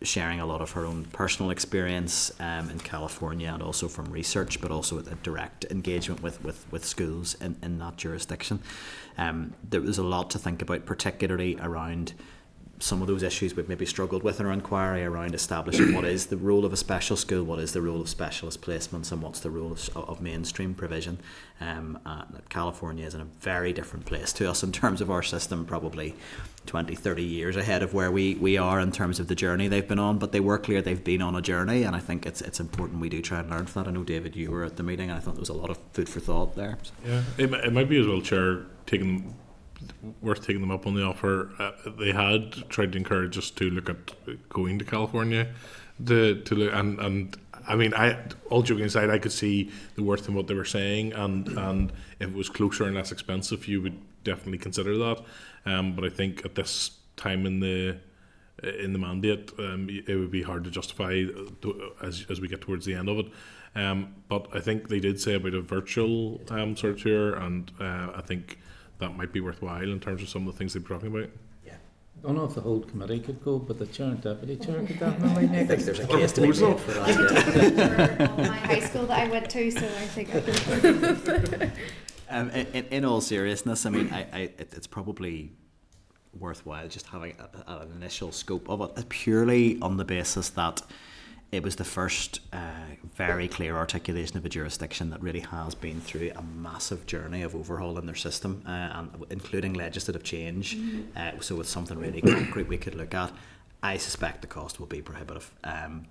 sharing a lot of her own personal experience in California and also from research, but also a direct engagement with schools in that jurisdiction. There was a lot to think about, particularly around some of those issues we've maybe struggled with in our inquiry around establishing what is the role of a special school, what is the role of specialist placements, and what's the role of mainstream provision. California is in a very different place to us in terms of our system, probably 20, 30 years ahead of where we are in terms of the journey they've been on, but they were clear they've been on a journey, and I think it's important we do try and learn from that. I know, David, you were at the meeting, and I thought there was a lot of food for thought there. Yeah, it might be as well, Chair, worth taking them up on the offer. They had tried to encourage us to look at going to California to look, and I mean, all joking aside, I could see the worth in what they were saying, and if it was closer and less expensive, you would definitely consider that. But I think at this time in the mandate, it would be hard to justify as we get towards the end of it. But I think they did say about a virtual sort of tour, and I think that might be worthwhile in terms of some of the things they were talking about. I don't know if the whole committee could go, but the chair and deputy chair could definitely make it. I think there's a case to be made for that. For my high school that I went to, so I think I can. In all seriousness, I mean, it's probably worthwhile just having an initial scope of it, purely on the basis that it was the first very clear articulation of a jurisdiction that really has been through a massive journey of overhauling their system, and including legislative change. So it's something really concrete we could look at. I suspect the cost will be prohibitive,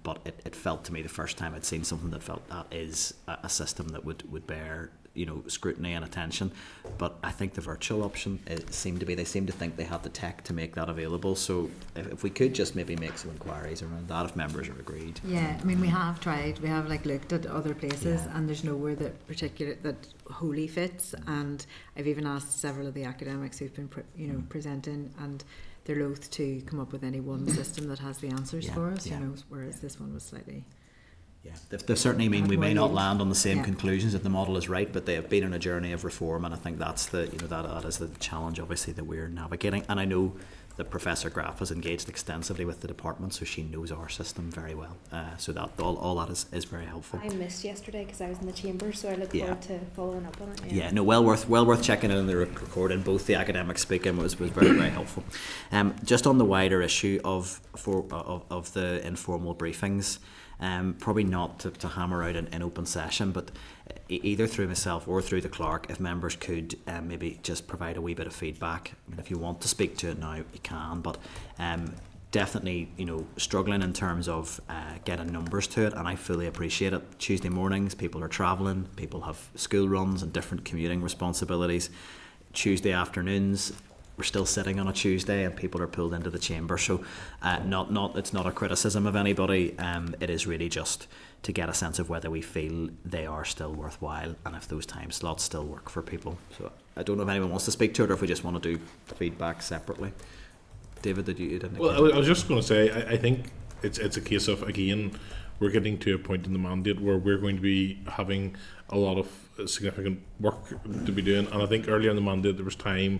but it felt to me the first time I'd seen something that felt that is a system that would bear, you know, scrutiny and attention. But I think the virtual option, they seem to think they have the tech to make that available. So if we could just maybe make some inquiries around that, if members are agreed. Yeah, I mean, we have tried. We have looked at other places, and there's nowhere that wholly fits. And I've even asked several of the academics who've been presenting, and they're loath to come up with any one system that has the answers for us. You know, whereas this one was slightly. Yeah, they certainly mean we may not land on the same conclusions if the model is right, but they have been on a journey of reform, and I think that's that is the challenge, obviously, that we're navigating. And I know Professor Graff has engaged extensively with the department, so she knows our system very well. So that all that is very helpful. I missed yesterday because I was in the chamber, so I look forward to following up on it. Yeah, no, well worth checking in the recording. Both the academic speaking was very helpful. Just on the wider issue of the informal briefings, probably not to hammer out in open session, but either through myself or through the clerk, if members could maybe just provide a wee bit of feedback. I mean, if you want to speak to it now, you can, but definitely, struggling in terms of getting numbers to it, and I fully appreciate it. Tuesday mornings, people are travelling, people have school runs and different commuting responsibilities. Tuesday afternoons, we're still sitting on a Tuesday and people are pulled into the chamber. So it's not a criticism of anybody. It is really just to get a sense of whether we feel they are still worthwhile and if those time slots still work for people. So I don't know if anyone wants to speak to it or if we just want to do feedback separately. David, did you didn't? Well, I was just going to say, I think it's a case of, again, we're getting to a point in the mandate where we're going to be having a lot of significant work to be doing, and I think earlier in the mandate there was time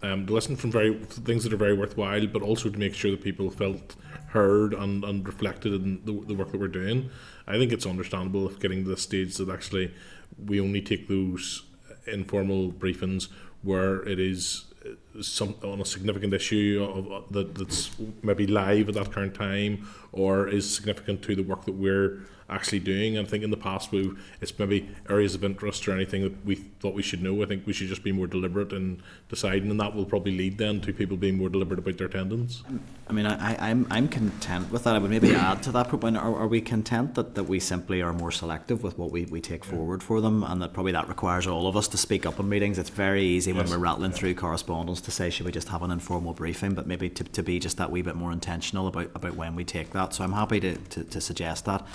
to listen from things that are very worthwhile, but also to make sure that people felt heard and reflected in the work that we're doing. I think it's understandable if getting to the stage that actually we only take those informal briefings where it is on a significant issue that's maybe live at that current time or is significant to the work that we're actually doing. And I think in the past it's maybe areas of interest or anything that we thought we should know. I think we should just be more deliberate in deciding, and that will probably lead then to people being more deliberate about their attendance. I mean, I'm content with that. I would maybe add to that. Are we content that we simply are more selective with what we take forward for them, and that probably that requires all of us to speak up in meetings? It's very easy when we're rattling through correspondence to say, should we just have an informal briefing, but maybe to be just that wee bit more intentional about when we take that. So I'm happy to suggest that.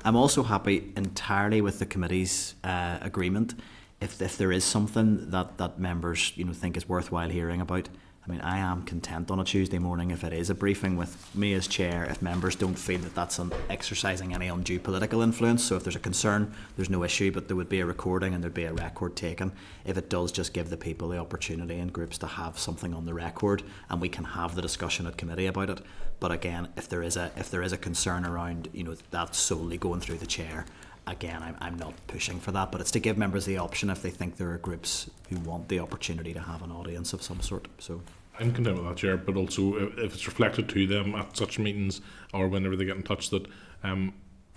I'm also happy entirely with the committee's agreement if there is something that members think is worthwhile hearing about. I mean, I am content on a Tuesday morning if it is a briefing with me as chair, if members don't feel that that's exercising any undue political influence. So if there's a concern, there's no issue, but there would be a recording and there'd be a record taken. If it does just give the people the opportunity in groups to have something on the record, and we can have the discussion at committee about it. But again, if there is a concern around that solely going through the chair, again, I'm not pushing for that, but it's to give members the option if they think there are groups who want the opportunity to have an audience of some sort. So I'm content with that, Chair, but also if it's reflected to them at such meetings or whenever they get in touch that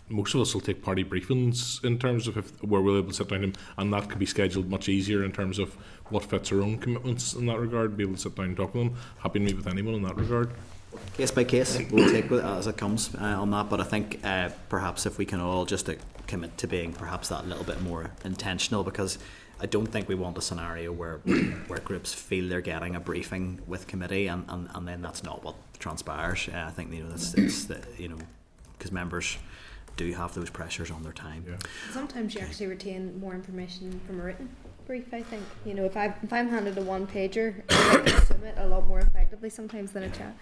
most of us will take party briefings in terms of where we're able to sit down, and that could be scheduled much easier in terms of what fits our own commitments in that regard, be able to sit down and talk to them. Happy to meet with anyone in that regard. Case by case, we'll take it as it comes on that, but I think perhaps if we can all just commit to being perhaps that little bit more intentional, because I don't think we want a scenario where groups feel they're getting a briefing with committee and then that's not what transpires. I think because members do have those pressures on their time. Yeah. Sometimes you actually retain more information from a written brief. I think if I'm handed a one pager, I can consume it a lot more effectively sometimes than a chat.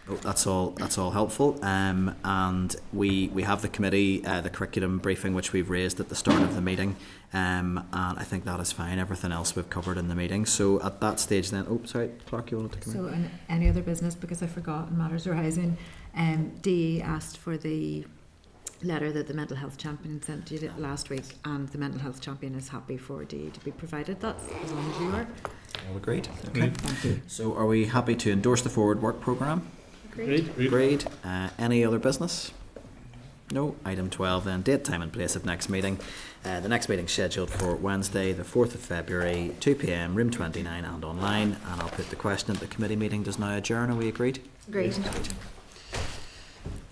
Oh, that's all helpful, and we have the committee, the curriculum briefing which we've raised at the start of the meeting, and I think that is fine. Everything else we've covered in the meeting. So at that stage then, Clark, you wanted to come in? So any other business, because I forgot in matters arising, DE asked for the letter that the mental health champion sent you last week, and the mental health champion is happy for DE to be provided that, as long as you are. All agreed. Okay, thank you. So are we happy to endorse the forward work programme? Agreed. Any other business? No. Item 12 then, date, time and place of next meeting. The next meeting scheduled for Wednesday the 4th of February, 2 p.m, room 29 and online, and I'll put the question at the committee meeting does now adjourn. Are we agreed? Agreed.